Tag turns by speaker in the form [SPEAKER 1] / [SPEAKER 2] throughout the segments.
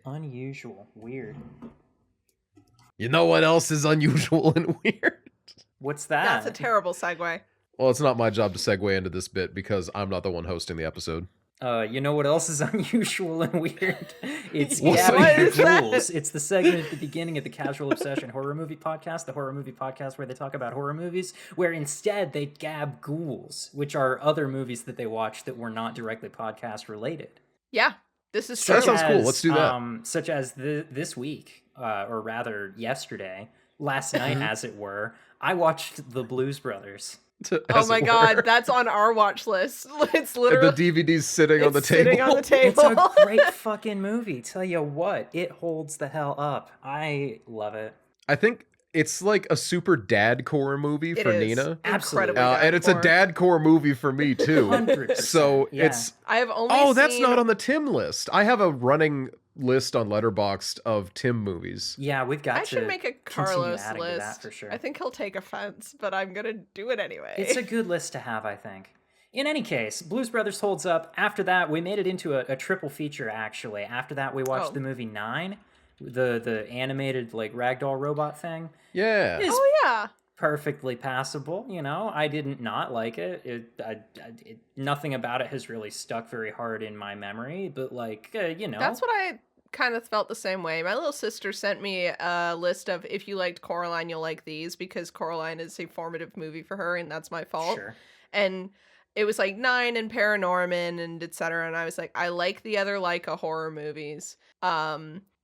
[SPEAKER 1] Unusual. Weird.
[SPEAKER 2] You know what else is unusual and weird?
[SPEAKER 1] What's that?
[SPEAKER 3] That's a terrible segue.
[SPEAKER 2] Well, it's not my job to segue into this bit because I'm not the one hosting the episode.
[SPEAKER 1] You know what else is unusual and weird? It's
[SPEAKER 2] What
[SPEAKER 1] Gabbing
[SPEAKER 3] is that?
[SPEAKER 1] Ghouls. It's the segment at the beginning of the Casual Obsession Horror Movie Podcast, the horror movie podcast where they talk about horror movies, where instead they gab ghouls, which are other movies that they watch that were not directly podcast related.
[SPEAKER 3] Yeah, this is true.
[SPEAKER 2] That sounds cool. Let's do that.
[SPEAKER 1] Such as this week, or rather yesterday, last night as it were, I watched The Blues Brothers.
[SPEAKER 3] Oh my god, that's on our watch list. It's literally
[SPEAKER 2] the DVD's sitting on the table.
[SPEAKER 3] sitting on the table.
[SPEAKER 1] It's a great fucking movie. Tell you what, it holds the hell up. I love it.
[SPEAKER 2] I think it's like a super dad-core movie for Nina.
[SPEAKER 1] Absolutely.
[SPEAKER 2] And it's a dad-core movie for me, too.
[SPEAKER 1] 100%.
[SPEAKER 2] So
[SPEAKER 1] yeah.
[SPEAKER 2] it's...
[SPEAKER 3] I have only
[SPEAKER 2] that's
[SPEAKER 3] seen...
[SPEAKER 2] not on the Tim list. I have a running list on Letterboxd of Tim movies.
[SPEAKER 1] Yeah, we've got
[SPEAKER 3] I should make a Carlos
[SPEAKER 1] adding to that
[SPEAKER 3] list.
[SPEAKER 1] for sure.
[SPEAKER 3] I think he'll take offense, but I'm gonna do it anyway.
[SPEAKER 1] It's a good list to have, I think. In any case, Blues Brothers holds up. After that, we made it into a triple feature, actually. After that, we watched the movie 9, the animated, like, ragdoll robot thing.
[SPEAKER 2] Yeah.
[SPEAKER 3] yeah.
[SPEAKER 1] Perfectly passable, you know. I didn't not like it. Nothing about it has really stuck very hard in my memory, but, like, you know.
[SPEAKER 3] That's what I kind of felt the same way. My little sister sent me a list of, if you liked Coraline, you'll like these, because Coraline is a formative movie for her, and that's my fault.
[SPEAKER 1] Sure.
[SPEAKER 3] And it was like 9 and Paranorman and etc. And I was like, I like the other Laika horror movies.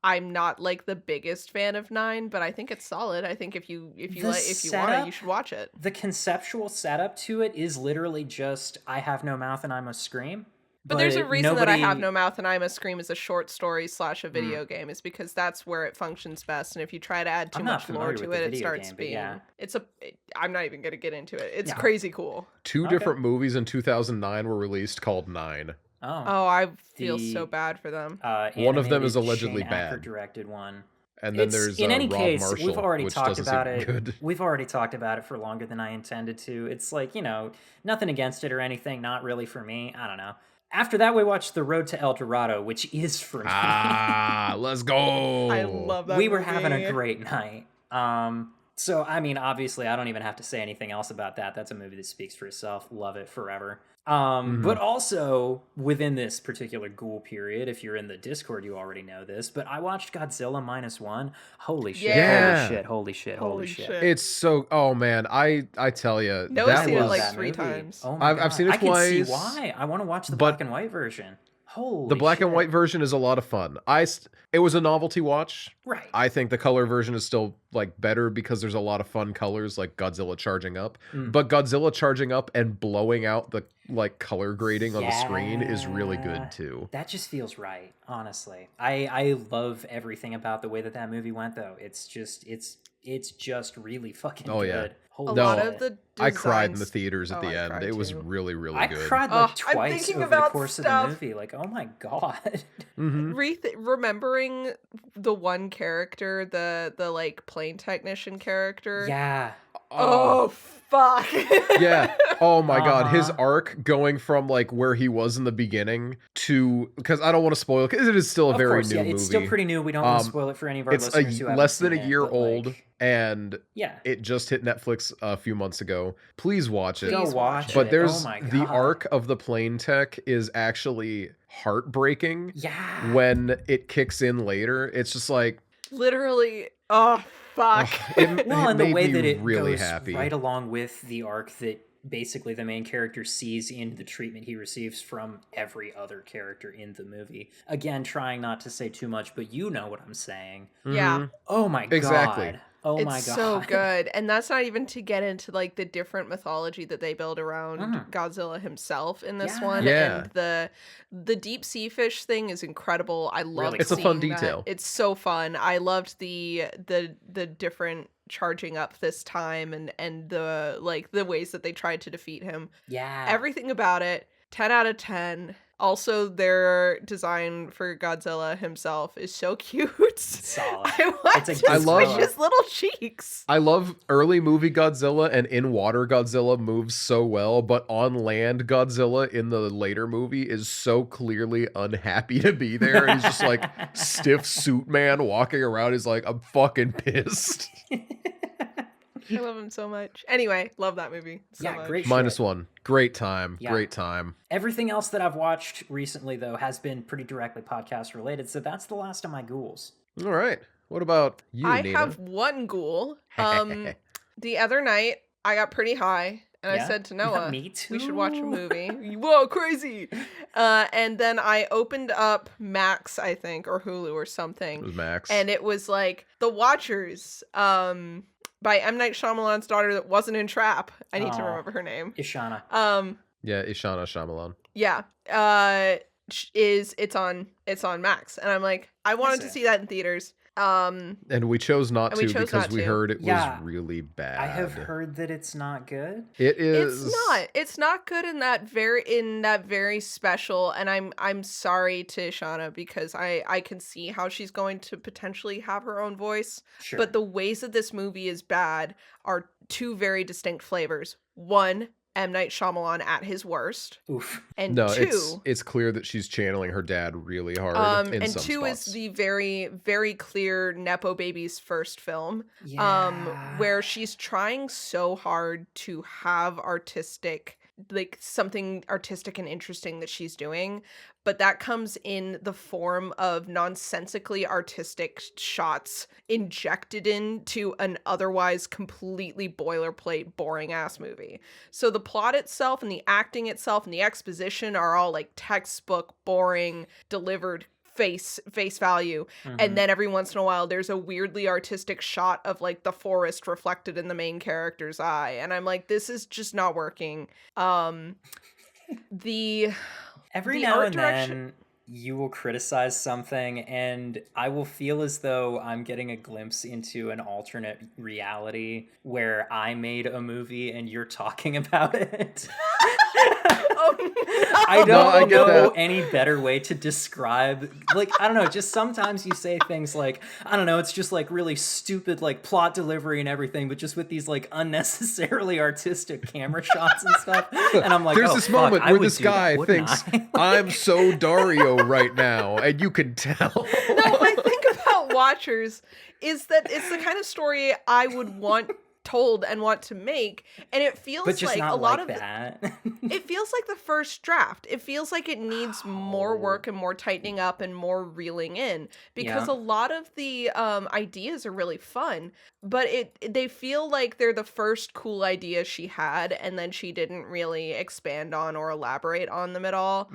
[SPEAKER 3] I'm not like the biggest fan of 9, but I think it's solid. I think if you want it, you should watch it.
[SPEAKER 1] The conceptual setup to it is literally just I have no mouth and I must scream.
[SPEAKER 3] But there's a reason that I Have No Mouth and I Must Scream is a short story / a video game, is because that's where it functions best. And if you try to add too much lore to it, it starts being... Yeah. I'm not even going to get into it. It's crazy cool.
[SPEAKER 2] Two different movies in 2009 were released called 9.
[SPEAKER 1] Oh,
[SPEAKER 3] I feel so bad for them.
[SPEAKER 2] One of them is allegedly
[SPEAKER 1] Shane
[SPEAKER 2] bad.
[SPEAKER 1] Acker directed one.
[SPEAKER 2] And then there's
[SPEAKER 1] in any
[SPEAKER 2] Rob
[SPEAKER 1] case,
[SPEAKER 2] Marshall,
[SPEAKER 1] we've already
[SPEAKER 2] which
[SPEAKER 1] talked
[SPEAKER 2] doesn't
[SPEAKER 1] about
[SPEAKER 2] seem
[SPEAKER 1] it.
[SPEAKER 2] good.
[SPEAKER 1] We've already talked about it for longer than I intended to. It's like, you know, nothing against it or anything. Not really for me. I don't know. After that, we watched The Road to El Dorado, which is for me.
[SPEAKER 2] Let's go.
[SPEAKER 3] I love that
[SPEAKER 1] We were
[SPEAKER 3] movie.
[SPEAKER 1] having a great night. So, I mean, obviously, I don't even have to say anything else about that. That's a movie that speaks for itself. Love it forever. But also, within this particular ghoul period, if you're in the Discord, you already know this, but I watched Godzilla -1. Holy shit,
[SPEAKER 2] Yeah.
[SPEAKER 1] holy shit.
[SPEAKER 2] It's so... Oh, man. I tell you.
[SPEAKER 3] Noah's seen it like
[SPEAKER 1] that
[SPEAKER 3] 3
[SPEAKER 1] movie.
[SPEAKER 3] times.
[SPEAKER 1] Oh my God.
[SPEAKER 2] I've seen it twice.
[SPEAKER 1] I can see why. I want to watch the black and white version. Holy
[SPEAKER 2] The black
[SPEAKER 1] shit.
[SPEAKER 2] and white version is a lot of fun. It was a novelty watch.
[SPEAKER 1] Right.
[SPEAKER 2] I think the color version is still like better because there's a lot of fun colors, like Godzilla charging up. But Godzilla charging up and blowing out the like color grading on the screen is really good too.
[SPEAKER 1] That just feels right, honestly. I love everything about the way that movie went, though. It's just really fucking good. Holy
[SPEAKER 3] lot
[SPEAKER 1] shit.
[SPEAKER 3] of the
[SPEAKER 2] I cried in the
[SPEAKER 3] designs-
[SPEAKER 2] theaters at the
[SPEAKER 3] I
[SPEAKER 2] end.
[SPEAKER 3] cried
[SPEAKER 2] It was
[SPEAKER 3] too.
[SPEAKER 2] really, really
[SPEAKER 1] I
[SPEAKER 2] good.
[SPEAKER 1] cried
[SPEAKER 3] I'm
[SPEAKER 1] like twice
[SPEAKER 3] thinking
[SPEAKER 1] over the
[SPEAKER 3] about
[SPEAKER 1] course of
[SPEAKER 3] stuff.
[SPEAKER 1] the movie. Like, oh my God.
[SPEAKER 3] Remembering the one character, the like plane technician character.
[SPEAKER 1] Yeah.
[SPEAKER 3] Oh fuck.
[SPEAKER 2] Yeah. Oh my God. His arc going from like where he was in the beginning to, because I don't want to spoil it because it is still a
[SPEAKER 1] Of
[SPEAKER 2] very
[SPEAKER 1] course,
[SPEAKER 2] new
[SPEAKER 1] yeah,
[SPEAKER 2] movie.
[SPEAKER 1] it's still pretty new. We don't want to spoil it for any of our
[SPEAKER 2] It's
[SPEAKER 1] listeners who haven't
[SPEAKER 2] less than a
[SPEAKER 1] seen it,
[SPEAKER 2] year
[SPEAKER 1] but,
[SPEAKER 2] old,
[SPEAKER 1] like,
[SPEAKER 2] and
[SPEAKER 1] yeah.
[SPEAKER 2] it just hit Netflix a few months ago. Please watch it.
[SPEAKER 1] Go watch
[SPEAKER 2] But
[SPEAKER 1] it.
[SPEAKER 2] there's
[SPEAKER 1] Oh my
[SPEAKER 2] the
[SPEAKER 1] God.
[SPEAKER 2] arc of the plane tech is actually heartbreaking.
[SPEAKER 1] Yeah.
[SPEAKER 2] When it kicks in later, it's just like
[SPEAKER 3] Literally. Oh fuck.
[SPEAKER 2] it,
[SPEAKER 1] Well,
[SPEAKER 2] it
[SPEAKER 1] and the
[SPEAKER 2] made
[SPEAKER 1] way
[SPEAKER 2] me
[SPEAKER 1] that it
[SPEAKER 2] really
[SPEAKER 1] goes
[SPEAKER 2] happy.
[SPEAKER 1] right along with the arc that basically the main character sees in the treatment he receives from every other character in the movie. Again, trying not to say too much, but you know what I'm saying.
[SPEAKER 3] Yeah.
[SPEAKER 1] Oh my God.
[SPEAKER 2] Exactly.
[SPEAKER 1] Oh
[SPEAKER 3] It's
[SPEAKER 1] my God.
[SPEAKER 3] so good. And that's not even to get into like the different mythology that they build around Godzilla himself in this one.
[SPEAKER 2] Yeah.
[SPEAKER 3] And the deep sea fish thing is incredible. I love
[SPEAKER 2] It's a fun
[SPEAKER 3] seeing that.
[SPEAKER 2] detail.
[SPEAKER 3] It's so fun. I loved the different charging up this time and the like the ways that they tried to defeat him.
[SPEAKER 1] Yeah.
[SPEAKER 3] Everything about it, 10 out of 10. Also, their design for Godzilla himself is so cute.
[SPEAKER 1] Solid.
[SPEAKER 3] I want
[SPEAKER 1] It's a
[SPEAKER 3] to
[SPEAKER 1] good
[SPEAKER 3] squish
[SPEAKER 2] Godzilla.
[SPEAKER 3] his little cheeks.
[SPEAKER 2] I love early movie Godzilla, and in water Godzilla moves so well, but on land Godzilla in the later movie is so clearly unhappy to be there. And he's just like stiff suit man walking around. He's like, I'm fucking pissed.
[SPEAKER 3] I love him so much. Anyway, love that movie so
[SPEAKER 1] Yeah,
[SPEAKER 3] much.
[SPEAKER 1] great shit.
[SPEAKER 2] -1. Great time.
[SPEAKER 1] Yeah.
[SPEAKER 2] Great time.
[SPEAKER 1] Everything else that I've watched recently, though, has been pretty directly podcast related, so that's the last of my ghouls.
[SPEAKER 2] All right. What about you,
[SPEAKER 3] I
[SPEAKER 2] Nina?
[SPEAKER 3] have one ghoul. The other night, I got pretty high, and I said to Noah,
[SPEAKER 1] Me too.
[SPEAKER 3] we should watch a movie. Whoa, crazy! And then I opened up Max, I think, or Hulu or something.
[SPEAKER 2] It was Max.
[SPEAKER 3] And it was like The Watchers, by M. Night Shyamalan's daughter that wasn't in Trap. I need to remember her name.
[SPEAKER 1] Ishana.
[SPEAKER 2] Yeah, Ishana Shyamalan.
[SPEAKER 3] Yeah. It's on Max, and I'm like, I wanted to see that in theaters.
[SPEAKER 2] And we chose not to because we heard it was really bad.
[SPEAKER 1] I have heard that it's not good.
[SPEAKER 2] It is.
[SPEAKER 3] It's not good in that very special, and I'm sorry to Shauna because I can see how she's going to potentially have her own voice.
[SPEAKER 1] Sure.
[SPEAKER 3] But the ways that this movie is bad are two very distinct flavors. One, M. Night Shyamalan at his worst.
[SPEAKER 1] Oof.
[SPEAKER 3] And
[SPEAKER 2] No,
[SPEAKER 3] two,
[SPEAKER 2] it's clear that she's channeling her dad really hard in
[SPEAKER 3] and
[SPEAKER 2] some
[SPEAKER 3] two
[SPEAKER 2] spots.
[SPEAKER 3] is the very, very clear Nepo Baby's first film,
[SPEAKER 1] Yeah.
[SPEAKER 3] where she's trying so hard to have something artistic and interesting that she's doing, but that comes in the form of nonsensically artistic shots injected into an otherwise completely boilerplate, boring ass movie. So the plot itself and the acting itself and the exposition are all like textbook, boring, delivered face value. And then every once in a while there's a weirdly artistic shot of like the forest reflected in the main character's eye, and I'm like, this is just not working.
[SPEAKER 1] Every
[SPEAKER 3] the
[SPEAKER 1] now
[SPEAKER 3] art
[SPEAKER 1] and
[SPEAKER 3] direction-
[SPEAKER 1] then you will criticize something and I will feel as though I'm getting a glimpse into an alternate reality where I made a movie and you're talking about it.
[SPEAKER 3] Oh, no.
[SPEAKER 1] I don't
[SPEAKER 2] get
[SPEAKER 1] know
[SPEAKER 2] that.
[SPEAKER 1] any better way to describe, like, I don't know, just sometimes you say things like, I don't know, it's just like really stupid, like plot delivery and everything, but just with these like unnecessarily artistic camera shots and stuff. And I'm like,
[SPEAKER 2] There's
[SPEAKER 1] oh,
[SPEAKER 2] this
[SPEAKER 1] fuck,
[SPEAKER 2] moment
[SPEAKER 1] I
[SPEAKER 2] where
[SPEAKER 1] would
[SPEAKER 2] this
[SPEAKER 1] do that,
[SPEAKER 2] guy
[SPEAKER 1] wouldn't
[SPEAKER 2] thinks,
[SPEAKER 1] I?
[SPEAKER 2] I'm so Dario right now, and you can tell.
[SPEAKER 3] No, my thing about Watchers is that it's the kind of story I would want told and want to make, and it feels
[SPEAKER 1] But just
[SPEAKER 3] like
[SPEAKER 1] not
[SPEAKER 3] a lot
[SPEAKER 1] like
[SPEAKER 3] of
[SPEAKER 1] that.
[SPEAKER 3] it feels like the first draft. It feels like it needs more work and more tightening up and more reeling in, because
[SPEAKER 1] Yeah.
[SPEAKER 3] a lot of the ideas are really fun, but they feel like they're the first cool idea she had, and then she didn't really expand on or elaborate on them at all.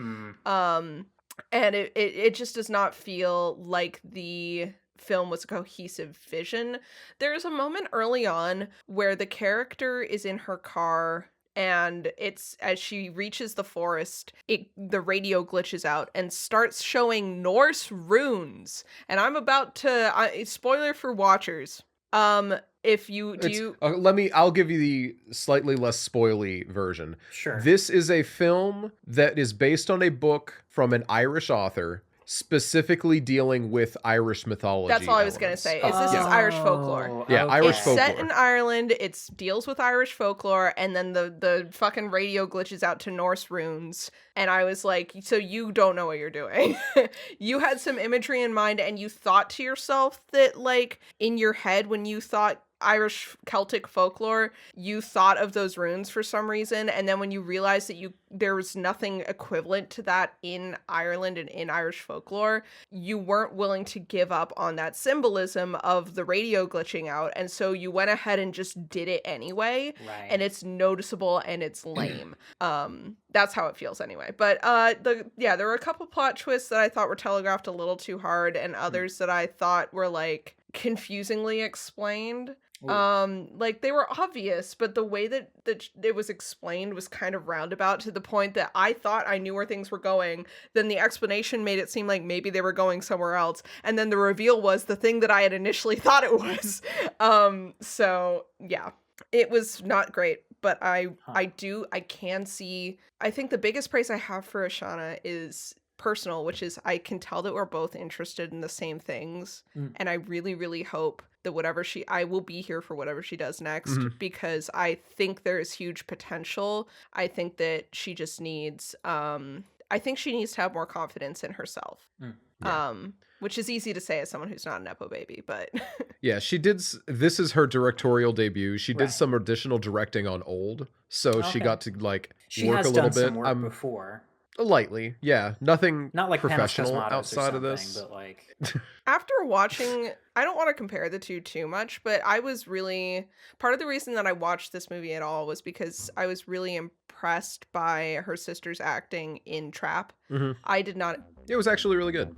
[SPEAKER 3] And it just does not feel like the film was a cohesive vision. There's a moment early on where the character is in her car, and it's as she reaches the forest, the radio glitches out and starts showing Norse runes. And I'm about to spoiler for Watchers. If you do
[SPEAKER 2] I'll give you the slightly less spoily version.
[SPEAKER 1] Sure.
[SPEAKER 2] This is a film that is based on a book from an Irish author specifically dealing with Irish mythology.
[SPEAKER 3] That's all I was gonna
[SPEAKER 2] elements.
[SPEAKER 3] say. This is Irish folklore.
[SPEAKER 2] Yeah, Irish
[SPEAKER 3] It's
[SPEAKER 2] folklore.
[SPEAKER 3] set in Ireland. It deals with Irish folklore, and then the fucking radio glitches out to Norse runes. And I was like, so you don't know what you're doing. You had some imagery in mind, and you thought to yourself that, like, in your head when you thought Irish Celtic folklore, you thought of those runes for some reason, and then when you realized that there was nothing equivalent to that in Ireland and in Irish folklore, you weren't willing to give up on that symbolism of the radio glitching out, and so you went ahead and just did it anyway.
[SPEAKER 1] Right.
[SPEAKER 3] And it's noticeable and it's lame. That's how it feels anyway. But there were a couple plot twists that I thought were telegraphed a little too hard, and others that I thought were like confusingly explained. Like they were obvious, but the way that it was explained was kind of roundabout to the point that I thought I knew where things were going. Then the explanation made it seem like maybe they were going somewhere else, and then the reveal was the thing that I had initially thought it was. So yeah, it was not great. but I
[SPEAKER 1] Huh.
[SPEAKER 3] I can see. I think the biggest praise I have for Ashana is personal, which is I can tell that we're both interested in the same things,
[SPEAKER 1] Mm.
[SPEAKER 3] and I really, really hope that I will be here for whatever she does next,
[SPEAKER 2] Mhm.
[SPEAKER 3] because I think there is huge potential. I think that she just needs I think she needs to have more confidence in herself.
[SPEAKER 1] Mm.
[SPEAKER 2] Yeah.
[SPEAKER 3] Which is easy to say as someone who's not a nepo baby, but
[SPEAKER 2] Yeah, she did. This is her directorial debut. She did
[SPEAKER 1] Right.
[SPEAKER 2] some additional directing on Old, so she
[SPEAKER 1] Okay.
[SPEAKER 2] got to like
[SPEAKER 1] She
[SPEAKER 2] work
[SPEAKER 1] has
[SPEAKER 2] a little
[SPEAKER 1] done some
[SPEAKER 2] bit.
[SPEAKER 1] work before.
[SPEAKER 2] Lightly, yeah, nothing
[SPEAKER 1] Not like Panos
[SPEAKER 2] professional
[SPEAKER 1] Cosmatos or
[SPEAKER 2] outside of
[SPEAKER 1] something,
[SPEAKER 2] this.
[SPEAKER 1] but like
[SPEAKER 3] after watching, I don't want to compare the two too much, but I was really, part of the reason that I watched this movie at all was because I was really impressed by her sister's acting in Trap.
[SPEAKER 2] hmm
[SPEAKER 3] I did not.
[SPEAKER 2] It was actually really good.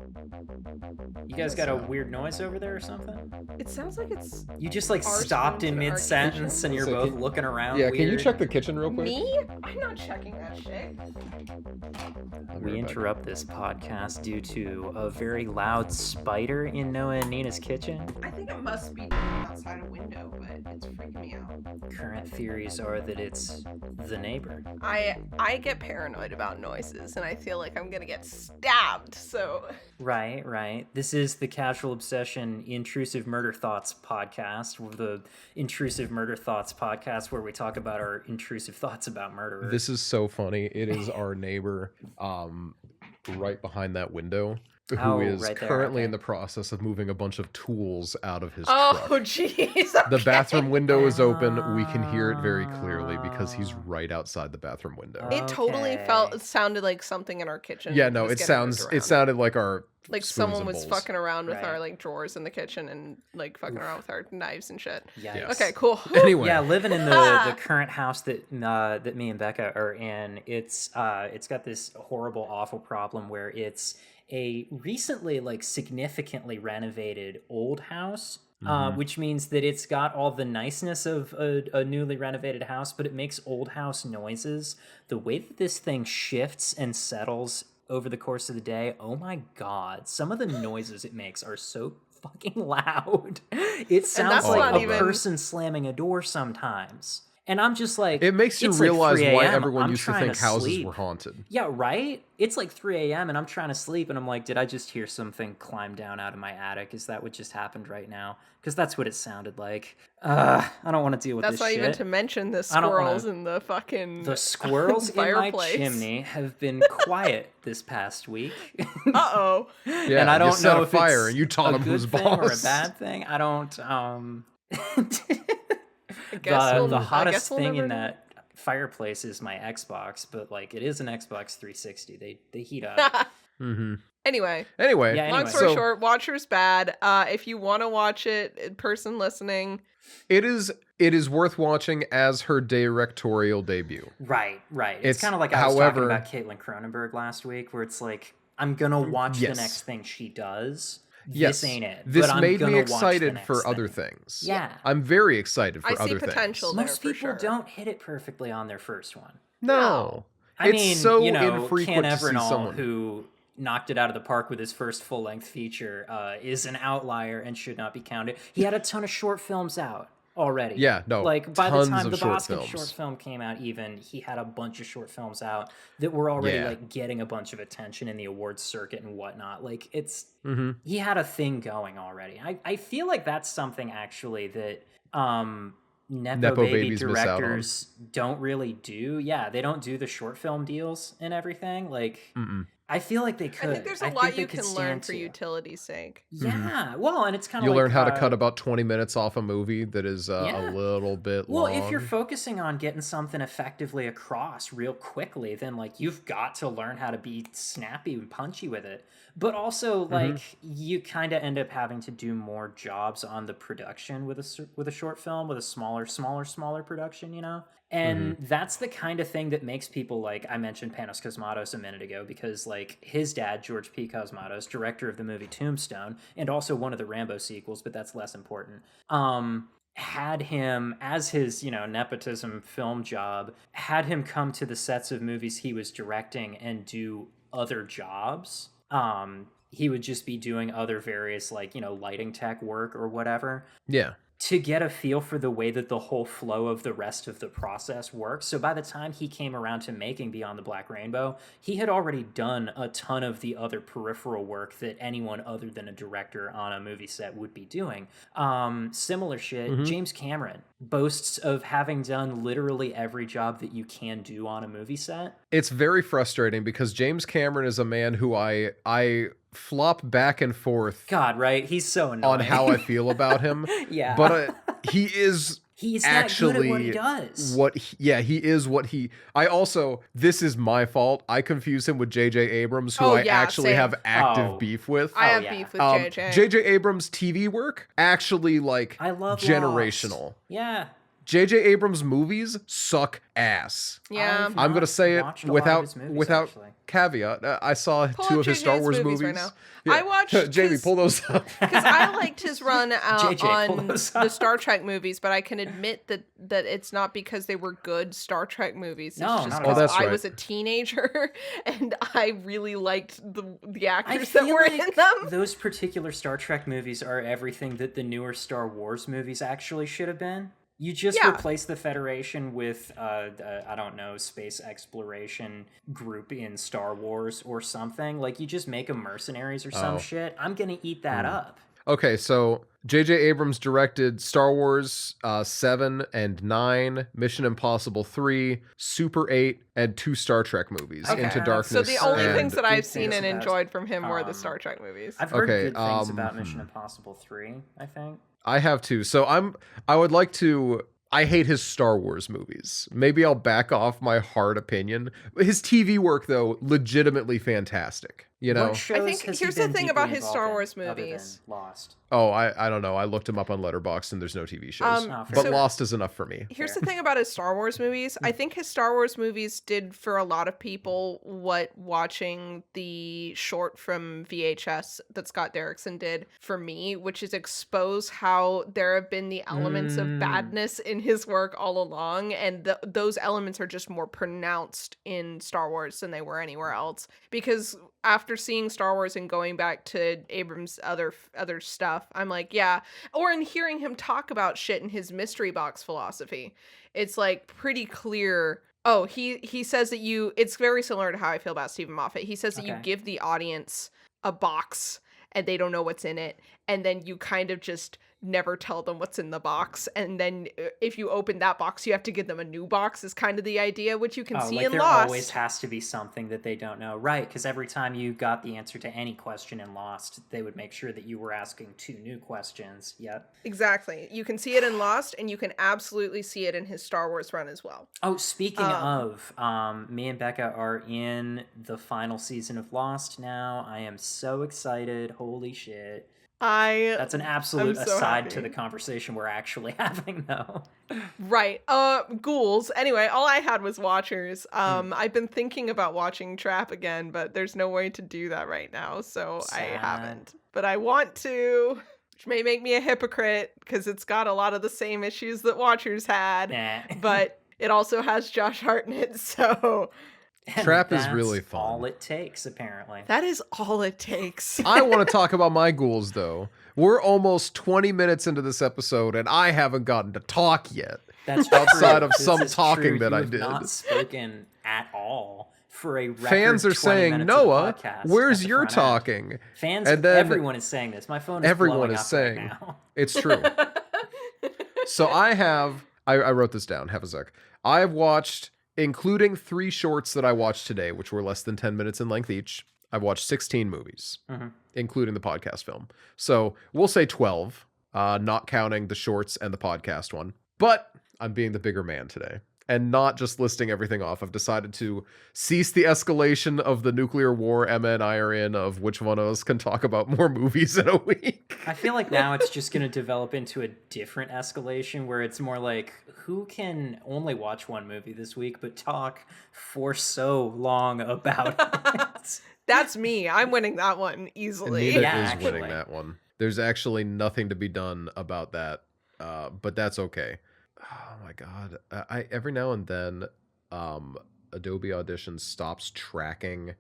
[SPEAKER 1] you guys got a weird noise over there or something?
[SPEAKER 3] It sounds like it's
[SPEAKER 1] You just like
[SPEAKER 3] Our
[SPEAKER 1] stopped
[SPEAKER 3] spoons
[SPEAKER 1] in
[SPEAKER 3] in our
[SPEAKER 1] mid-sentence
[SPEAKER 3] kitchen?
[SPEAKER 1] and you're
[SPEAKER 2] So
[SPEAKER 1] both
[SPEAKER 2] can-
[SPEAKER 1] looking around
[SPEAKER 2] Yeah,
[SPEAKER 1] weird.
[SPEAKER 2] can you check the kitchen real quick?
[SPEAKER 3] me. I'm not checking that shit.
[SPEAKER 2] I'll be
[SPEAKER 1] We
[SPEAKER 2] right back.
[SPEAKER 1] interrupt this podcast due to a very loud spider in Noah and Nina's kitchen.
[SPEAKER 3] I think it must be outside a window, but it's freaking me out.
[SPEAKER 1] Current theories are that it's the neighbor.
[SPEAKER 3] I get paranoid about noises, and I feel like I'm gonna get stabbed. So
[SPEAKER 1] Right. This is the Casual Obsession Intrusive Murder Thoughts podcast, the Intrusive Murder Thoughts podcast where we talk about our intrusive thoughts about murderers.
[SPEAKER 2] This is so funny. It is our neighbor, right behind that window, who
[SPEAKER 1] Oh,
[SPEAKER 2] is
[SPEAKER 1] right there,
[SPEAKER 2] currently in
[SPEAKER 1] okay.
[SPEAKER 2] the process of moving a bunch of tools out of his
[SPEAKER 3] oh
[SPEAKER 2] truck.
[SPEAKER 3] jeez.
[SPEAKER 2] The
[SPEAKER 3] okay.
[SPEAKER 2] bathroom window is open. We can hear it very clearly because he's right outside the bathroom window.
[SPEAKER 3] It totally
[SPEAKER 1] Okay.
[SPEAKER 3] sounded like something in our kitchen.
[SPEAKER 2] Yeah, no,
[SPEAKER 3] was
[SPEAKER 2] it
[SPEAKER 3] getting moved
[SPEAKER 2] sounds. It
[SPEAKER 3] around.
[SPEAKER 2] sounded like our
[SPEAKER 3] like
[SPEAKER 2] spoons
[SPEAKER 3] someone
[SPEAKER 2] and
[SPEAKER 3] was
[SPEAKER 2] bowls.
[SPEAKER 3] fucking around with our
[SPEAKER 1] Right.
[SPEAKER 3] like drawers in the kitchen and like fucking around with our knives and shit.
[SPEAKER 1] Yikes.
[SPEAKER 3] Okay, cool.
[SPEAKER 2] Anyway,
[SPEAKER 1] Yeah, living in the current house that that me and Becca are in, it's got this horrible, awful problem where it's a recently like significantly renovated old house, which means that it's got all the niceness of a newly renovated house, but it makes old house noises. The way that this thing shifts and settles over the course of the day, oh my god, some of the noises it makes are so fucking loud. It sounds
[SPEAKER 3] that's
[SPEAKER 1] like
[SPEAKER 2] not
[SPEAKER 1] a
[SPEAKER 3] even-
[SPEAKER 1] person slamming a door sometimes. And I'm just like,
[SPEAKER 2] it makes you
[SPEAKER 1] it's like
[SPEAKER 2] realize
[SPEAKER 1] 3
[SPEAKER 2] why
[SPEAKER 1] a.m.,
[SPEAKER 2] everyone
[SPEAKER 1] I'm
[SPEAKER 2] used to
[SPEAKER 1] trying
[SPEAKER 2] think houses
[SPEAKER 1] sleep.
[SPEAKER 2] were haunted.
[SPEAKER 1] Yeah, right? It's like 3 a.m. and I'm trying to sleep and I'm like, did I just hear something climb down out of my attic? Is that what just happened right now? Because that's what it sounded like. I don't want to deal with
[SPEAKER 3] That's
[SPEAKER 1] this
[SPEAKER 3] not
[SPEAKER 1] shit.
[SPEAKER 3] even to mention the
[SPEAKER 1] I don't wanna-
[SPEAKER 3] squirrels in the fucking
[SPEAKER 1] The squirrels in my
[SPEAKER 3] fireplace.
[SPEAKER 1] chimney have been quiet this past week.
[SPEAKER 3] Uh-oh.
[SPEAKER 2] Yeah,
[SPEAKER 1] and I don't
[SPEAKER 2] you set
[SPEAKER 1] know
[SPEAKER 2] a
[SPEAKER 1] if
[SPEAKER 2] fire
[SPEAKER 1] it's
[SPEAKER 2] and you taught
[SPEAKER 1] a
[SPEAKER 2] him
[SPEAKER 1] good
[SPEAKER 2] who's
[SPEAKER 1] thing
[SPEAKER 2] boss.
[SPEAKER 1] or a bad thing. I don't.
[SPEAKER 3] I guess
[SPEAKER 1] The
[SPEAKER 3] I
[SPEAKER 1] hottest
[SPEAKER 3] guess we'll
[SPEAKER 1] thing in
[SPEAKER 3] never know.
[SPEAKER 1] that fireplace is my Xbox, but like it is an Xbox 360. They heat up.
[SPEAKER 2] hmm
[SPEAKER 3] Anyway,
[SPEAKER 2] Anyway,
[SPEAKER 1] Yeah,
[SPEAKER 3] long
[SPEAKER 1] anyway.
[SPEAKER 3] story
[SPEAKER 2] so
[SPEAKER 3] short, Watcher's bad. If you want to watch it, person listening,
[SPEAKER 2] it is worth watching as her directorial debut.
[SPEAKER 1] Right. It's
[SPEAKER 2] It's-
[SPEAKER 1] kind of like I was talking
[SPEAKER 2] however-
[SPEAKER 1] about Caitlin Cronenberg last week, where it's like I'm gonna watch
[SPEAKER 2] Yes.
[SPEAKER 1] the next thing she does.
[SPEAKER 2] Yes,
[SPEAKER 1] This ain't it.
[SPEAKER 2] This
[SPEAKER 1] but I'm
[SPEAKER 2] made
[SPEAKER 1] gonna
[SPEAKER 2] me
[SPEAKER 1] watch the
[SPEAKER 2] excited
[SPEAKER 1] next
[SPEAKER 2] for other
[SPEAKER 1] thing.
[SPEAKER 2] things.
[SPEAKER 1] Yeah.
[SPEAKER 2] I'm very excited for
[SPEAKER 3] I see
[SPEAKER 2] other
[SPEAKER 3] potential
[SPEAKER 2] things.
[SPEAKER 3] there.
[SPEAKER 1] Most
[SPEAKER 3] for
[SPEAKER 1] people
[SPEAKER 3] sure.
[SPEAKER 1] don't hit it perfectly on their first one.
[SPEAKER 2] No,
[SPEAKER 1] I
[SPEAKER 2] it's
[SPEAKER 1] mean,
[SPEAKER 2] so
[SPEAKER 1] you know,
[SPEAKER 2] infrequent
[SPEAKER 1] Ken
[SPEAKER 2] to see
[SPEAKER 1] Evernall,
[SPEAKER 2] someone.
[SPEAKER 1] who knocked it out of the park with his first full-length feature, is an outlier and should not be counted. He had a ton of short films out already.
[SPEAKER 2] Yeah, no,
[SPEAKER 1] like by the
[SPEAKER 2] tons
[SPEAKER 1] time
[SPEAKER 2] of
[SPEAKER 1] the
[SPEAKER 2] short
[SPEAKER 1] Baskin
[SPEAKER 2] films.
[SPEAKER 1] short film came out, even he had a bunch of short films out that were already
[SPEAKER 2] Yeah.
[SPEAKER 1] like getting a bunch of attention in the awards circuit and whatnot. Like it's
[SPEAKER 2] hmm
[SPEAKER 1] he had a thing going already. I feel like that's something actually that Nepo
[SPEAKER 2] Nepo
[SPEAKER 1] baby
[SPEAKER 2] babies miss out on.
[SPEAKER 1] directors don't really do. Yeah, they don't do the short film deals and everything. Like
[SPEAKER 2] Mm-mm.
[SPEAKER 1] I feel like they could.
[SPEAKER 3] I think there's a
[SPEAKER 1] think
[SPEAKER 3] lot
[SPEAKER 1] they
[SPEAKER 3] you
[SPEAKER 1] could
[SPEAKER 3] can learn
[SPEAKER 1] stand
[SPEAKER 3] for
[SPEAKER 1] to.
[SPEAKER 3] utility's sake.
[SPEAKER 1] Yeah, well, and it's kind of
[SPEAKER 2] You'll
[SPEAKER 1] like,
[SPEAKER 2] learn how to cut about 20 minutes off a movie that is
[SPEAKER 1] Yeah.
[SPEAKER 2] a little bit
[SPEAKER 1] Well,
[SPEAKER 2] long.
[SPEAKER 1] if you're focusing on getting something effectively across real quickly, then like you've got to learn how to be snappy and punchy with it. But also, like you kind of end up having to do more jobs on the production with a short film with a smaller production, you know. And that's the kind of thing that makes people like I mentioned Panos Cosmatos a minute ago because like his dad George P. Cosmatos, director of the movie Tombstone and also one of the Rambo sequels, but that's less important. Had him as his, you know, nepotism film job, had him come to the sets of movies he was directing and do other jobs. He would just be doing other various like, you know, lighting tech work or whatever.
[SPEAKER 2] yeah.
[SPEAKER 1] to get a feel for the way that the whole flow of the rest of the process works. So by the time he came around to making Beyond the Black Rainbow, he had already done a ton of the other peripheral work that anyone other than a director on a movie set would be doing. Similar shit, James Cameron boasts of having done literally every job that you can do on a movie set.
[SPEAKER 2] It's very frustrating because James Cameron is a man who I flop back and forth
[SPEAKER 1] God, right? He's so annoying.
[SPEAKER 2] on how I feel about him.
[SPEAKER 1] Yeah.
[SPEAKER 2] But he is
[SPEAKER 1] he's
[SPEAKER 2] actually
[SPEAKER 1] that good at what he does.
[SPEAKER 2] He is what he. I also, this is my fault. I confuse him with J.J. Abrams, who I actually
[SPEAKER 3] same.
[SPEAKER 2] have active beef with.
[SPEAKER 3] I have beef with J.J.
[SPEAKER 2] J.J. Abrams' TV work actually like
[SPEAKER 1] I love
[SPEAKER 2] generational.
[SPEAKER 1] Lost. Yeah.
[SPEAKER 2] J.J. Abrams' movies suck ass.
[SPEAKER 3] Yeah.
[SPEAKER 2] I'm gonna say it without
[SPEAKER 1] actually.
[SPEAKER 2] caveat. I saw
[SPEAKER 3] Pull
[SPEAKER 2] 2
[SPEAKER 3] up
[SPEAKER 2] of his
[SPEAKER 3] JJ's
[SPEAKER 2] Star Wars movies.
[SPEAKER 3] right now.
[SPEAKER 2] Yeah.
[SPEAKER 3] I watched
[SPEAKER 2] Jamie, pull those up.
[SPEAKER 3] because I liked his run
[SPEAKER 1] JJ, pull
[SPEAKER 3] on
[SPEAKER 1] those
[SPEAKER 3] the
[SPEAKER 1] up.
[SPEAKER 3] Star Trek movies, but I can admit that it's not because they were good Star Trek movies. It's
[SPEAKER 1] No,
[SPEAKER 3] just
[SPEAKER 1] not at
[SPEAKER 3] because
[SPEAKER 1] all.
[SPEAKER 2] That's
[SPEAKER 3] I
[SPEAKER 2] right.
[SPEAKER 3] was a teenager and I really liked the
[SPEAKER 1] I
[SPEAKER 3] actors that
[SPEAKER 1] feel
[SPEAKER 3] were
[SPEAKER 1] like
[SPEAKER 3] in them.
[SPEAKER 1] those particular Star Trek movies are everything that the newer Star Wars movies actually should have been. You just
[SPEAKER 3] Yeah.
[SPEAKER 1] replace the Federation with, I don't know, space exploration group in Star Wars or something. Like, you just make them mercenaries or some shit. I'm gonna eat that up.
[SPEAKER 2] Okay, so J.J. Abrams directed Star Wars 7 and 9, Mission Impossible 3, Super 8, and 2 Star Trek movies,
[SPEAKER 3] Okay.
[SPEAKER 2] Into
[SPEAKER 3] So
[SPEAKER 2] Darkness.
[SPEAKER 3] the only
[SPEAKER 2] and-
[SPEAKER 3] things that I've
[SPEAKER 1] Good
[SPEAKER 3] seen
[SPEAKER 1] things
[SPEAKER 3] and
[SPEAKER 1] about-
[SPEAKER 3] enjoyed from him were the Star Trek movies.
[SPEAKER 1] I've heard
[SPEAKER 2] Okay,
[SPEAKER 1] good things about Mission Impossible 3, I think.
[SPEAKER 2] I have too. So I would like to. I hate his Star Wars movies. Maybe I'll back off my hard opinion. His TV work, though, legitimately fantastic. You know?
[SPEAKER 1] What shows
[SPEAKER 3] I think
[SPEAKER 1] has
[SPEAKER 3] here's
[SPEAKER 1] he
[SPEAKER 3] the
[SPEAKER 1] been
[SPEAKER 3] thing
[SPEAKER 1] deeply
[SPEAKER 3] about his
[SPEAKER 1] involved
[SPEAKER 3] Star
[SPEAKER 1] in,
[SPEAKER 3] Wars
[SPEAKER 1] other than
[SPEAKER 3] movies.
[SPEAKER 1] Lost.
[SPEAKER 2] Oh, I don't know. I looked him up on Letterboxd and there's no TV shows.
[SPEAKER 1] Oh,
[SPEAKER 2] But
[SPEAKER 1] fair.
[SPEAKER 2] Lost is enough for me.
[SPEAKER 3] Here's the thing about his Star Wars movies. I think his Star Wars movies did for a lot of people what watching the short from VHS that Scott Derrickson did for me, which is expose how there have been the elements of badness in his work all along, and those elements are just more pronounced in Star Wars than they were anywhere else. Because after seeing Star Wars and going back to Abrams' other stuff, I'm like, yeah. Or in hearing him talk about shit in his mystery box philosophy, it's like pretty clear. Oh, he says that it's very similar to how I feel about Stephen Moffat. He says that you
[SPEAKER 1] Okay.
[SPEAKER 3] give the audience a box and they don't know what's in it, and then you kind of just never tell them what's in the box, and then if you open that box you have to give them a new box is kind of the idea, which you can see
[SPEAKER 1] like
[SPEAKER 3] in
[SPEAKER 1] there
[SPEAKER 3] Lost.
[SPEAKER 1] always has to be something that they don't know, right? Because every time you got the answer to any question in Lost, they would make sure that you were asking 2 new questions. Yep.
[SPEAKER 3] Exactly. You can see it in Lost, and you can absolutely see it in his Star Wars run as well.
[SPEAKER 1] Oh, speaking of, me and Becca are in the final season of Lost now. I am so excited. Holy shit. That's an absolute
[SPEAKER 3] I'm so
[SPEAKER 1] aside
[SPEAKER 3] happy.
[SPEAKER 1] to the conversation we're actually having, though.
[SPEAKER 3] Right. Ghouls. Anyway, all I had was Watchers. I've been thinking about watching Trap again, but there's no way to do that right now, so I
[SPEAKER 1] Sad.
[SPEAKER 3] haven't. But I want to, which may make me a hypocrite because it's got a lot of the same issues that Watchers had,
[SPEAKER 1] Nah.
[SPEAKER 3] but it also has Josh Hartnett, so
[SPEAKER 1] And
[SPEAKER 2] Trap is
[SPEAKER 1] that's
[SPEAKER 2] really fun.
[SPEAKER 1] all it takes, apparently.
[SPEAKER 3] that is all it takes.
[SPEAKER 2] I want to talk about my ghouls, though. We're almost 20 minutes into this episode, and I haven't gotten to talk yet.
[SPEAKER 1] That's
[SPEAKER 2] Outside
[SPEAKER 1] true.
[SPEAKER 2] of
[SPEAKER 1] This
[SPEAKER 2] some
[SPEAKER 1] is
[SPEAKER 2] talking
[SPEAKER 1] true.
[SPEAKER 2] that
[SPEAKER 1] You
[SPEAKER 2] I
[SPEAKER 1] have
[SPEAKER 2] did.
[SPEAKER 1] not spoken at all for a record
[SPEAKER 2] Fans are
[SPEAKER 1] 20
[SPEAKER 2] saying,
[SPEAKER 1] minutes of the
[SPEAKER 2] Noah,
[SPEAKER 1] podcast
[SPEAKER 2] where's
[SPEAKER 1] at the
[SPEAKER 2] your
[SPEAKER 1] front end."
[SPEAKER 2] talking?
[SPEAKER 1] Fans,
[SPEAKER 2] And then
[SPEAKER 1] everyone is saying this. My phone is
[SPEAKER 2] everyone
[SPEAKER 1] blowing
[SPEAKER 2] is
[SPEAKER 1] up
[SPEAKER 2] saying
[SPEAKER 1] right now.
[SPEAKER 2] it's true. So I wrote this down. Have a sec. I've watched, including 3 shorts that I watched today, which were less than 10 minutes in length each. I've watched 16 movies, including the podcast film. So we'll say 12, not counting the shorts and the podcast one. But I'm being the bigger man today and not just listing everything off. I've decided to cease the escalation of the nuclear war Emma and I are in, of which one of us can talk about more movies in a week.
[SPEAKER 1] I feel like now it's just going to develop into a different escalation where it's more like, who can only watch one movie this week but talk for so long about it?
[SPEAKER 3] That's me. I'm winning that one easily.
[SPEAKER 2] Anita
[SPEAKER 1] Yeah,
[SPEAKER 2] is
[SPEAKER 1] actually.
[SPEAKER 2] winning that one. There's actually nothing to be done about that, but that's okay. Oh my god! I every now and then, Adobe Audition stops tracking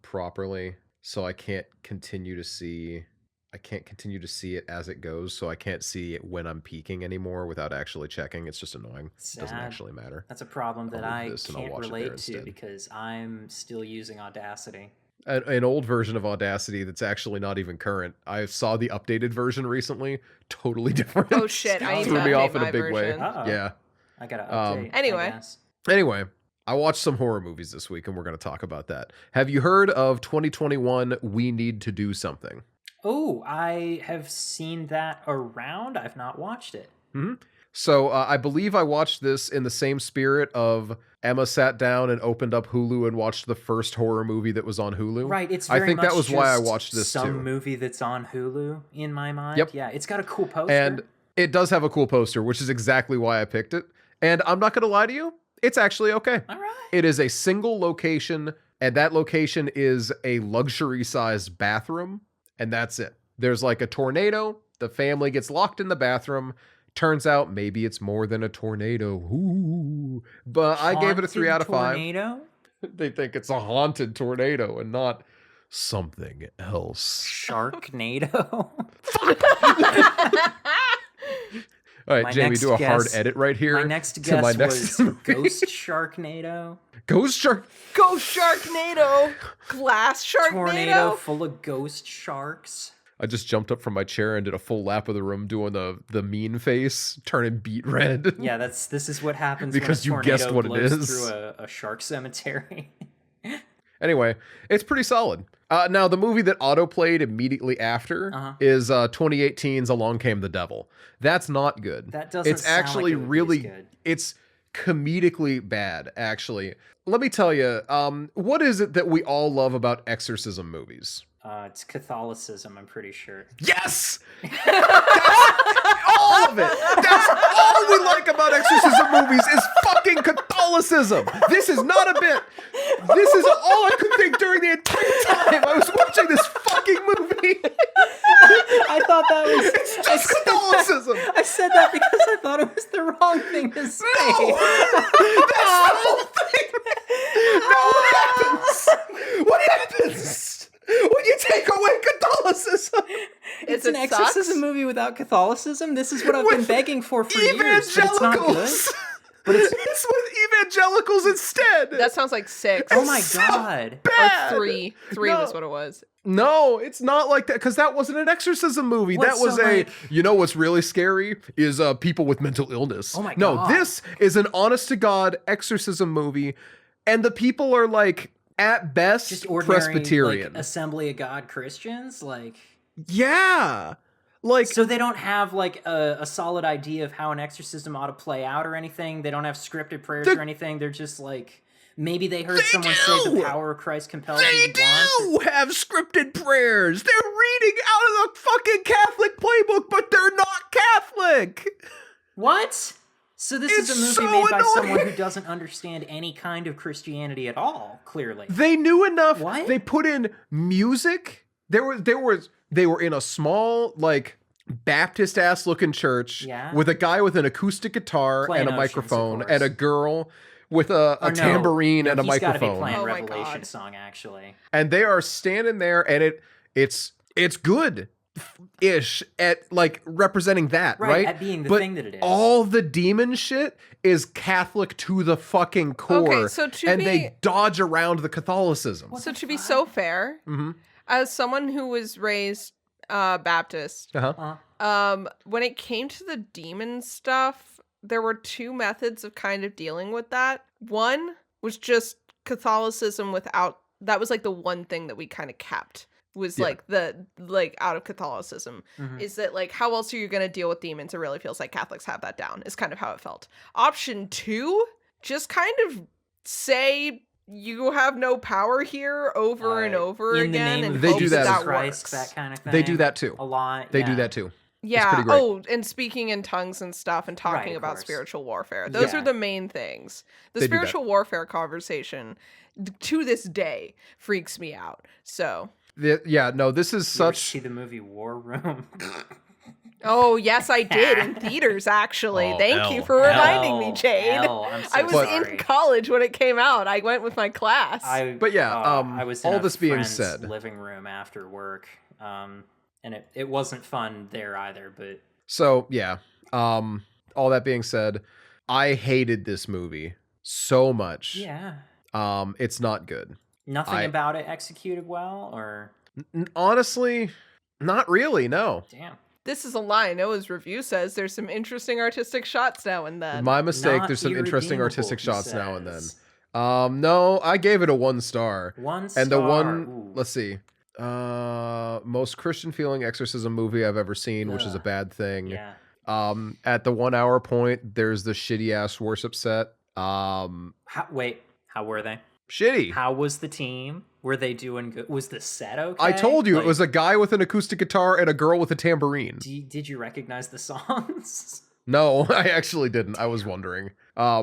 [SPEAKER 2] properly, so I can't continue to see I can't continue to see it as it goes, so I can't see it when I'm peaking anymore without actually checking. It's just annoying. It doesn't actually matter.
[SPEAKER 1] That's a problem that
[SPEAKER 2] I'll
[SPEAKER 1] I
[SPEAKER 2] leave this and I'll
[SPEAKER 1] can't
[SPEAKER 2] watch it there
[SPEAKER 1] relate to
[SPEAKER 2] instead.
[SPEAKER 1] because I'm still using Audacity.
[SPEAKER 2] An old version of Audacity that's actually not even current. I saw the updated version recently. Totally different.
[SPEAKER 3] Oh shit! I need to
[SPEAKER 2] Threw me
[SPEAKER 3] update
[SPEAKER 2] off in
[SPEAKER 3] my
[SPEAKER 2] a big way.
[SPEAKER 3] version.
[SPEAKER 1] Uh-oh.
[SPEAKER 2] Yeah.
[SPEAKER 1] I gotta update.
[SPEAKER 3] Anyway.
[SPEAKER 1] I guess.
[SPEAKER 2] Anyway, I watched some horror movies this week, and we're going to talk about that. Have you heard of 2021 We Need to Do Something?
[SPEAKER 1] Oh, I have seen that around. I've not watched it.
[SPEAKER 2] Mm-hmm. So I believe I watched this in the same spirit of Emma sat down and opened up Hulu and watched the first horror movie that was on Hulu.
[SPEAKER 1] Right, it's
[SPEAKER 2] I
[SPEAKER 1] very
[SPEAKER 2] think
[SPEAKER 1] much
[SPEAKER 2] that was why I
[SPEAKER 1] just
[SPEAKER 2] watched this
[SPEAKER 1] some
[SPEAKER 2] too.
[SPEAKER 1] movie that's on Hulu in my mind.
[SPEAKER 2] Yep.
[SPEAKER 1] Yeah, it's got a cool poster.
[SPEAKER 2] And it does have a cool poster, which is exactly why I picked it. And I'm not going to lie to you, it's actually okay.
[SPEAKER 1] All right.
[SPEAKER 2] It is a single location, and that location is a luxury-sized bathroom, and that's it. There's like a tornado, the family gets locked in the bathroom. Turns out maybe it's more than a tornado. Ooh. But I gave it a 3 out of 5.
[SPEAKER 1] Tornado?
[SPEAKER 2] They think it's a haunted tornado and not something else.
[SPEAKER 1] Sharknado?
[SPEAKER 2] All right,
[SPEAKER 1] My
[SPEAKER 2] Jamie,
[SPEAKER 1] next
[SPEAKER 2] do a hard
[SPEAKER 1] guess-
[SPEAKER 2] edit right here.
[SPEAKER 1] My next
[SPEAKER 2] to
[SPEAKER 1] guess
[SPEAKER 2] my next
[SPEAKER 1] was
[SPEAKER 2] movie.
[SPEAKER 1] Ghost Sharknado.
[SPEAKER 2] Ghost Shark.
[SPEAKER 3] Go Sharknado! Glass Sharknado!
[SPEAKER 1] Tornado full of ghost sharks.
[SPEAKER 2] I just jumped up from my chair and did a full lap of the room doing the mean face, turning beet red.
[SPEAKER 1] Yeah, this is what happens
[SPEAKER 2] Because
[SPEAKER 1] when
[SPEAKER 2] you
[SPEAKER 1] a tornado
[SPEAKER 2] guessed what it
[SPEAKER 1] blows
[SPEAKER 2] is.
[SPEAKER 1] through a shark cemetery.
[SPEAKER 2] Anyway, it's pretty solid. Now, the movie that auto-played immediately after is 2018's Along Came the Devil. That's not good.
[SPEAKER 1] That doesn't
[SPEAKER 2] It's
[SPEAKER 1] sound
[SPEAKER 2] actually
[SPEAKER 1] like it would be
[SPEAKER 2] really
[SPEAKER 1] as good.
[SPEAKER 2] It's comedically bad, actually. Let me tell you, what is it that we all love about exorcism movies?
[SPEAKER 1] It's Catholicism, I'm pretty sure.
[SPEAKER 2] Yes! That's all of it! That's all we like about exorcism movies is fucking Catholicism! This is not a bit! This is all I could think during the entire time I was watching this fucking movie!
[SPEAKER 1] I thought that was...
[SPEAKER 2] It's just Catholicism!
[SPEAKER 1] I said that because I thought it was the wrong thing to say.
[SPEAKER 2] No! That's the whole thing! No, what happens? When you take away Catholicism?
[SPEAKER 1] It's
[SPEAKER 3] It
[SPEAKER 1] an
[SPEAKER 3] sucks?
[SPEAKER 1] exorcism movie without Catholicism? This is what I've been
[SPEAKER 2] With
[SPEAKER 1] begging for years, but it's not good.
[SPEAKER 2] Evangelicals!
[SPEAKER 1] But it's...
[SPEAKER 2] It's with evangelicals instead!
[SPEAKER 3] That sounds like 6.
[SPEAKER 1] Oh my
[SPEAKER 2] so
[SPEAKER 1] god.
[SPEAKER 2] bad.
[SPEAKER 3] Or 3. 3
[SPEAKER 2] No.
[SPEAKER 3] was what it was.
[SPEAKER 2] No, it's not like that, because that wasn't an exorcism movie.
[SPEAKER 1] What,
[SPEAKER 2] that was
[SPEAKER 1] so,
[SPEAKER 2] a,
[SPEAKER 1] like-
[SPEAKER 2] you know what's really scary is people with mental illness.
[SPEAKER 1] Oh my
[SPEAKER 2] No,
[SPEAKER 1] God.
[SPEAKER 2] this is an honest-to-God exorcism movie, and the people are like, at best,
[SPEAKER 1] Just ordinary,
[SPEAKER 2] Presbyterian.
[SPEAKER 1] like, Assembly of God Christians? Like...
[SPEAKER 2] Yeah! Like,
[SPEAKER 1] So they don't have, like, a solid idea of how an exorcism ought to play out or anything? They don't have scripted prayers or anything? They're just, like... Maybe they heard someone say the power of Christ compels
[SPEAKER 2] they
[SPEAKER 1] you want.
[SPEAKER 2] do have scripted prayers! They're reading out of the fucking Catholic playbook, but they're not Catholic!
[SPEAKER 1] What? So this is a
[SPEAKER 2] It's
[SPEAKER 1] movie
[SPEAKER 2] so
[SPEAKER 1] made by someone
[SPEAKER 2] annoying.
[SPEAKER 1] who doesn't understand any kind of Christianity at all, clearly.
[SPEAKER 2] They knew enough.
[SPEAKER 1] What?
[SPEAKER 2] They put in music. They were in a small, like, Baptist ass looking church
[SPEAKER 1] Yeah.
[SPEAKER 2] with a guy with an acoustic guitar
[SPEAKER 1] Playing
[SPEAKER 2] and a
[SPEAKER 1] Oceans, of
[SPEAKER 2] microphone
[SPEAKER 1] course.
[SPEAKER 2] and a girl with a
[SPEAKER 1] Or no,
[SPEAKER 2] tambourine
[SPEAKER 1] no,
[SPEAKER 2] and a
[SPEAKER 1] he's gotta be
[SPEAKER 2] microphone.
[SPEAKER 1] playing
[SPEAKER 3] Oh my
[SPEAKER 1] Revelation
[SPEAKER 3] God.
[SPEAKER 1] song, actually.
[SPEAKER 2] And they are standing there, and it's good ish at like representing that, right?
[SPEAKER 1] At being the
[SPEAKER 2] But
[SPEAKER 1] thing that it is.
[SPEAKER 2] all the demon shit is Catholic to the fucking core.
[SPEAKER 3] Okay, so to
[SPEAKER 2] and
[SPEAKER 3] be-
[SPEAKER 2] they dodge around the Catholicism.
[SPEAKER 3] So to be so fair,
[SPEAKER 2] Mhm.
[SPEAKER 3] as someone who was raised Baptist, when it came to the demon stuff, there were 2 methods of kind of dealing with that. One was just Catholicism without, that was like the one thing that we kind of kept was
[SPEAKER 2] Yeah.
[SPEAKER 3] like out of Catholicism is that like how else are you going to deal with demons? It really feels like Catholics have that down is kind of how it felt. Option 2, just kind of say you have no power here over and over
[SPEAKER 1] in the
[SPEAKER 3] again
[SPEAKER 1] name
[SPEAKER 3] and
[SPEAKER 1] of
[SPEAKER 2] They do
[SPEAKER 3] hopes
[SPEAKER 2] that
[SPEAKER 3] that
[SPEAKER 2] as
[SPEAKER 1] Christ,
[SPEAKER 3] works.
[SPEAKER 1] that kind of thing.
[SPEAKER 2] They do that too.
[SPEAKER 1] a lot.
[SPEAKER 2] They
[SPEAKER 1] yeah.
[SPEAKER 2] do that too.
[SPEAKER 3] Yeah.
[SPEAKER 2] pretty great.
[SPEAKER 3] Oh, and speaking in tongues and stuff and talking
[SPEAKER 1] of
[SPEAKER 3] about
[SPEAKER 1] course.
[SPEAKER 3] spiritual warfare. Those
[SPEAKER 1] Yeah.
[SPEAKER 3] are the main things. The
[SPEAKER 2] They do that.
[SPEAKER 3] spiritual warfare conversation to this day freaks me out. So,
[SPEAKER 2] Yeah, no, this is
[SPEAKER 1] You ever
[SPEAKER 2] such.
[SPEAKER 1] see the movie War Room?
[SPEAKER 3] oh, yes, I did in theaters, actually.
[SPEAKER 2] Oh,
[SPEAKER 3] Thank you
[SPEAKER 2] hell,
[SPEAKER 3] for reminding me,
[SPEAKER 1] Hell,
[SPEAKER 3] Jade.
[SPEAKER 1] hell, I'm so
[SPEAKER 3] I was
[SPEAKER 1] sorry.
[SPEAKER 3] in college when it came out. I went with my class.
[SPEAKER 2] But yeah,
[SPEAKER 1] I was in
[SPEAKER 2] all
[SPEAKER 1] a
[SPEAKER 2] this being
[SPEAKER 1] friend's
[SPEAKER 2] said.
[SPEAKER 1] living room after work, and it wasn't fun there either. But
[SPEAKER 2] So yeah, all that being said, I hated this movie so much.
[SPEAKER 1] yeah,
[SPEAKER 2] It's not good.
[SPEAKER 1] nothing
[SPEAKER 2] I
[SPEAKER 1] about it executed well, or
[SPEAKER 2] honestly, not really. No,
[SPEAKER 1] damn,
[SPEAKER 3] This is a lie. Noah's review says there's some interesting artistic shots now and then.
[SPEAKER 2] my mistake.
[SPEAKER 1] not
[SPEAKER 2] There's some interesting
[SPEAKER 1] irredeemable,
[SPEAKER 2] artistic
[SPEAKER 1] he
[SPEAKER 2] shots now and then.
[SPEAKER 1] says.
[SPEAKER 2] No, I gave it a 1 star.
[SPEAKER 1] 1
[SPEAKER 2] And the
[SPEAKER 1] star.
[SPEAKER 2] one,
[SPEAKER 1] Ooh.
[SPEAKER 2] let's see, most Christian feeling exorcism movie I've ever seen, which is a
[SPEAKER 1] Ugh.
[SPEAKER 2] bad thing.
[SPEAKER 1] Yeah.
[SPEAKER 2] At the 1 hour point, there's the shitty ass worship set.
[SPEAKER 1] Wait, how were they?
[SPEAKER 2] Shitty.
[SPEAKER 1] How was the team? Were they doing good? Was the set okay?
[SPEAKER 2] I told you
[SPEAKER 1] Like,
[SPEAKER 2] it was a guy with an acoustic guitar and a girl with a tambourine.
[SPEAKER 1] Did you recognize the songs?
[SPEAKER 2] No, I actually didn't. I was wondering. I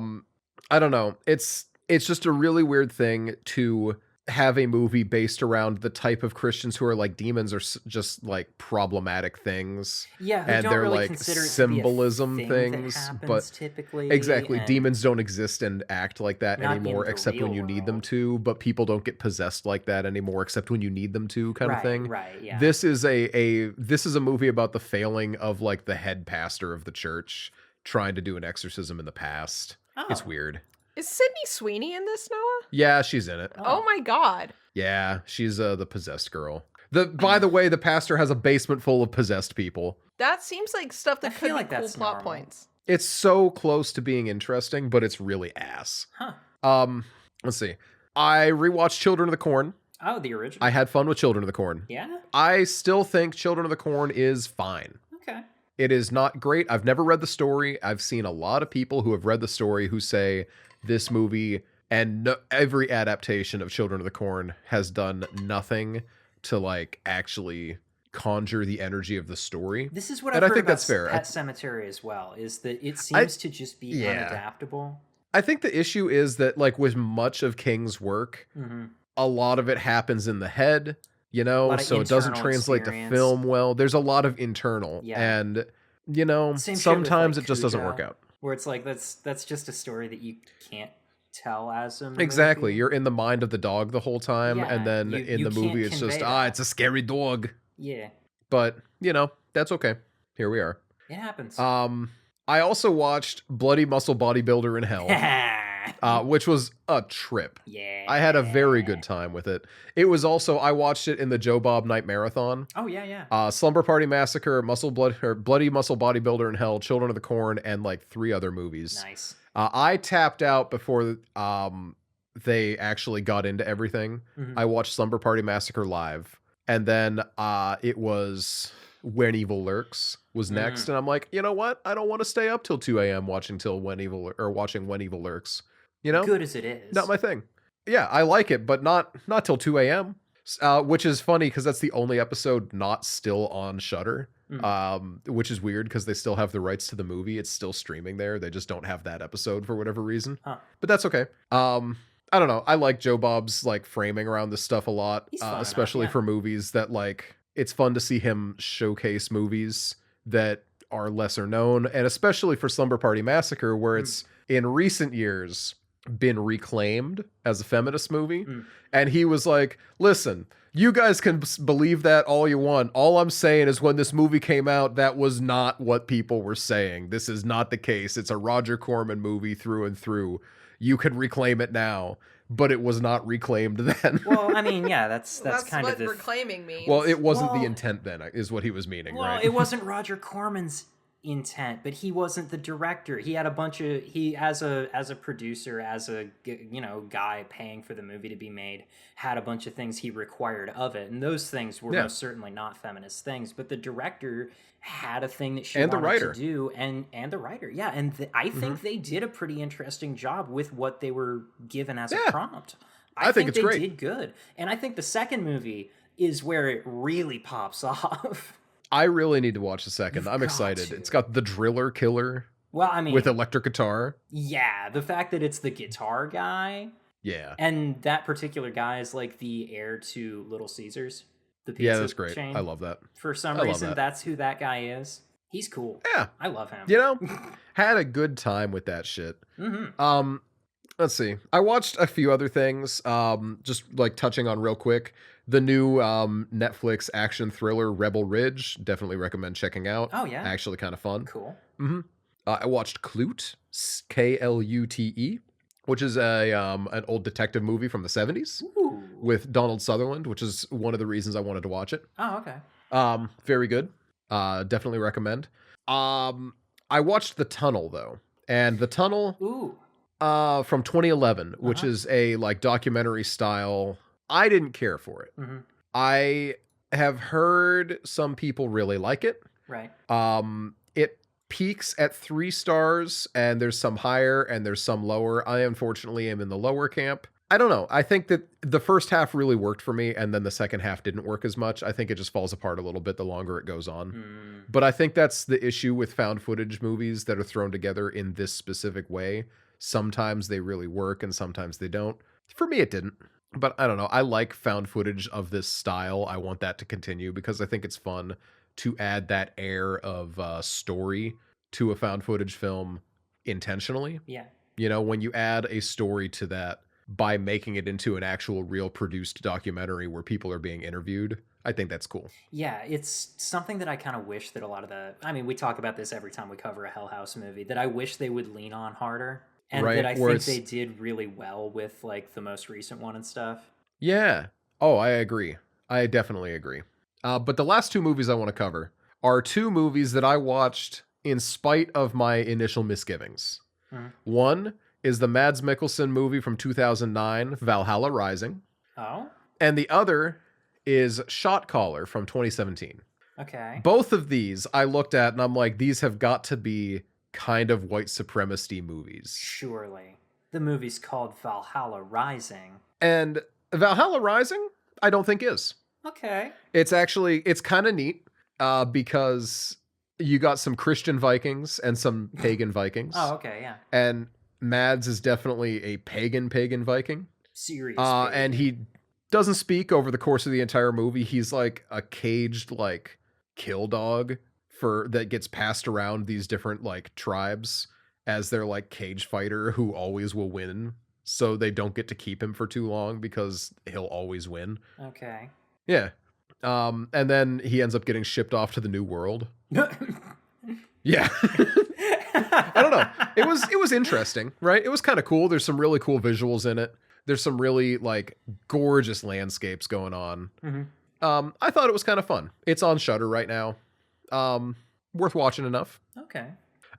[SPEAKER 2] don't know. It's just a really weird thing to have a movie based around the type of Christians who are like demons or just like problematic things.
[SPEAKER 1] Yeah, who
[SPEAKER 2] and
[SPEAKER 1] don't
[SPEAKER 2] they're
[SPEAKER 1] really
[SPEAKER 2] like
[SPEAKER 1] consider it
[SPEAKER 2] symbolism
[SPEAKER 1] to be a thing
[SPEAKER 2] things,
[SPEAKER 1] that happens
[SPEAKER 2] but
[SPEAKER 1] typically.
[SPEAKER 2] exactly,
[SPEAKER 1] and
[SPEAKER 2] demons don't exist and act like that
[SPEAKER 1] not
[SPEAKER 2] anymore
[SPEAKER 1] in the
[SPEAKER 2] except when
[SPEAKER 1] real
[SPEAKER 2] you need them
[SPEAKER 1] world.
[SPEAKER 2] to, but people don't get possessed like that anymore except when you need them to, kind of thing.
[SPEAKER 1] Right, yeah.
[SPEAKER 2] This is a movie about the failing of like the head pastor of the church trying to do an exorcism in the past. It's
[SPEAKER 1] Oh.
[SPEAKER 2] weird.
[SPEAKER 3] Is Sydney Sweeney in this, Noah?
[SPEAKER 2] Yeah, she's in it.
[SPEAKER 3] Oh my god.
[SPEAKER 2] Yeah, she's the possessed girl. By the way, the pastor has a basement full of possessed people.
[SPEAKER 3] That seems like stuff that
[SPEAKER 1] I
[SPEAKER 3] could
[SPEAKER 1] feel
[SPEAKER 3] be
[SPEAKER 1] like
[SPEAKER 3] cool
[SPEAKER 1] that's
[SPEAKER 3] plot
[SPEAKER 1] normal.
[SPEAKER 3] points.
[SPEAKER 2] It's so close to being interesting, but it's really ass.
[SPEAKER 1] Huh.
[SPEAKER 2] Let's see. I rewatched Children of the Corn.
[SPEAKER 1] Oh, the original.
[SPEAKER 2] I had fun with Children of the Corn.
[SPEAKER 1] Yeah?
[SPEAKER 2] I still think Children of the Corn is fine.
[SPEAKER 1] Okay.
[SPEAKER 2] It is not great. I've never read the story. I've seen a lot of people who have read the story who say this movie and every adaptation of Children of the Corn has done nothing to like actually conjure the energy of the story.
[SPEAKER 1] This is what
[SPEAKER 2] And
[SPEAKER 1] I've
[SPEAKER 2] I
[SPEAKER 1] heard
[SPEAKER 2] think
[SPEAKER 1] about
[SPEAKER 2] that's fair.
[SPEAKER 1] Pet Cemetery as well, is that it seems to just be unadaptable.
[SPEAKER 2] I think the issue is that like with much of King's work, a lot of it happens in the head, you know, so it doesn't translate to film well. There's a lot of internal, and you know, sometimes it just doesn't work out.
[SPEAKER 1] Where it's like that's just a story that you can't tell as a movie.
[SPEAKER 2] Exactly, you're in the mind of the dog the whole time, and then in the movie it's just it's a scary dog.
[SPEAKER 1] Yeah,
[SPEAKER 2] but you know that's okay. Here we are.
[SPEAKER 1] It happens.
[SPEAKER 2] I also watched Bloody Muscle Bodybuilder in Hell, which was a trip.
[SPEAKER 1] Yeah.
[SPEAKER 2] I had a very good time with it. It was also, I watched it in the Joe Bob Night Marathon.
[SPEAKER 1] Oh, yeah.
[SPEAKER 2] Slumber Party Massacre, Bloody Muscle Bodybuilder in Hell, Children of the Corn, and like 3 other movies.
[SPEAKER 1] Nice.
[SPEAKER 2] I tapped out before they actually got into everything. I watched Slumber Party Massacre live. And then it was When Evil Lurks was next, and I'm like, you know what? I don't want to stay up till 2 a.m. watching When Evil Lurks. You know,
[SPEAKER 1] good as it is,
[SPEAKER 2] not my thing. Yeah, I like it, but not till 2 a.m. Which is funny because that's the only episode not still on Shudder. Which is weird because they still have the rights to the movie. It's still streaming there. They just don't have that episode for whatever reason. But that's okay. I don't know. I like Joe Bob's like framing around this stuff a lot, especially for movies that like it's fun to see him showcase movies that are lesser known, and especially for Slumber Party Massacre, where it's in recent years been reclaimed as a feminist movie. And he was like, listen, you guys can believe that all you want. All I'm saying is when this movie came out, that was not what people were saying. This is not the case. It's a Roger Corman movie through and through. You can reclaim it now, but it was not reclaimed then.
[SPEAKER 1] Well, I mean, yeah, that's kind
[SPEAKER 3] what
[SPEAKER 1] of
[SPEAKER 3] reclaiming means.
[SPEAKER 2] Well, it wasn't the intent then, is what he was meaning, right?
[SPEAKER 1] Well, it wasn't Roger Corman's intent, but he wasn't the director. He had a bunch of as a producer, as a guy paying for the movie to be made, had a bunch of things he required of it, and those things were most certainly not feminist things. But the director had a thing that she wanted to do, and the writer, and I think they did a pretty interesting job with what they were given as a prompt. I think it's great. They did good, and I think the second movie is where it really pops off.
[SPEAKER 2] I really need to watch the second. I'm excited. It's got the Driller Killer.
[SPEAKER 1] Well, I mean,
[SPEAKER 2] with electric guitar.
[SPEAKER 1] Yeah, the fact that it's the guitar guy.
[SPEAKER 2] Yeah.
[SPEAKER 1] And that particular guy is like the heir to Little Caesars, the pizza
[SPEAKER 2] that's great.
[SPEAKER 1] chain.
[SPEAKER 2] I love that.
[SPEAKER 1] For some reason, that's who that guy is. He's cool.
[SPEAKER 2] Yeah.
[SPEAKER 1] I love him.
[SPEAKER 2] You know, had a good time with that shit. Let's see. I watched a few other things, just like touching on real quick. The new Netflix action thriller Rebel Ridge, definitely recommend checking out.
[SPEAKER 1] Oh yeah,
[SPEAKER 2] Actually kind of fun.
[SPEAKER 1] cool.
[SPEAKER 2] I watched Klute, Klute, which is an old detective movie from the 70s
[SPEAKER 1] Ooh.
[SPEAKER 2] with Donald Sutherland, which is one of the reasons I wanted to watch it.
[SPEAKER 1] Oh, okay.
[SPEAKER 2] Very good. Definitely recommend. I watched The Tunnel though, and The Tunnel
[SPEAKER 1] Ooh.
[SPEAKER 2] from 2011, which
[SPEAKER 1] Uh-huh.
[SPEAKER 2] is a like documentary style. I didn't care for it.
[SPEAKER 1] Mm-hmm.
[SPEAKER 2] I have heard some people really like it.
[SPEAKER 1] Right.
[SPEAKER 2] It peaks at 3 stars, and there's some higher and there's some lower. I unfortunately am in the lower camp. I don't know. I think that the first half really worked for me, and then the second half didn't work as much. I think it just falls apart a little bit the longer it goes on. But I think that's the issue with found footage movies that are thrown together in this specific way. Sometimes they really work, and sometimes they don't. For me, it didn't. But I don't know. I like found footage of this style. I want that to continue because I think it's fun to add that air of story to a found footage film intentionally.
[SPEAKER 1] Yeah.
[SPEAKER 2] You know, when you add a story to that by making it into an actual real produced documentary where people are being interviewed, I think that's cool.
[SPEAKER 1] Yeah, it's something that I kind of wish that a lot of I mean, we talk about this every time we cover a Hell House movie, that I wish they would lean on harder. And
[SPEAKER 2] Right,
[SPEAKER 1] that I
[SPEAKER 2] where
[SPEAKER 1] think
[SPEAKER 2] it's-
[SPEAKER 1] they did really well with like the most recent one and stuff.
[SPEAKER 2] Yeah. Oh, I agree. I definitely agree. But the last 2 movies I want to cover are 2 movies that I watched in spite of my initial misgivings.
[SPEAKER 1] Mhm.
[SPEAKER 2] One is the Mads Mikkelsen movie from 2009, Valhalla Rising.
[SPEAKER 1] Oh,
[SPEAKER 2] And the other is Shot Caller from 2017.
[SPEAKER 1] okay.
[SPEAKER 2] Both of these I looked at and I'm like, these have got to be kind of white supremacy movies.
[SPEAKER 1] Surely. The movie's called Valhalla Rising.
[SPEAKER 2] And Valhalla Rising, I don't think is.
[SPEAKER 1] Okay.
[SPEAKER 2] It's kind of neat because you got some Christian Vikings and some pagan Vikings.
[SPEAKER 1] Oh, okay, yeah.
[SPEAKER 2] And Mads is definitely a pagan Viking.
[SPEAKER 1] Serious.
[SPEAKER 2] And he doesn't speak over the course of the entire movie. He's like a caged like kill dog that gets passed around these different like tribes as their like cage fighter who always will win. So they don't get to keep him for too long because he'll always win.
[SPEAKER 1] Okay.
[SPEAKER 2] Yeah. And then he ends up getting shipped off to the New World. Yeah. I don't know. It was interesting, right? It was kind of cool. There's some really cool visuals in it. There's some really like gorgeous landscapes going on.
[SPEAKER 1] Mm-hmm.
[SPEAKER 2] I thought it was kind of fun. It's on Shudder right now. Worth watching enough.
[SPEAKER 1] Okay.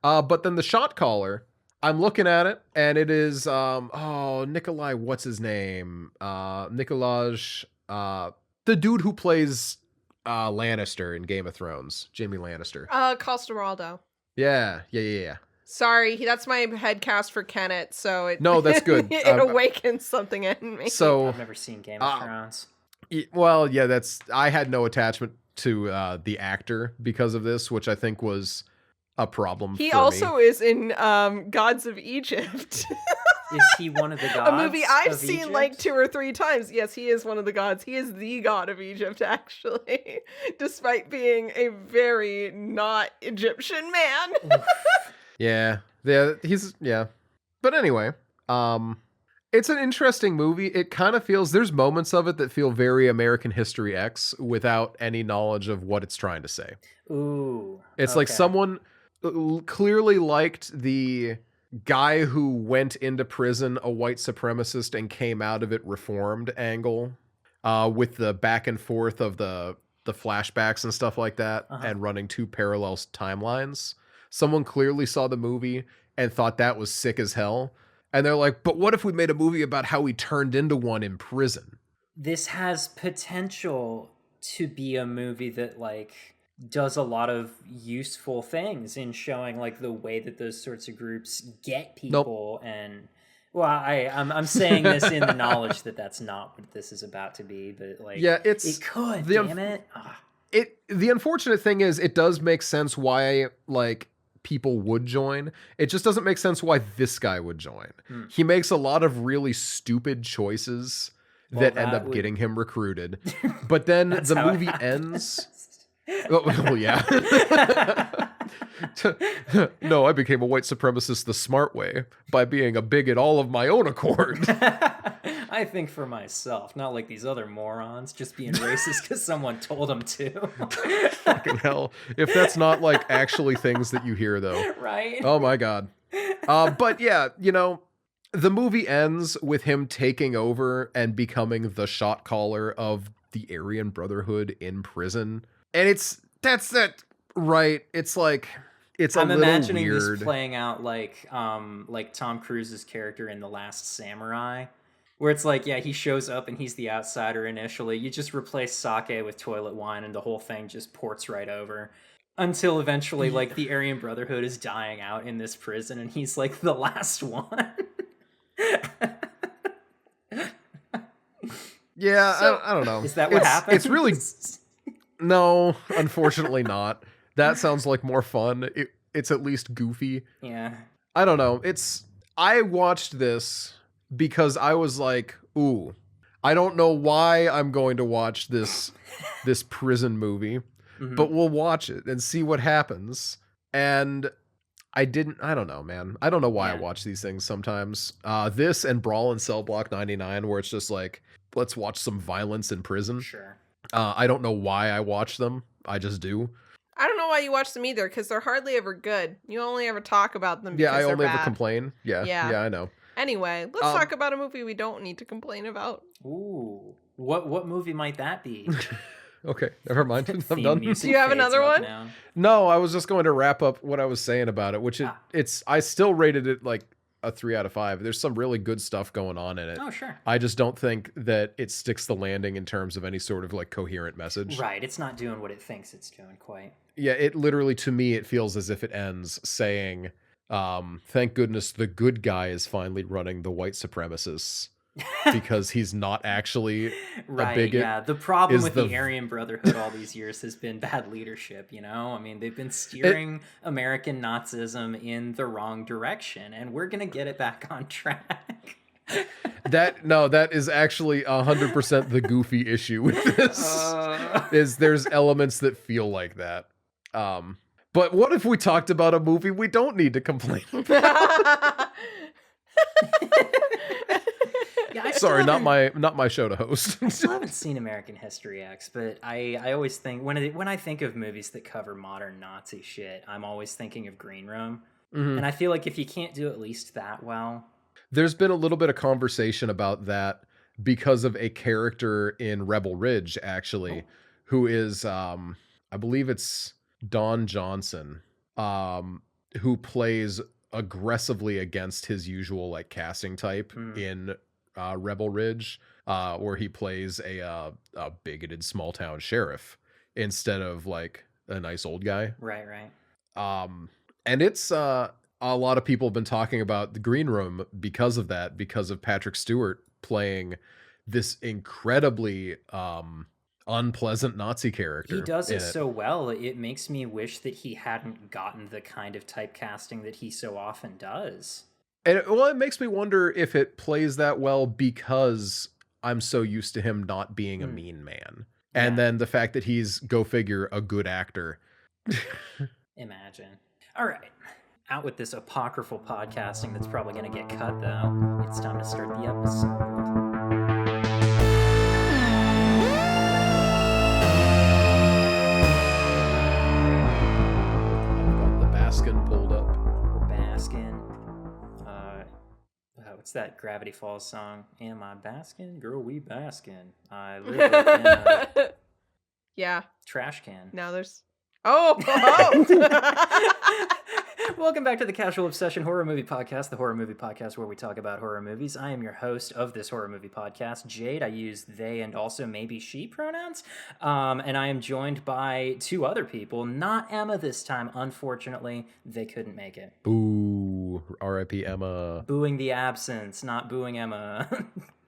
[SPEAKER 2] But then the Shot Caller, I'm looking at it, and it is Nikolai, what's his name? Nikolaj, the dude who plays Lannister in Game of Thrones, Jaime Lannister.
[SPEAKER 3] Costa-Raldo.
[SPEAKER 2] Yeah.
[SPEAKER 3] Sorry, that's my head cast for Kenneth, so it
[SPEAKER 2] No, that's good.
[SPEAKER 3] it awakens something in me.
[SPEAKER 2] So
[SPEAKER 1] I've never seen Game of Thrones.
[SPEAKER 2] well, yeah, I had no attachment to the actor because of this, which I think was a problem.
[SPEAKER 3] He
[SPEAKER 2] for
[SPEAKER 3] also
[SPEAKER 2] me.
[SPEAKER 3] is in Gods of Egypt.
[SPEAKER 1] Is he one of the gods?
[SPEAKER 3] A movie I've
[SPEAKER 1] of
[SPEAKER 3] seen
[SPEAKER 1] Egypt?
[SPEAKER 3] like 2 or 3 times. Yes, he is one of the gods. He is the god of Egypt, actually, despite being a very not Egyptian man.
[SPEAKER 2] Yeah, But anyway, it's an interesting movie. It kind of feels, there's moments of it that feel very American History X without any knowledge of what it's trying to say.
[SPEAKER 1] Ooh.
[SPEAKER 2] It's like
[SPEAKER 1] okay.
[SPEAKER 2] someone clearly liked the guy who went into prison, a white supremacist, and came out of it reformed angle, with the back and forth of the flashbacks and stuff like that, and running 2 parallel timelines. Someone clearly saw the movie and thought that was sick as hell. And they're like, but what if we made a movie about how he turned into one in prison?
[SPEAKER 1] This has potential to be a movie that like does a lot of useful things in showing like the way that those sorts of groups get people. And well, I'm saying this in the knowledge that that's not what this is about to be, but like,
[SPEAKER 2] yeah, it
[SPEAKER 1] could, damn it.
[SPEAKER 2] The unfortunate thing is it does make sense why like people would join. It just doesn't make sense why this guy would join. He makes a lot of really stupid choices that end up getting him recruited. But then the movie ends. Well, yeah. No, I became a white supremacist the smart way by being a bigot all of my own accord.
[SPEAKER 1] I think for myself, not like these other morons just being racist because someone told them to.
[SPEAKER 2] Fucking hell. If that's not like actually things that you hear though.
[SPEAKER 1] Right?
[SPEAKER 2] Oh my God. But yeah, the movie ends with him taking over and becoming the shot caller of the Aryan Brotherhood in prison. And that's that right. It's like it's a
[SPEAKER 1] I'm
[SPEAKER 2] little
[SPEAKER 1] imagining
[SPEAKER 2] weird.
[SPEAKER 1] this playing out like Tom Cruise's character in The Last Samurai, where it's like, yeah, he shows up and he's the outsider initially. You just replace sake with toilet wine and the whole thing just ports right over. Until eventually, like, the Aryan Brotherhood is dying out in this prison and he's like the last one.
[SPEAKER 2] Yeah,
[SPEAKER 3] So-
[SPEAKER 2] I don't know.
[SPEAKER 1] Is that what happens?
[SPEAKER 2] It's really no, unfortunately not. That sounds like more fun. It's at least goofy.
[SPEAKER 1] Yeah.
[SPEAKER 2] I don't know. I watched this because I was like, ooh, I don't know why I'm going to watch this prison movie, but we'll watch it and see what happens. And I don't know, man. I don't know why I watch these things sometimes. This and Brawl in Cell Block 99, where it's just like, let's watch some violence in prison.
[SPEAKER 1] Sure.
[SPEAKER 2] I don't know why I watch them. I just do.
[SPEAKER 3] I don't know why you watch them either, because they're hardly ever good. You only ever talk about them because
[SPEAKER 2] I
[SPEAKER 3] they're
[SPEAKER 2] only
[SPEAKER 3] bad.
[SPEAKER 2] ever complain. Yeah, I know.
[SPEAKER 3] Anyway, let's talk about a movie we don't need to complain about.
[SPEAKER 1] Ooh. What movie might that be?
[SPEAKER 2] Okay, never mind. I'm
[SPEAKER 1] Theme
[SPEAKER 2] done.
[SPEAKER 1] music
[SPEAKER 3] Do you have
[SPEAKER 1] fades
[SPEAKER 3] another
[SPEAKER 1] up
[SPEAKER 3] one?
[SPEAKER 1] now.
[SPEAKER 2] No, I was just going to wrap up what I was saying about it, which I still rated it like a 3 out of 5. There's some really good stuff going on in it.
[SPEAKER 1] Oh, sure.
[SPEAKER 2] I just don't think that it sticks the landing in terms of any sort of like coherent message.
[SPEAKER 1] Right, it's not doing what it thinks it's doing quite.
[SPEAKER 2] Yeah, it literally, to me, it feels as if it ends saying, thank goodness the good guy is finally running the white supremacists. Because he's not actually a bigot.
[SPEAKER 1] Yeah. The problem with
[SPEAKER 2] the
[SPEAKER 1] the Aryan Brotherhood all these years has been bad leadership, you know? I mean, they've been steering American Nazism in the wrong direction, and we're going to get it back on track.
[SPEAKER 2] That is actually 100% the goofy issue with this. Is there's elements that feel like that. But what if we talked about a movie we don't need to complain about?
[SPEAKER 1] Yeah,
[SPEAKER 2] Sorry, not my show to host.
[SPEAKER 1] I still haven't seen American History X, but I always think when I think of movies that cover modern Nazi shit, I'm always thinking of Green Room. And I feel like if you can't do at least that well,
[SPEAKER 2] There's been a little bit of conversation about that because of a character in Rebel Ridge, actually, who is I believe it's Don Johnson, who plays aggressively against his usual like casting type in Rebel Ridge, where he plays a bigoted small town sheriff instead of like a nice old guy.
[SPEAKER 1] right.
[SPEAKER 2] And it's a lot of people have been talking about the Green Room because of that, because of Patrick Stewart playing this incredibly unpleasant Nazi character.
[SPEAKER 1] He does it so well. It makes me wish that he hadn't gotten the kind of typecasting that he so often does.
[SPEAKER 2] And it makes me wonder if it plays that well because I'm so used to him not being a mean man. And then the fact that he's, go figure, a good actor.
[SPEAKER 1] Imagine. All right. Out with this apocryphal podcasting that's probably going to get cut, though. It's time to start the episode.
[SPEAKER 2] Baskin pulled up.
[SPEAKER 1] Baskin. What's that Gravity Falls song? Am I Baskin? Girl, we Baskin. I live up in a
[SPEAKER 3] Yeah.
[SPEAKER 1] trash can.
[SPEAKER 3] Now there's...
[SPEAKER 1] Welcome back to the Casual Obsession Horror Movie Podcast, the horror movie podcast where we talk about horror movies. I am your host of this horror movie podcast, Jade. I use they and also maybe she pronouns. And I am joined by two other people, not Emma this time. Unfortunately, they couldn't make it.
[SPEAKER 2] Boo. R.I.P. Emma.
[SPEAKER 1] Booing the absence, not booing Emma.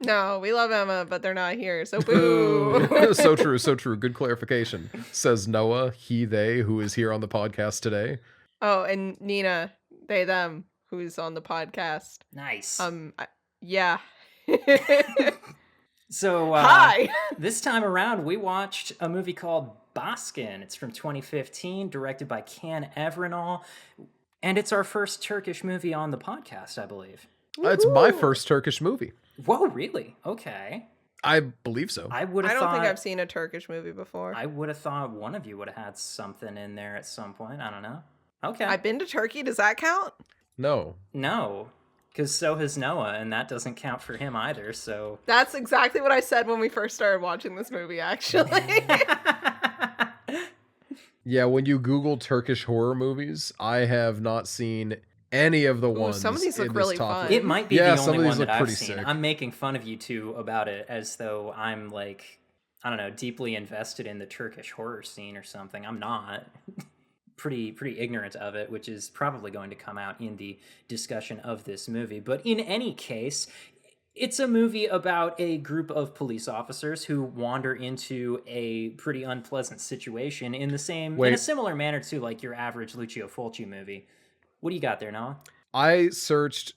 [SPEAKER 3] No, we love Emma, but they're not here, so boo.
[SPEAKER 2] So true. Good clarification. Says Noah, he, they, who is here on the podcast today.
[SPEAKER 3] Oh, and Nina, they, them, who's on the podcast.
[SPEAKER 1] Nice.
[SPEAKER 3] Yeah.
[SPEAKER 1] So,
[SPEAKER 3] Hi!
[SPEAKER 1] This time around, we watched a movie called Baskin. It's from 2015, directed by Can Evrenol, and it's our first Turkish movie on the podcast, I believe.
[SPEAKER 2] It's my
[SPEAKER 3] Woohoo!
[SPEAKER 2] first Turkish movie.
[SPEAKER 1] Whoa, really? Okay.
[SPEAKER 2] I believe so.
[SPEAKER 1] I would
[SPEAKER 3] I
[SPEAKER 1] have
[SPEAKER 3] don't
[SPEAKER 1] thought.
[SPEAKER 3] think I've seen a Turkish movie before.
[SPEAKER 1] I would have thought one of you would have had something in there at some point. I don't know. Okay.
[SPEAKER 3] I've been to Turkey. Does that count?
[SPEAKER 2] No.
[SPEAKER 1] No, because so has Noah, and that doesn't count for him either. So.
[SPEAKER 3] That's exactly what I said when we first started watching this movie, actually.
[SPEAKER 2] Yeah, when you Google Turkish horror movies, I have not seen any of the ones.
[SPEAKER 3] Some of these look
[SPEAKER 2] in
[SPEAKER 3] really
[SPEAKER 2] this top
[SPEAKER 3] fun.
[SPEAKER 2] list.
[SPEAKER 1] It might be
[SPEAKER 2] Yeah,
[SPEAKER 1] the
[SPEAKER 2] some
[SPEAKER 1] only
[SPEAKER 2] of these
[SPEAKER 1] one that
[SPEAKER 2] look
[SPEAKER 1] I've
[SPEAKER 2] pretty
[SPEAKER 1] seen.
[SPEAKER 2] sick.
[SPEAKER 1] I'm making fun of you two about it as though I'm like, I don't know, deeply invested in the Turkish horror scene or something. I'm not. Pretty ignorant of it, which is probably going to come out in the discussion of this movie. But in any case, it's a movie about a group of police officers who wander into a pretty unpleasant situation in a similar manner to like your average Lucio Fulci movie. What do you got there, Noah?
[SPEAKER 2] I searched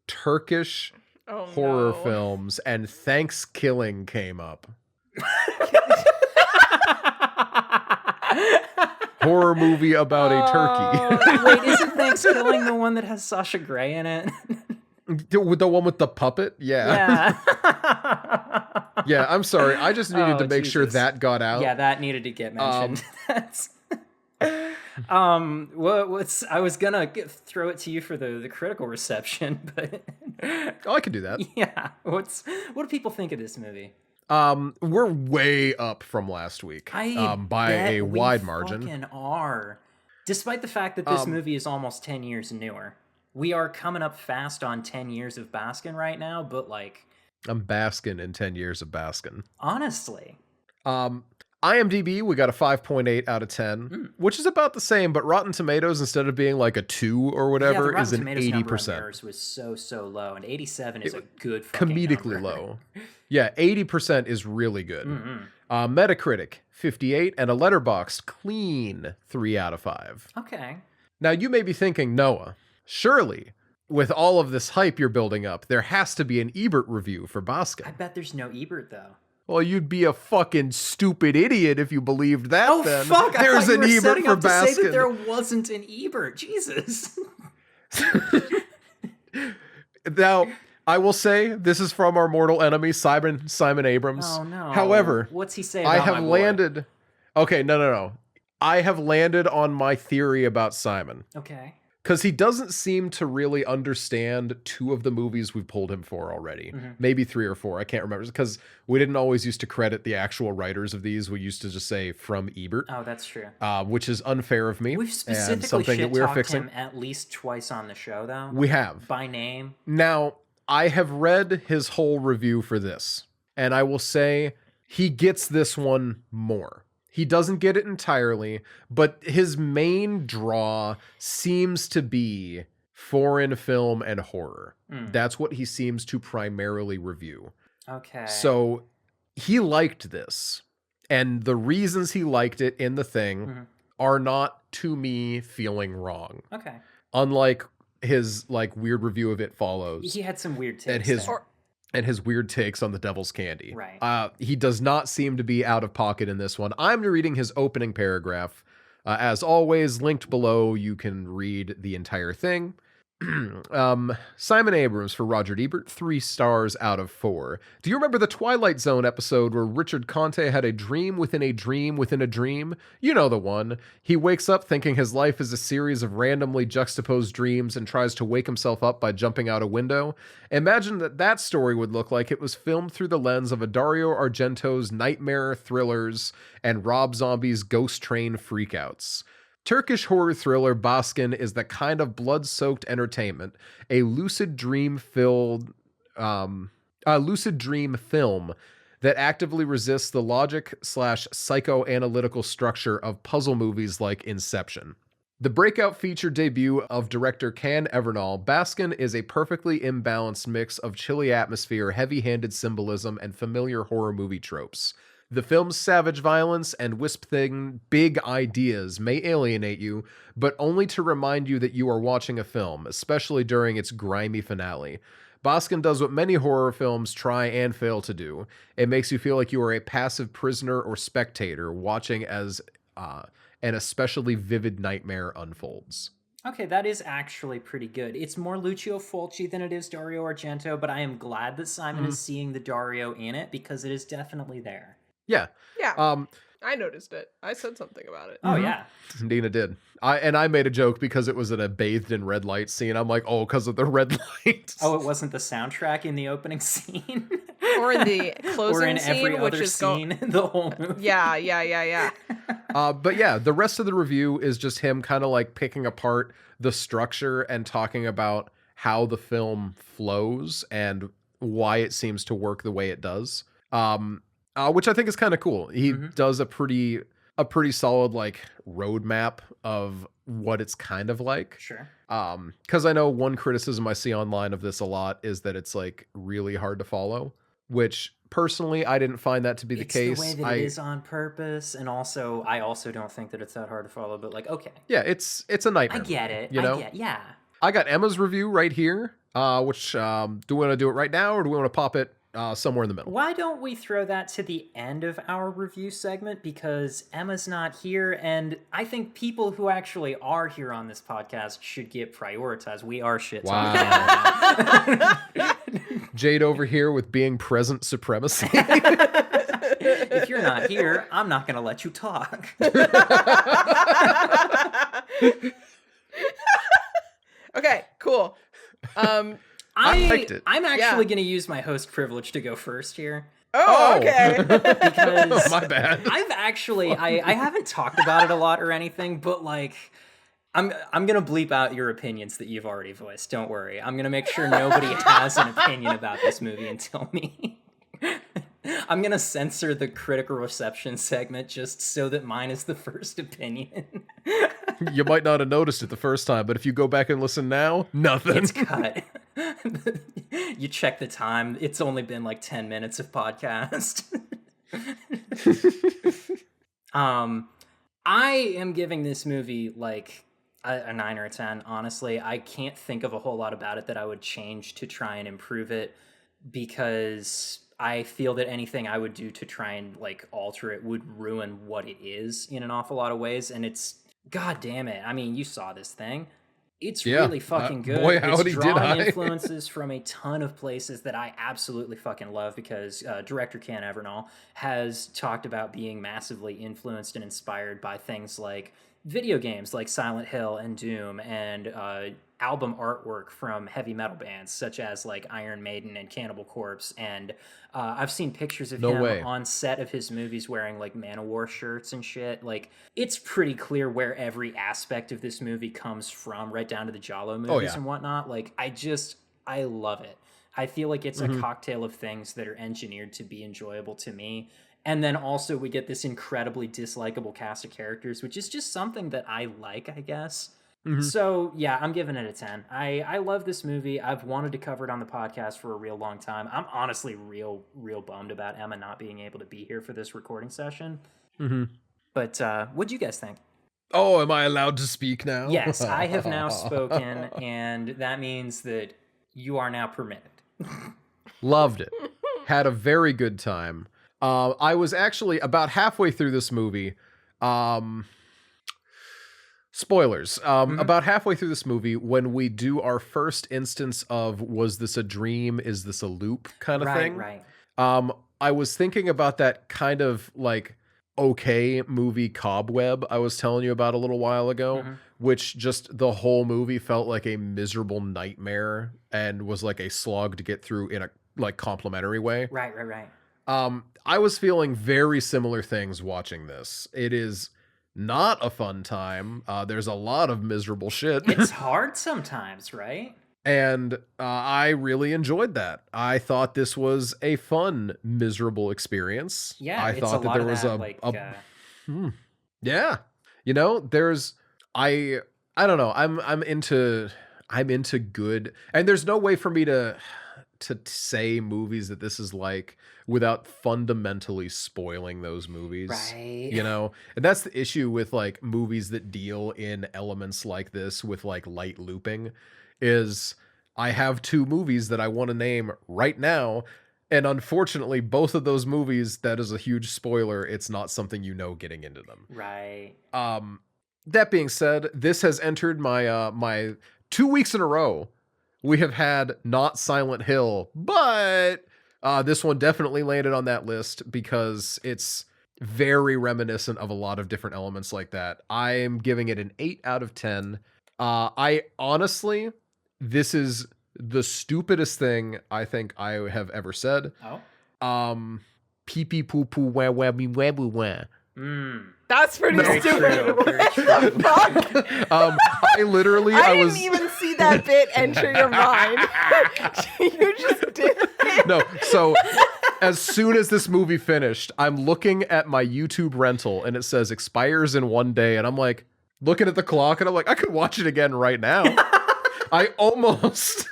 [SPEAKER 2] Turkish horror
[SPEAKER 3] no.
[SPEAKER 2] films and Thanksgiving came up. Horror movie about a turkey.
[SPEAKER 1] Wait, isn't Thanksgiving the one that has Sasha Grey in it?
[SPEAKER 2] The one with the puppet? Yeah.
[SPEAKER 1] Yeah.
[SPEAKER 2] Yeah, I'm sorry. I just needed to make sure
[SPEAKER 1] Jesus.
[SPEAKER 2] that got out.
[SPEAKER 1] Yeah, that needed to get mentioned. That's what's I was gonna throw it to you for the critical reception, but
[SPEAKER 2] Oh, I could do that.
[SPEAKER 1] yeah, what do people think of this movie?
[SPEAKER 2] We're way up from last week. By a wide margin.
[SPEAKER 1] Fucking are. Despite the fact that this movie is almost 10 years newer. We are coming up fast on 10 years of Baskin right now, but like
[SPEAKER 2] I'm basking in 10 years of Baskin.
[SPEAKER 1] honestly.
[SPEAKER 2] IMDb, we got a 5.8 out of 10, which is about the same, but Rotten Tomatoes, instead of being like a 2 or whatever,
[SPEAKER 1] the
[SPEAKER 2] is an
[SPEAKER 1] Tomatoes number on
[SPEAKER 2] 80%.
[SPEAKER 1] theirs was so low, and 87 is a good fucking
[SPEAKER 2] Comedically
[SPEAKER 1] number.
[SPEAKER 2] low. Yeah, 80% is really good. Metacritic, 58, and a Letterboxd clean 3 out of 5.
[SPEAKER 1] Okay.
[SPEAKER 2] Now, you may be thinking, Noah, surely, with all of this hype you're building up, there has to be an Ebert review for Baskin.
[SPEAKER 1] I bet there's no Ebert though.
[SPEAKER 2] Well, you'd be a fucking stupid idiot if you believed that.
[SPEAKER 1] Oh
[SPEAKER 2] then.
[SPEAKER 1] fuck!
[SPEAKER 2] There's
[SPEAKER 1] I thought
[SPEAKER 2] an
[SPEAKER 1] you were
[SPEAKER 2] Ebert
[SPEAKER 1] setting
[SPEAKER 2] for
[SPEAKER 1] up to say that
[SPEAKER 2] Baskin.
[SPEAKER 1] there wasn't an Ebert. Jesus.
[SPEAKER 2] Now, I will say this is from our mortal enemy, Simon Abrams.
[SPEAKER 1] Oh no.
[SPEAKER 2] However,
[SPEAKER 1] what's he say?
[SPEAKER 2] I
[SPEAKER 1] About
[SPEAKER 2] have
[SPEAKER 1] my boy?
[SPEAKER 2] landed. Okay, no. I have landed on my theory about Simon.
[SPEAKER 1] Okay.
[SPEAKER 2] Because he doesn't seem to really understand 2 of the movies we've pulled him for already. Maybe 3 or 4. I can't remember. Because we didn't always used to credit the actual writers of these. We used to just say from Ebert.
[SPEAKER 1] Oh, that's true.
[SPEAKER 2] Which is unfair of me.
[SPEAKER 1] We've
[SPEAKER 2] and
[SPEAKER 1] specifically
[SPEAKER 2] something that we're
[SPEAKER 1] shit-talked
[SPEAKER 2] fixing.
[SPEAKER 1] him at least twice on the show, though.
[SPEAKER 2] We have.
[SPEAKER 1] By name.
[SPEAKER 2] Now, I have read his whole review for this. And I will say he gets this one more. He doesn't get it entirely, but his main draw seems to be foreign film and horror. That's what he seems to primarily review.
[SPEAKER 1] Okay.
[SPEAKER 2] So he liked this. And the reasons he liked it in the thing are not, to me, feeling wrong.
[SPEAKER 1] Okay.
[SPEAKER 2] Unlike his like weird review of It Follows.
[SPEAKER 1] He had some weird takes
[SPEAKER 2] And his
[SPEAKER 1] there.
[SPEAKER 2] and his weird takes on the Devil's Candy.
[SPEAKER 1] Right.
[SPEAKER 2] He does not seem to be out of pocket in this one. I'm reading his opening paragraph. As always, linked below, you can read the entire thing. Simon Abrams for Roger Ebert, 3 stars out of 4. Do you remember the Twilight Zone episode where Richard Conte had a dream within a dream within a dream? You know the one. He wakes up thinking his life is a series of randomly juxtaposed dreams and tries to wake himself up by jumping out a window. Imagine that story would look like it was filmed through the lens of a Dario Argento's nightmare thrillers and Rob Zombie's Ghost Train freakouts. Turkish horror thriller Baskin is the kind of blood-soaked entertainment, a lucid dream film that actively resists the logic/psychoanalytical structure of puzzle movies like Inception. The breakout feature debut of director Can Evernall, Baskin is a perfectly imbalanced mix of chilly atmosphere, heavy-handed symbolism, and familiar horror movie tropes. The film's savage violence and wisp-thing big ideas may alienate you, but only to remind you that you are watching a film, especially during its grimy finale. Baskin does what many horror films try and fail to do. It makes you feel like you are a passive prisoner or spectator watching as an especially vivid nightmare unfolds.
[SPEAKER 1] Okay, that is actually pretty good. It's more Lucio Fulci than it is Dario Argento, but I am glad that Simon
[SPEAKER 2] Mhm.
[SPEAKER 1] is seeing the Dario in it because it is definitely there.
[SPEAKER 2] Yeah.
[SPEAKER 3] Yeah,
[SPEAKER 2] Um,
[SPEAKER 3] I noticed it. I said something about it.
[SPEAKER 1] Oh
[SPEAKER 2] mhm.
[SPEAKER 1] yeah.
[SPEAKER 2] Nina did. I made a joke because it was in a bathed in red light scene. I'm like, oh, because of the red lights.
[SPEAKER 1] Oh, it wasn't the soundtrack in the opening scene?
[SPEAKER 3] Or in the
[SPEAKER 1] Or
[SPEAKER 3] closing
[SPEAKER 1] in every
[SPEAKER 3] scene, which
[SPEAKER 1] other
[SPEAKER 3] is go.
[SPEAKER 1] scene in the whole movie?
[SPEAKER 3] Yeah.
[SPEAKER 2] But yeah, the rest of the review is just him kind of like picking apart the structure and talking about how the film flows and why it seems to work the way it does. Which I think is kind of cool. He
[SPEAKER 1] Mhm.
[SPEAKER 2] does a pretty solid like roadmap of what it's kind of like.
[SPEAKER 1] Sure.
[SPEAKER 2] Because I know one criticism I see online of this a lot is that it's like really hard to follow, which personally I didn't find that to be the
[SPEAKER 1] It's the way
[SPEAKER 2] case.
[SPEAKER 1] that it is on purpose, and also I also don't think that it's that hard to follow, but like, okay.
[SPEAKER 2] Yeah, it's a
[SPEAKER 1] I
[SPEAKER 2] nightmare
[SPEAKER 1] get
[SPEAKER 2] movie,
[SPEAKER 1] it.
[SPEAKER 2] you know?
[SPEAKER 1] Yeah.
[SPEAKER 2] I got Emma's review right here, which do we want to do it right now or do we want to pop it somewhere in the middle?
[SPEAKER 1] Why don't we throw that to the end of our review segment, because Emma's not here, and I think people who actually are here on this podcast should get prioritized. We are shit talking.
[SPEAKER 2] Wow. Jade over here with being present supremacy.
[SPEAKER 1] If you're not here, I'm not going to let you talk.
[SPEAKER 3] Okay, cool.
[SPEAKER 2] I liked it.
[SPEAKER 1] I'm actually
[SPEAKER 3] Yeah.
[SPEAKER 1] going to use my host privilege to go first here.
[SPEAKER 3] Oh, okay.
[SPEAKER 1] Because
[SPEAKER 2] My bad.
[SPEAKER 1] I've actually I haven't talked about it a lot or anything, but like I'm gonna bleep out your opinions that you've already voiced. Don't worry. I'm gonna make sure nobody has an opinion about this movie until me. I'm gonna censor the critical reception segment just so that mine is the first opinion.
[SPEAKER 2] You might not have noticed it the first time, but if you go back and listen now, nothing.
[SPEAKER 1] It's cut. You check the time. It's only been like 10 minutes of podcast. I am giving this movie like a 9 or a 10, honestly. I can't think of a whole lot about it that I would change to try and improve it, because I feel that anything I would do to try and like alter it would ruin what it is in an awful lot of ways. And it's, god damn it, I mean, you saw this thing. It's
[SPEAKER 2] Yeah,
[SPEAKER 1] really fucking good.
[SPEAKER 2] boy,
[SPEAKER 1] It's
[SPEAKER 2] howdy did
[SPEAKER 1] drawing
[SPEAKER 2] I.
[SPEAKER 1] influences from a ton of places that I absolutely fucking love, because director Ken Evernall has talked about being massively influenced and inspired by things like video games like Silent Hill and Doom, and album artwork from heavy metal bands such as like Iron Maiden and Cannibal Corpse. And I've seen pictures of
[SPEAKER 2] No
[SPEAKER 1] him
[SPEAKER 2] way.
[SPEAKER 1] on set of his movies wearing like Manowar shirts and shit. Like, it's pretty clear where every aspect of this movie comes from, right down to the Giallo movies
[SPEAKER 2] yeah.
[SPEAKER 1] and whatnot. Like, I love it. I feel like it's a cocktail of things that are engineered to be enjoyable to me. And then also we get this incredibly dislikable cast of characters, which is just something that I like, I guess. So yeah, I'm giving it a 10. I love this movie. I've wanted to cover it on the podcast for a real long time. I'm honestly real bummed about Emma not being able to be here for this recording session. But what'd you guys think?
[SPEAKER 2] Oh, am I allowed to speak now?
[SPEAKER 1] Yes, I have now spoken, and that means that you are now permitted.
[SPEAKER 2] Loved it. Had a very good time. I was actually about halfway through this movie. Spoilers. About halfway through this movie, when we do our first instance of was this a dream, is this a loop kind of thing.
[SPEAKER 1] Right.
[SPEAKER 2] I was thinking about that kind of like okay movie Cobweb I was telling you about a little while ago, which just the whole movie felt like a miserable nightmare and was like a slog to get through in a like complimentary way.
[SPEAKER 1] Right.
[SPEAKER 2] I was feeling very similar things watching this. It is not a fun time. There's a lot of miserable shit.
[SPEAKER 1] It's hard sometimes, right?
[SPEAKER 2] And I really enjoyed that. I thought this was a fun, miserable experience.
[SPEAKER 1] Yeah,
[SPEAKER 2] I
[SPEAKER 1] it's
[SPEAKER 2] thought
[SPEAKER 1] a
[SPEAKER 2] that
[SPEAKER 1] lot
[SPEAKER 2] there
[SPEAKER 1] of
[SPEAKER 2] was
[SPEAKER 1] that,
[SPEAKER 2] yeah. You know, there's I don't know. I'm into good, and there's no way for me to say movies that this is like without fundamentally spoiling those movies.
[SPEAKER 1] Right.
[SPEAKER 2] You know, and that's the issue with like movies that deal in elements like this with like light looping is I have two movies that I want to name right now. And unfortunately, both of those movies, that is a huge spoiler. It's not something you know getting into them.
[SPEAKER 1] Right.
[SPEAKER 2] That being said, this has entered my my 2 weeks in a row. We have had not Silent Hill, but this one definitely landed on that list because it's very reminiscent of a lot of different elements like that. I am giving it an 8 out of 10. I honestly, this is the stupidest thing I think I have ever said. Pee pee poo poo wah wah wee wah woo wah.
[SPEAKER 3] That's pretty
[SPEAKER 1] Very
[SPEAKER 3] stupid.
[SPEAKER 1] true, very
[SPEAKER 3] What the fuck?
[SPEAKER 2] I literally,
[SPEAKER 3] I
[SPEAKER 2] was
[SPEAKER 3] didn't even see that bit enter your mind. You just did it.
[SPEAKER 2] no. So as soon as this movie finished, I'm looking at my YouTube rental and it says expires in 1 day, and I'm like looking at the clock and I'm like, I could watch it again right now. I almost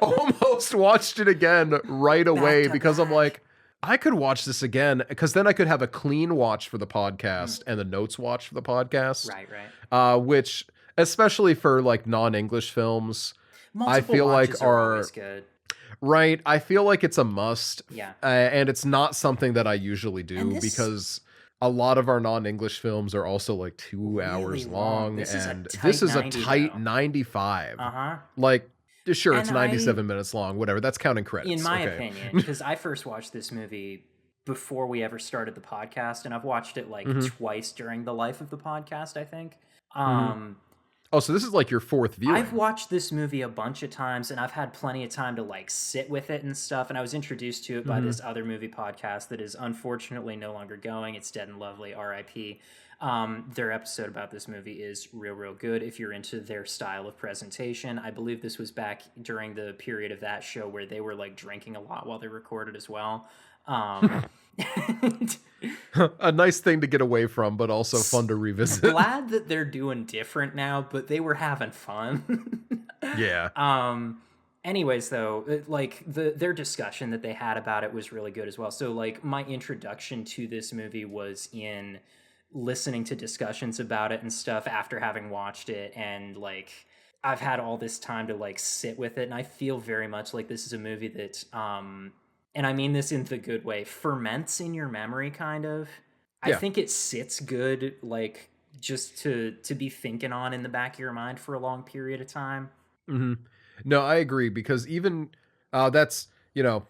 [SPEAKER 2] almost watched it again right away because I'm like, I could watch this again because then I could have a clean watch for the podcast and the notes watch for the podcast.
[SPEAKER 1] Right.
[SPEAKER 2] Which, especially for like non-English films,
[SPEAKER 1] Multiple
[SPEAKER 2] I feel like
[SPEAKER 1] are always good.
[SPEAKER 2] Right. I feel like it's a must.
[SPEAKER 1] Yeah.
[SPEAKER 2] And it's not something that I usually do because a lot of our non-English films are also like 2 hours long. This is a tight 95. Like, sure, it's 97 minutes long, whatever. That's counting credits.
[SPEAKER 1] In my opinion, because I first watched this movie before we ever started the podcast, and I've watched it like twice during the life of the podcast, I think.
[SPEAKER 2] Oh, so this is like your fourth viewing.
[SPEAKER 1] I've watched this movie a bunch of times, and I've had plenty of time to like sit with it and stuff, and I was introduced to it by this other movie podcast that is unfortunately no longer going. It's Dead and Lovely, R.I.P. Their episode about this movie is real good if you're into their style of presentation. I believe this was back during the period of that show where they were like drinking a lot while they recorded as well.
[SPEAKER 2] A nice thing to get away from, but also fun to revisit.
[SPEAKER 1] Glad that they're doing different now, but they were having fun.
[SPEAKER 2] Yeah.
[SPEAKER 1] Anyways, though, like their discussion that they had about it was really good as well. So like my introduction to this movie was in listening to discussions about it and stuff after having watched it, and like I've had all this time to like sit with it, and I feel very much like this is a movie that and I mean this in the good way, ferments in your memory kind of. I think it sits good like just to be thinking on in the back of your mind for a long period of time.
[SPEAKER 2] No, I agree, because even that's,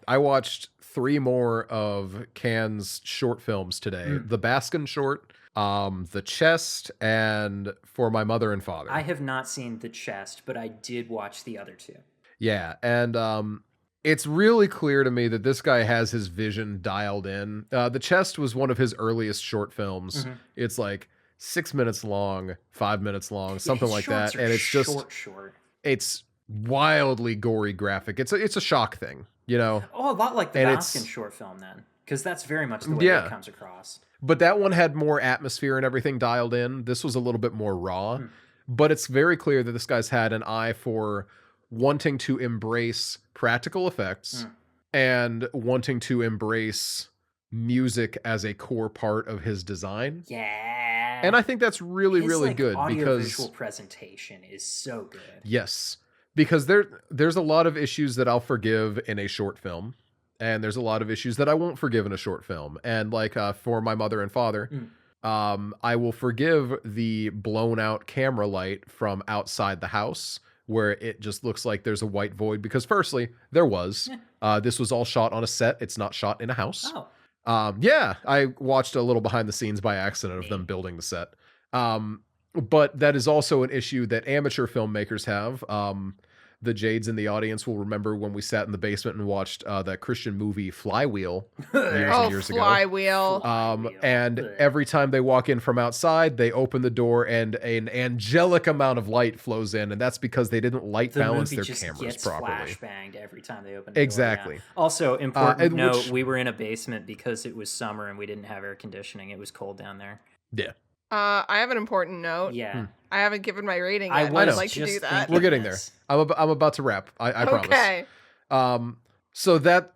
[SPEAKER 2] I watched 3 more of Can's short films today. The Baskin short, The Chest, and For My Mother and Father.
[SPEAKER 1] I have not seen The Chest, but I did watch the other 2.
[SPEAKER 2] Yeah, and it's really clear to me that this guy has his vision dialed in. The Chest was one of his earliest short films. It's like 6 minutes long, 5 minutes long, something like that, and it's just
[SPEAKER 1] short.
[SPEAKER 2] It's wildly gory, graphic. It's a shock thing,
[SPEAKER 1] Oh, a lot like the Baskin short film then, because that's very much the way it comes across.
[SPEAKER 2] But that one had more atmosphere and everything dialed in. This was a little bit more raw, but it's very clear that this guy's had an eye for wanting to embrace practical effects and wanting to embrace music as a core part of his design.
[SPEAKER 1] Yeah.
[SPEAKER 2] And I think that's really, really good, because
[SPEAKER 1] visual presentation is so good.
[SPEAKER 2] Yes. Because there's a lot of issues that I'll forgive in a short film, and there's a lot of issues that I won't forgive in a short film. And like For My Mother and Father, I will forgive the blown out camera light from outside the house, where it just looks like there's a white void, because firstly, there was. This was all shot on a set. It's not shot in a house. Yeah, I watched a little behind the scenes by accident of them building the set. But that is also an issue that amateur filmmakers have. The Jades in the audience will remember when we sat in the basement and watched that Christian movie Flywheel years ago.
[SPEAKER 3] Flywheel.
[SPEAKER 2] And every time they walk in from outside, they open the door and an angelic amount of light flows in, and that's because they didn't light balance their cameras properly.
[SPEAKER 1] Flashbanged every time they open the
[SPEAKER 2] exactly.
[SPEAKER 1] door. Yeah. Also, important note, we were in a basement because it was summer and we didn't have air conditioning. It was cold down there.
[SPEAKER 2] Yeah.
[SPEAKER 3] I have an important note.
[SPEAKER 1] Yeah.
[SPEAKER 3] I haven't given my rating yet.
[SPEAKER 1] I
[SPEAKER 3] would like to do that.
[SPEAKER 2] We're getting there. I'm about to wrap. I promise.
[SPEAKER 3] Okay.
[SPEAKER 2] So that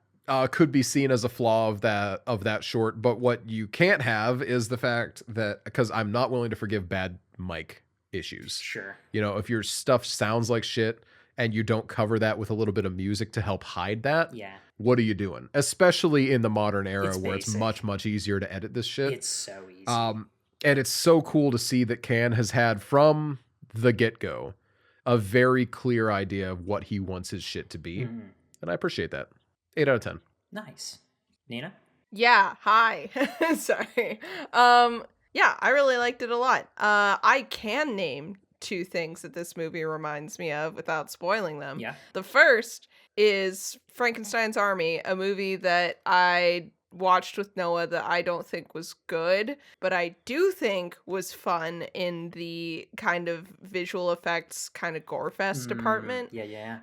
[SPEAKER 2] could be seen as a flaw of that short, but what you can't have is the fact that, because I'm not willing to forgive bad mic issues.
[SPEAKER 1] Sure.
[SPEAKER 2] If your stuff sounds like shit and you don't cover that with a little bit of music to help hide that, what are you doing? Especially in the modern era where it's much, much easier to edit this shit.
[SPEAKER 1] It's so easy.
[SPEAKER 2] And it's so cool to see that Can has had from the get-go a very clear idea of what he wants his shit to be.
[SPEAKER 1] Mhm.
[SPEAKER 2] And I appreciate that. 8 out of 10.
[SPEAKER 1] Nice. Nina?
[SPEAKER 3] Yeah, hi. Sorry. Yeah, I really liked it a lot. I can name two things that this movie reminds me of without spoiling them.
[SPEAKER 1] Yeah.
[SPEAKER 3] The first is Frankenstein's Army, a movie that I watched with Noah that I don't think was good, but I do think was fun in the kind of visual effects kind of gore fest department.
[SPEAKER 1] Yeah.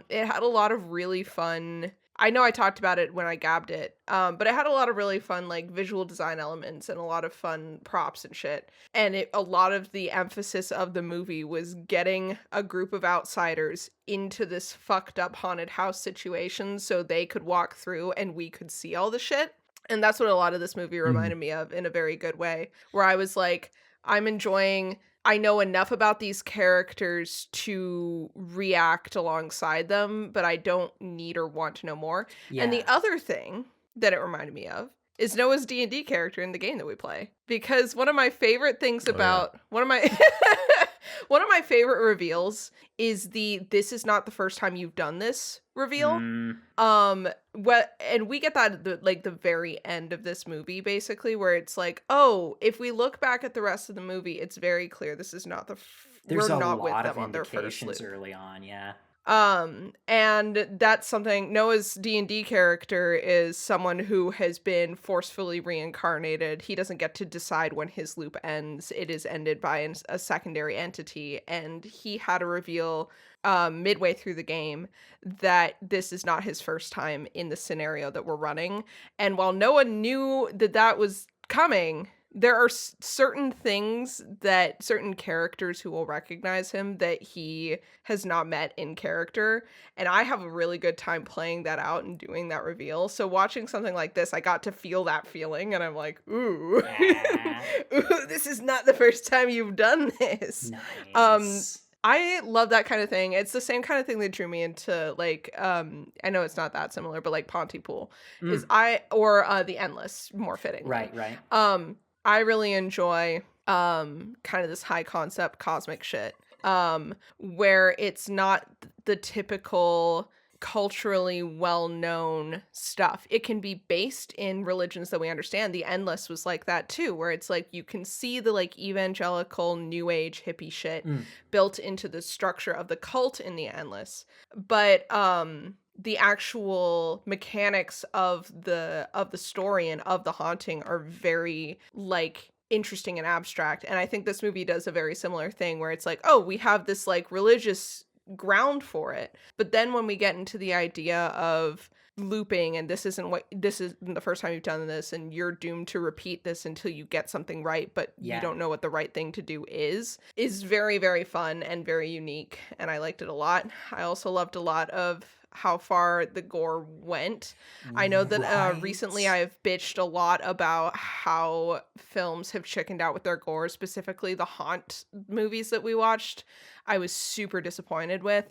[SPEAKER 3] It had a lot of really fun. I know I talked about it when I gabbed it, but it had a lot of really fun like visual design elements and a lot of fun props and shit. And a lot of the emphasis of the movie was getting a group of outsiders into this fucked up haunted house situation so they could walk through and we could see all the shit. And that's what a lot of this movie reminded me of in a very good way, where I was like, I know enough about these characters to react alongside them, but I don't need or want to know more.
[SPEAKER 1] Yeah.
[SPEAKER 3] And the other thing that it reminded me of is Noah's D&D character in the game that we play. Because one of my favorite things about one of my one of my favorite reveals is this is not the first time you've done this reveal. And we get that at the very end of this movie, basically, where it's like, oh, if we look back at the rest of the movie, it's very clear this is not
[SPEAKER 1] There's
[SPEAKER 3] we're
[SPEAKER 1] a
[SPEAKER 3] not with
[SPEAKER 1] lot
[SPEAKER 3] them
[SPEAKER 1] of
[SPEAKER 3] on their first
[SPEAKER 1] indications
[SPEAKER 3] loop.
[SPEAKER 1] early on, yeah.
[SPEAKER 3] And that's something. Noah's D&D character is someone who has been forcefully reincarnated. He doesn't get to decide when his loop ends. It is ended by a secondary entity, and he had a reveal midway through the game that this is not his first time in the scenario that we're running. And while Noah knew that was coming, there are certain things that certain characters who will recognize him that he has not met in character. And I have a really good time playing that out and doing that reveal. So watching something like this, I got to feel that feeling. And I'm like, ooh, ooh, this is not the first time you've done this.
[SPEAKER 1] Nice.
[SPEAKER 3] I love that kind of thing. It's the same kind of thing that drew me into like I know it's not that similar, but like Pontypool is the Endless, more fitting.
[SPEAKER 1] Right.
[SPEAKER 3] I really enjoy kind of this high concept cosmic shit where it's not the typical culturally well-known stuff. It can be based in religions that we understand. The Endless was like that too, where it's like you can see the like evangelical new age hippie shit built into the structure of the cult in the Endless. But the actual mechanics of the story and of the haunting are very like interesting and abstract. And I think this movie does a very similar thing where it's like, oh, we have this like religious ground for it, but then when we get into the idea of looping and this isn't the first time you've done this and you're doomed to repeat this until you get something right, but you don't know what the right thing to do is very, very fun and very unique, and I liked it a lot. I also loved a lot of how far the gore went. I know that recently I've bitched a lot about how films have chickened out with their gore, specifically the Haunt movies that we watched. I was super disappointed with.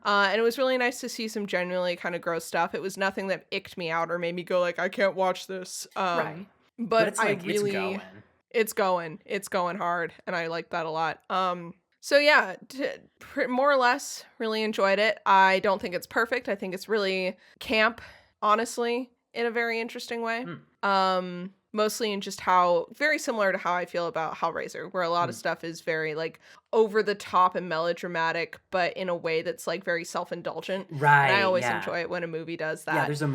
[SPEAKER 3] And it was really nice to see some genuinely kind of gross stuff. It was nothing that icked me out or made me go like, I can't watch this.
[SPEAKER 1] Right.
[SPEAKER 3] But
[SPEAKER 1] it's like,
[SPEAKER 3] it's going hard, and I like that a lot. So yeah, more or less, really enjoyed it. I don't think it's perfect. I think it's really camp, honestly, in a very interesting way. Mostly in just how, very similar to how I feel about Hellraiser, where a lot of stuff is very like over the top and melodramatic, but in a way that's like very self-indulgent.
[SPEAKER 1] Right.
[SPEAKER 3] And I always enjoy it when a movie does that.
[SPEAKER 1] Yeah, there's a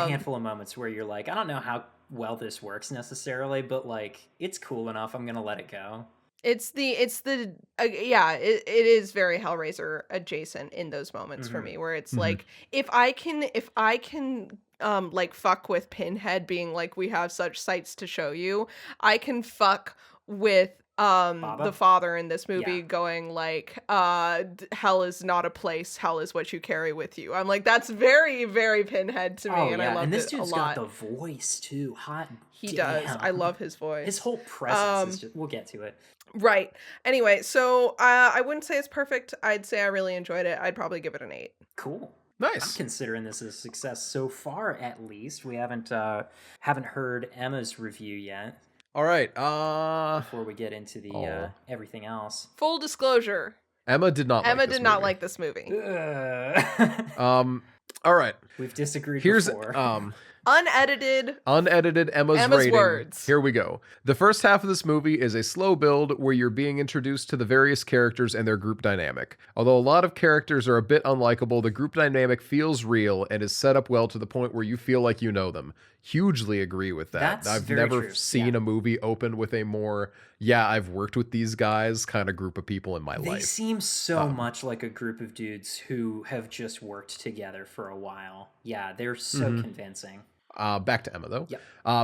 [SPEAKER 1] handful of moments where you're like, I don't know how well this works necessarily, but like it's cool enough. I'm gonna let it go.
[SPEAKER 3] It is very Hellraiser adjacent in those moments for me, where it's like, if I can like fuck with Pinhead being like, we have such sights to show you, I can fuck with the father in this movie going like, hell is not a place, hell is what you carry with you. I'm like, that's very, very Pinhead to me, and I loved
[SPEAKER 1] and this
[SPEAKER 3] it a
[SPEAKER 1] dude's
[SPEAKER 3] lot.
[SPEAKER 1] got the voice too.
[SPEAKER 3] He does. I love his voice.
[SPEAKER 1] His whole presence is just, we'll get to it.
[SPEAKER 3] Right. Anyway, so I wouldn't say it's perfect. I'd say I really enjoyed it. I'd probably give it an 8.
[SPEAKER 1] Cool.
[SPEAKER 2] Nice.
[SPEAKER 1] I'm considering this a success so far, at least. We haven't heard Emma's review yet.
[SPEAKER 2] All right.
[SPEAKER 1] before we get into the everything else.
[SPEAKER 3] Full disclosure.
[SPEAKER 2] Emma did not
[SPEAKER 3] Emma
[SPEAKER 2] like this
[SPEAKER 3] did not
[SPEAKER 2] movie.
[SPEAKER 3] like this movie.
[SPEAKER 2] All right.
[SPEAKER 1] We've disagreed
[SPEAKER 2] Here's
[SPEAKER 1] before.
[SPEAKER 3] Unedited
[SPEAKER 2] Emma's rating.
[SPEAKER 3] words.
[SPEAKER 2] Here we go. The first half of this movie is a slow build where you're being introduced to the various characters and their group dynamic. Although a lot of characters are a bit unlikable, the group dynamic feels real and is set up well to the point where you feel like you know them. Hugely agree with that.
[SPEAKER 1] That's
[SPEAKER 2] I've
[SPEAKER 1] very
[SPEAKER 2] never
[SPEAKER 1] true.
[SPEAKER 2] seen a movie open with a more, I've worked with these guys kind of group of people in my
[SPEAKER 1] They
[SPEAKER 2] life.
[SPEAKER 1] seem so much like a group of dudes who have just worked together for a while. Yeah, they're so convincing.
[SPEAKER 2] Back to Emma, though.
[SPEAKER 1] Yep.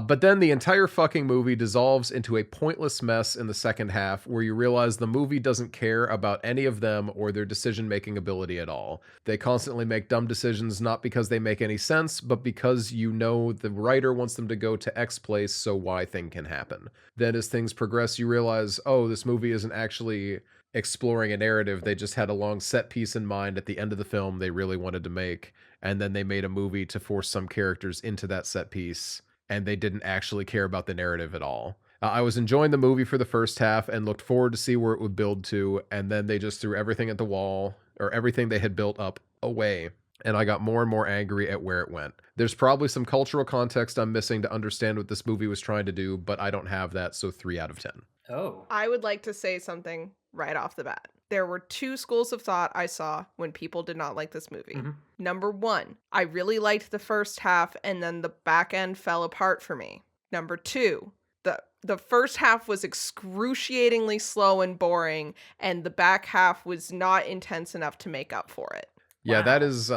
[SPEAKER 2] But then the entire fucking movie dissolves into a pointless mess in the second half where you realize the movie doesn't care about any of them or their decision-making ability at all. They constantly make dumb decisions not because they make any sense, but because you know the writer wants them to go to X place so Y thing can happen. Then as things progress, you realize, oh, this movie isn't actually exploring a narrative. They just had a long set piece in mind at the end of the film they really wanted to make, and then they made a movie to force some characters into that set piece, and they didn't actually care about the narrative at all. I was enjoying the movie for the first half and looked forward to see where it would build to, and then they just threw everything at the wall, or everything they had built up, away, and I got more and more angry at where it went. There's probably some cultural context I'm missing to understand what this movie was trying to do, but I don't have that, so 3 out of 10.
[SPEAKER 1] Oh.
[SPEAKER 3] I would like to say something right off the bat. There were 2 schools of thought I saw when people did not like this movie.
[SPEAKER 1] Mm-hmm.
[SPEAKER 3] Number 1, I really liked the first half and then the back end fell apart for me. Number 2, the first half was excruciatingly slow and boring, and the back half was not intense enough to make up for it.
[SPEAKER 2] Yeah,
[SPEAKER 1] Wow.
[SPEAKER 2] that is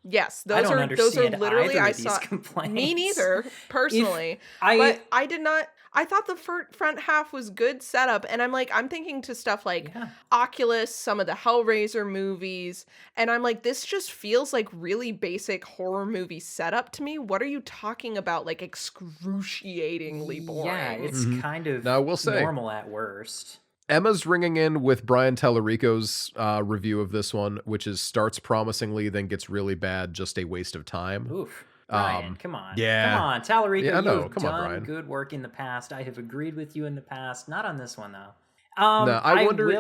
[SPEAKER 3] Yes,
[SPEAKER 1] I don't
[SPEAKER 3] those are
[SPEAKER 1] understand
[SPEAKER 3] literally
[SPEAKER 1] either
[SPEAKER 3] I
[SPEAKER 1] of these
[SPEAKER 3] saw
[SPEAKER 1] complaints.
[SPEAKER 3] me neither personally. But I did not. I thought the front half was good setup, and I'm thinking to stuff like Oculus, some of the Hellraiser movies, and I'm like, this just feels like really basic horror movie setup to me. What are you talking about? Like excruciatingly boring.
[SPEAKER 1] Yeah, it's kind of
[SPEAKER 2] Now, I will say,
[SPEAKER 1] normal at worst.
[SPEAKER 2] Emma's ringing in with Brian Tallarico's review of this one, which is starts promisingly, then gets really bad, just a waste of time.
[SPEAKER 1] Oof. Brian, come on.
[SPEAKER 2] yeah.
[SPEAKER 1] Come on, Tallarico,
[SPEAKER 2] Yeah, I know.
[SPEAKER 1] you've
[SPEAKER 2] Come on,
[SPEAKER 1] done
[SPEAKER 2] Brian.
[SPEAKER 1] good work in the past. I have agreed with you in the past. Not on this one, though.
[SPEAKER 2] No, I wonder if...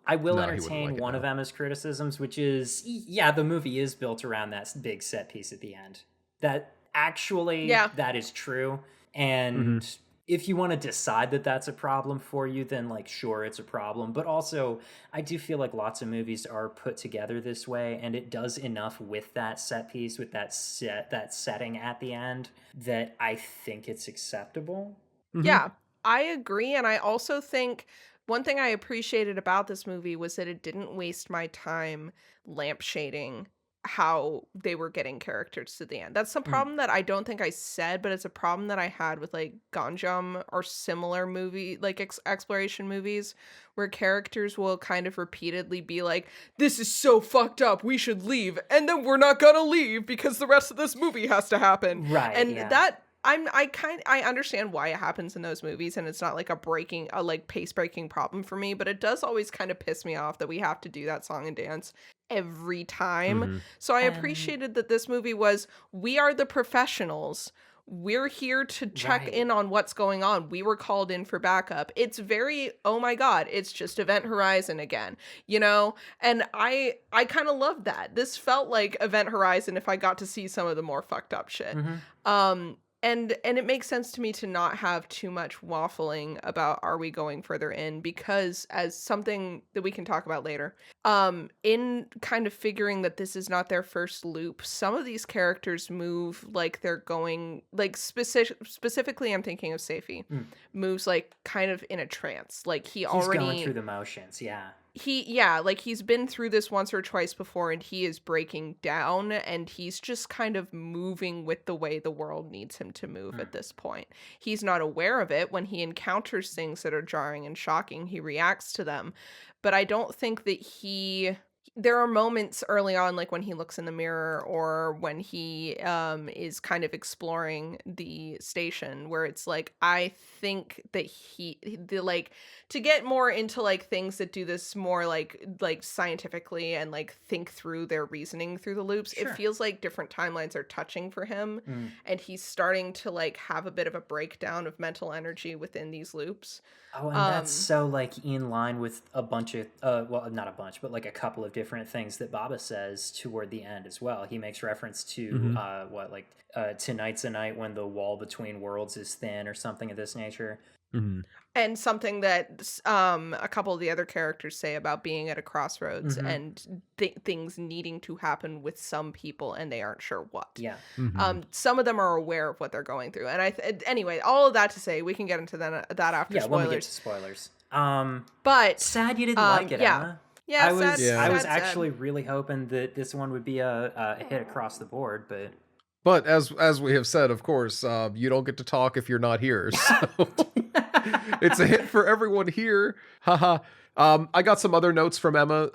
[SPEAKER 1] I will
[SPEAKER 2] No, he wouldn't
[SPEAKER 1] entertain
[SPEAKER 2] like it,
[SPEAKER 1] one
[SPEAKER 2] no.
[SPEAKER 1] of Emma's criticisms, which is, yeah, the movie is built around that big set piece at the end. That actually, that is true. And if you want to decide that that's a problem for you, then like, sure, it's a problem. But also, I do feel like lots of movies are put together this way, and it does enough with that set piece, with that setting at the end, that I think it's acceptable.
[SPEAKER 3] Yeah, I agree. And I also think one thing I appreciated about this movie was that it didn't waste my time lampshading how they were getting characters to the end. That's a problem that I don't think I said, but it's a problem that I had with like Ganjam or similar movie, like exploration movies, where characters will kind of repeatedly be like, this is so fucked up, we should leave, and then we're not gonna leave because the rest of this movie has to happen.
[SPEAKER 1] Right.
[SPEAKER 3] And
[SPEAKER 1] yeah.
[SPEAKER 3] that I understand why it happens in those movies, and it's not like a like pace breaking problem for me, but it does always kind of piss me off that we have to do that song and dance every time. So I appreciated that this movie was, we are the professionals. We're here to check in on what's going on. We were called in for backup. It's very, oh my God, it's just Event Horizon again, you know? And I kind of loved that. This felt like Event Horizon if I got to see some of the more fucked up shit. And it makes sense to me to not have too much waffling about are we going further in, because as something that we can talk about later, in kind of figuring that this is not their first loop, some of these characters move like they're going, like specifically I'm thinking of Seifi, moves like kind of in a trance. Like he's
[SPEAKER 1] going through the motions,
[SPEAKER 3] he's been through this once or twice before, and he is breaking down, and he's just kind of moving with the way the world needs him to move at this point. He's not aware of it. When he encounters things that are jarring and shocking, he reacts to them, but I don't think that there are moments early on, like when he looks in the mirror or when he is kind of exploring the station, where it's like, I think that like, to get more into like things that do this more like scientifically and like think through their reasoning through the loops, it
[SPEAKER 1] Sure.
[SPEAKER 3] feels like different timelines are touching for him, and he's starting to like have a bit of a breakdown of mental energy within these loops.
[SPEAKER 1] Oh, and that's so like in line with a bunch of well, not a bunch, but like a couple of different things that Baba says toward the end as well. He makes reference to tonight's a night when the wall between worlds is thin, or something of this nature.
[SPEAKER 3] And something that a couple of the other characters say about being at a crossroads and things needing to happen with some people, and they aren't sure what.
[SPEAKER 1] Yeah.
[SPEAKER 3] Some of them are aware of what they're going through, and anyway, all of that to say, we can get into that after
[SPEAKER 1] Yeah, when we get
[SPEAKER 3] spoilers.
[SPEAKER 1] to spoilers.
[SPEAKER 3] But
[SPEAKER 1] sad you didn't like it,
[SPEAKER 3] yeah.
[SPEAKER 1] Emma.
[SPEAKER 3] Yeah,
[SPEAKER 1] I was
[SPEAKER 3] sad.
[SPEAKER 1] actually really hoping that this one would be a hit across the board, but
[SPEAKER 2] But as we have said, of course, you don't get to talk if you're not here. So it's a hit for everyone here. Haha. I got some other notes from Emma.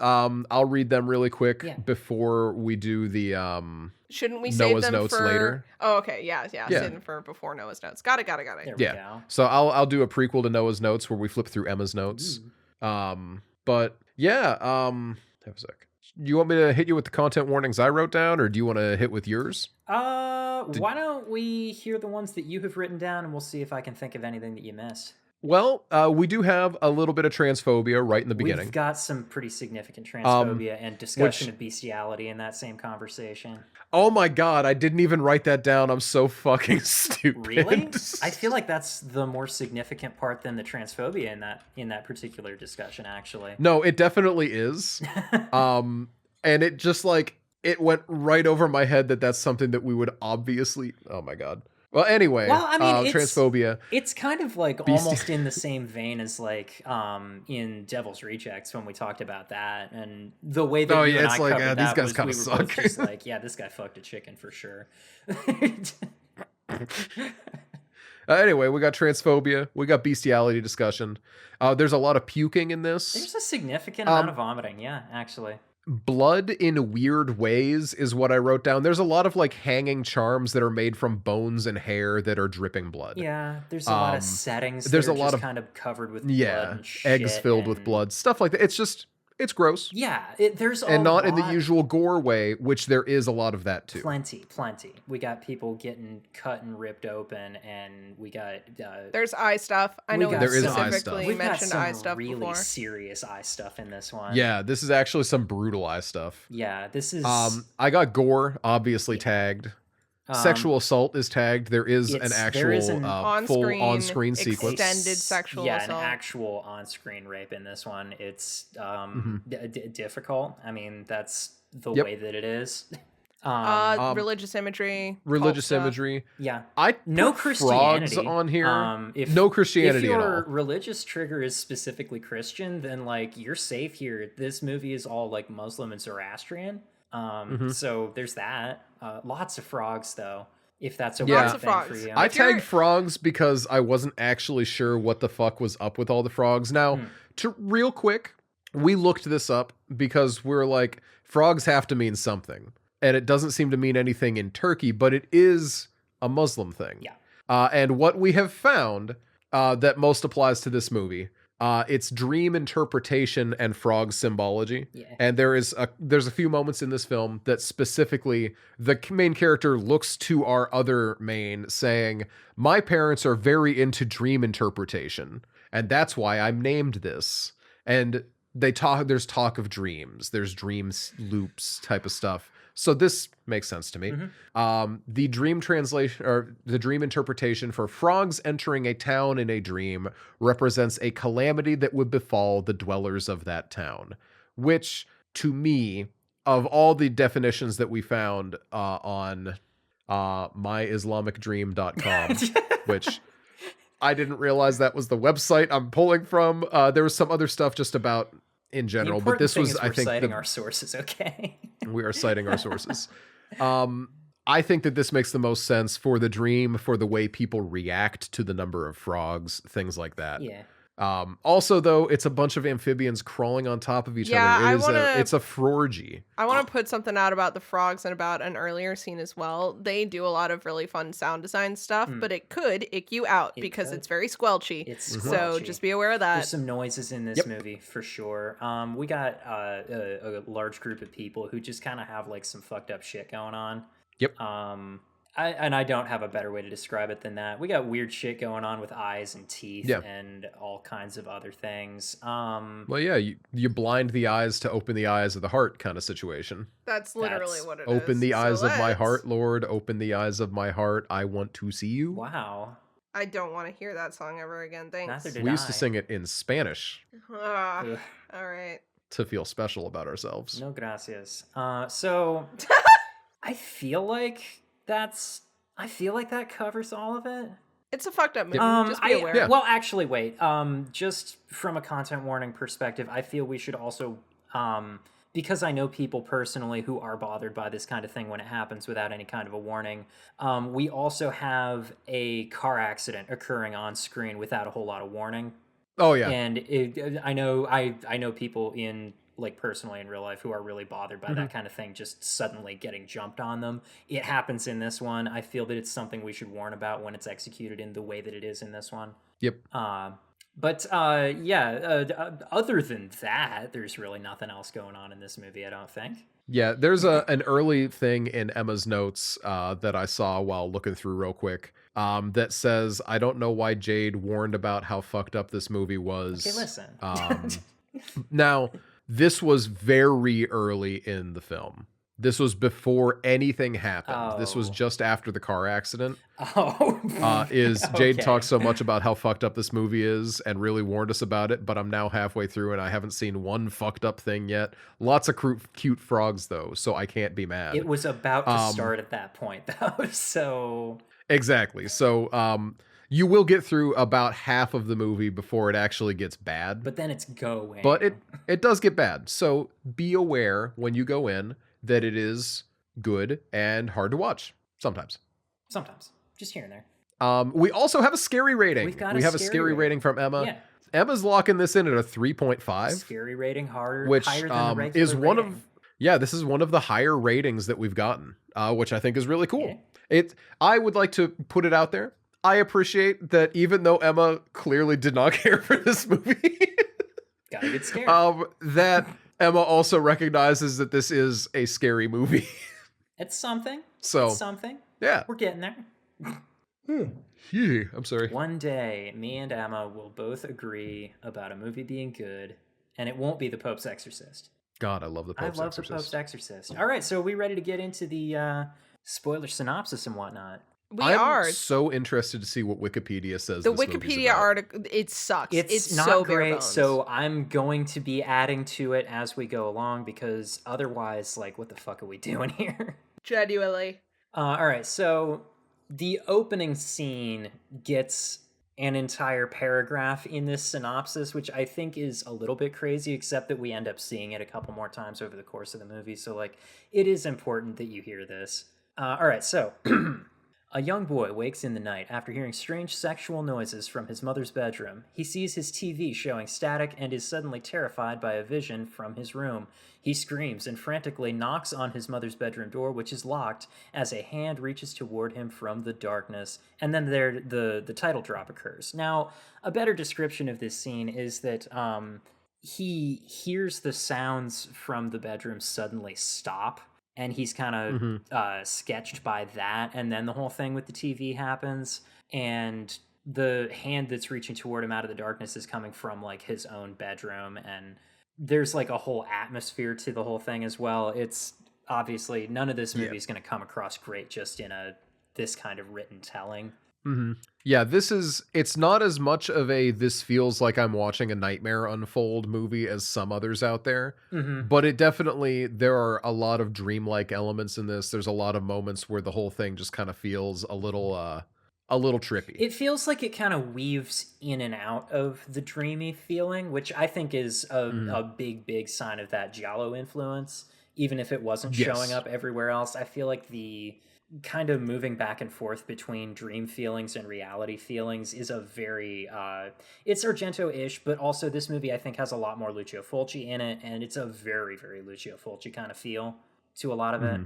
[SPEAKER 2] I'll read them really quick before we do the
[SPEAKER 3] shouldn't we save
[SPEAKER 2] Noah's
[SPEAKER 3] them
[SPEAKER 2] notes
[SPEAKER 3] for
[SPEAKER 2] later?
[SPEAKER 3] Oh, okay. Yeah. Save them for before Noah's notes. Got it.
[SPEAKER 1] there we go.
[SPEAKER 2] So I'll do a prequel to Noah's notes where we flip through Emma's notes. But yeah, have a sec. Do you want me to hit you with the content warnings I wrote down, or do you want to hit with yours?
[SPEAKER 1] Why don't we hear the ones that you have written down, and we'll see if I can think of anything that you missed.
[SPEAKER 2] Well, we do have a little bit of transphobia right in the beginning.
[SPEAKER 1] We've got some pretty significant transphobia and discussion of bestiality in that same conversation.
[SPEAKER 2] Oh my god, I didn't even write that down. I'm so fucking stupid.
[SPEAKER 1] Really? I feel like that's the more significant part than the transphobia in that particular discussion, actually.
[SPEAKER 2] No, it definitely is. And it just like it went right over my head that's something that we would obviously. Oh my god. Well, anyway,
[SPEAKER 1] I mean,
[SPEAKER 2] transphobia.
[SPEAKER 1] It's kind of like almost in the same vein as like in Devil's Rejects when we talked about that, and the way that you and I covered that
[SPEAKER 2] these guys
[SPEAKER 1] was
[SPEAKER 2] kind
[SPEAKER 1] we
[SPEAKER 2] of
[SPEAKER 1] were
[SPEAKER 2] suck.
[SPEAKER 1] both just like, yeah, this guy fucked a chicken for sure.
[SPEAKER 2] Anyway, we got transphobia. We got bestiality discussion. There's a lot of puking in this.
[SPEAKER 1] There's a significant amount of vomiting, yeah, actually.
[SPEAKER 2] Blood in weird ways is what I wrote down. There's a lot of like hanging charms that are made from bones and hair that are dripping blood.
[SPEAKER 1] Yeah, there's a lot of settings.
[SPEAKER 2] There's
[SPEAKER 1] that are
[SPEAKER 2] a lot
[SPEAKER 1] just
[SPEAKER 2] of
[SPEAKER 1] kind of covered with blood and shit,
[SPEAKER 2] eggs filled with blood, stuff like that. It's gross.
[SPEAKER 1] Yeah, there's
[SPEAKER 2] and not in the usual gore way, which there is a lot of that too.
[SPEAKER 1] Plenty. We got people getting cut and ripped open, and we got
[SPEAKER 3] there's eye stuff. I know
[SPEAKER 2] there is eye stuff.
[SPEAKER 3] Specifically
[SPEAKER 1] We've got
[SPEAKER 3] mentioned
[SPEAKER 1] some
[SPEAKER 3] eye stuff
[SPEAKER 1] really
[SPEAKER 3] before.
[SPEAKER 1] serious eye stuff in this one.
[SPEAKER 2] Yeah, this is actually some brutal eye stuff.
[SPEAKER 1] Yeah, this is.
[SPEAKER 2] I got gore obviously tagged. Sexual assault is tagged. There is an actual full on-screen sequence.
[SPEAKER 3] Extended sexual assault.
[SPEAKER 1] Yeah, an actual on-screen rape in this one. It's difficult. I mean, that's the way that it is.
[SPEAKER 3] Religious imagery.
[SPEAKER 2] Religious imagery.
[SPEAKER 1] Yeah.
[SPEAKER 2] No
[SPEAKER 1] Christianity
[SPEAKER 2] frogs on here.
[SPEAKER 1] No
[SPEAKER 2] Christianity
[SPEAKER 1] at all. If
[SPEAKER 2] your
[SPEAKER 1] your religious trigger is specifically Christian, then like you're safe here. This movie is all like Muslim and Zoroastrian. So there's that. Lots of frogs though, if that's a weird thing for you.
[SPEAKER 2] I tagged frogs because I wasn't actually sure what the fuck was up with all the frogs. Now, to real quick, we looked this up because we're like, frogs have to mean something. And it doesn't seem to mean anything in Turkey, but it is a Muslim thing.
[SPEAKER 1] Yeah.
[SPEAKER 2] And what we have found that most applies to this movie, it's dream interpretation and frog symbology.
[SPEAKER 1] Yeah.
[SPEAKER 2] And there's a few moments in this film that specifically the main character looks to our other main saying, my parents are very into dream interpretation, and that's why I'm named this. And there's talk of dreams, there's dreams loops type of stuff. So this makes sense to me. The dream translation or the dream interpretation for frogs entering a town in a dream represents a calamity that would befall the dwellers of that town, which to me, of all the definitions that we found on myislamicdream.com, which I didn't realize that was the website I'm pulling from. There was some other stuff just about in general, but this was, I think,
[SPEAKER 1] citing our sources. Okay.
[SPEAKER 2] We are citing our sources. I think that this makes the most sense for the dream, for the way people react to the number of frogs, things like that.
[SPEAKER 1] Yeah.
[SPEAKER 2] Also, though, it's a bunch of amphibians crawling on top of each
[SPEAKER 3] Yeah,
[SPEAKER 2] other.
[SPEAKER 3] I wanna
[SPEAKER 2] It's a frorgy.
[SPEAKER 3] I want to put something out about the frogs and about an earlier scene as well. They do a lot of really fun sound design stuff, but it could ick you out
[SPEAKER 1] It
[SPEAKER 3] because
[SPEAKER 1] could.
[SPEAKER 3] it's very squelchy.
[SPEAKER 1] It's
[SPEAKER 3] So
[SPEAKER 1] squelchy.
[SPEAKER 3] just be aware of that.
[SPEAKER 1] There's some noises in this movie for sure. We got a large group of people who just kind of have like some fucked up shit going on.
[SPEAKER 2] Yep.
[SPEAKER 1] I don't have a better way to describe it than that. We got weird shit going on with eyes and teeth and all kinds of other things.
[SPEAKER 2] Well, yeah, you blind the eyes to open the eyes of the heart kind of situation.
[SPEAKER 3] That's literally what it is.
[SPEAKER 2] Open the eyes of my
[SPEAKER 3] let's-
[SPEAKER 2] heart, Lord. Open the eyes of my heart. I want to see you.
[SPEAKER 1] Wow.
[SPEAKER 3] I don't want to hear that song ever again. Thanks.
[SPEAKER 1] Neither did
[SPEAKER 2] We used to
[SPEAKER 1] I.
[SPEAKER 2] sing it in Spanish
[SPEAKER 1] Ugh.
[SPEAKER 3] All right.
[SPEAKER 2] to feel special about ourselves.
[SPEAKER 1] No gracias. So I feel like that covers all of it.
[SPEAKER 3] It's a fucked up movie. Just be aware.
[SPEAKER 2] Yeah.
[SPEAKER 1] Well, actually, wait. Just from a content warning perspective, I feel we should also, because I know people personally who are bothered by this kind of thing when it happens without any kind of a warning. We also have a car accident occurring on screen without a whole lot of warning.
[SPEAKER 2] Oh yeah.
[SPEAKER 1] And I know people in like personally in real life who are really bothered by that kind of thing just suddenly getting jumped on them. It happens in this one. I feel that it's something we should warn about when it's executed in the way that it is in this one.
[SPEAKER 2] Yep.
[SPEAKER 1] Other than that, there's really nothing else going on in this movie, I don't think.
[SPEAKER 2] Yeah, there's an early thing in Emma's notes that I saw while looking through real quick that says, I don't know why Jade warned about how fucked up this movie was.
[SPEAKER 1] Okay, listen.
[SPEAKER 2] Now, this was very early in the film. This was before anything happened. This was
[SPEAKER 1] Oh.
[SPEAKER 2] just after the car accident.
[SPEAKER 1] Oh.
[SPEAKER 2] Jade
[SPEAKER 1] Okay.
[SPEAKER 2] talks so much about how fucked up this movie is and really warned us about it, but I'm now halfway through and I haven't seen one fucked up thing yet. Lots of cute frogs though, so I can't be mad.
[SPEAKER 1] It was about to start at that point, though, so...
[SPEAKER 2] Exactly. So you will get through about half of the movie before it actually gets bad.
[SPEAKER 1] But then it's going.
[SPEAKER 2] But it does get bad. So be aware when you go in that it is good and hard to watch sometimes.
[SPEAKER 1] Sometimes. Just here and there.
[SPEAKER 2] We also have a scary rating.
[SPEAKER 1] We
[SPEAKER 2] have a scary rating from Emma.
[SPEAKER 1] Yeah.
[SPEAKER 2] Emma's locking this in at a 3.5,
[SPEAKER 1] Scary rating
[SPEAKER 2] which
[SPEAKER 1] higher than the regular
[SPEAKER 2] is one
[SPEAKER 1] rating.
[SPEAKER 2] of this is one of the higher ratings that we've gotten, which I think is really cool.
[SPEAKER 1] Yeah.
[SPEAKER 2] I would like to put it out there. I appreciate that even though Emma clearly did not care for this movie,
[SPEAKER 1] Gotta get scared.
[SPEAKER 2] that Emma also recognizes that this is a scary movie.
[SPEAKER 1] It's something.
[SPEAKER 2] So,
[SPEAKER 1] It's something.
[SPEAKER 2] yeah.
[SPEAKER 1] We're getting there.
[SPEAKER 2] I'm sorry.
[SPEAKER 1] One day, me and Emma will both agree about a movie being good, and it won't be The Pope's Exorcist.
[SPEAKER 2] God, I love the Pope's
[SPEAKER 1] I love
[SPEAKER 2] Exorcist.
[SPEAKER 1] The Pope's Exorcist. All right, so are we ready to get into the spoiler synopsis and whatnot?
[SPEAKER 2] I'm so interested to see what Wikipedia says.
[SPEAKER 3] The
[SPEAKER 2] this movie's
[SPEAKER 3] Wikipedia
[SPEAKER 2] about.
[SPEAKER 3] article, it sucks.
[SPEAKER 1] It's not
[SPEAKER 3] so bare
[SPEAKER 1] great,
[SPEAKER 3] bones.
[SPEAKER 1] so I'm going to be adding to it as we go along because otherwise, like, what the fuck are we doing here?
[SPEAKER 3] Genuinely.
[SPEAKER 1] All right, so the opening scene gets an entire paragraph in this synopsis, which I think is a little bit crazy, except that we end up seeing it a couple more times over the course of the movie. So, like, it is important that you hear this. All right, so a young boy wakes in the night after hearing strange sexual noises from his mother's bedroom. He sees his TV showing static and is suddenly terrified by a vision from his room. He screams and frantically knocks on his mother's bedroom door, which is locked, as a hand reaches toward him from the darkness. And then the title drop occurs. Now, a better description of this scene is that he hears the sounds from the bedroom suddenly stop, and he's kind of sketched by that, and then the whole thing with the TV happens, and the hand that's reaching toward him out of the darkness is coming from, like, his own bedroom, and there's, like, a whole atmosphere to the whole thing as well. It's obviously none of this movie is going to come across great just in this kind of written telling.
[SPEAKER 2] Yeah, it's not as much of a this feels like I'm watching a nightmare unfold movie as some others out there, but there are a lot of dreamlike elements in this. There's a lot of moments where the whole thing just kind of feels a little trippy.
[SPEAKER 1] It feels like it kind of weaves in and out of the dreamy feeling, which I think is a big sign of that Giallo influence, even if it wasn't showing up everywhere else. I feel like the kind of moving back and forth between dream feelings and reality feelings is a very it's Argento-ish, but also this movie I think has a lot more Lucio Fulci in it, and it's a very, very Lucio Fulci kind of feel to a lot of it,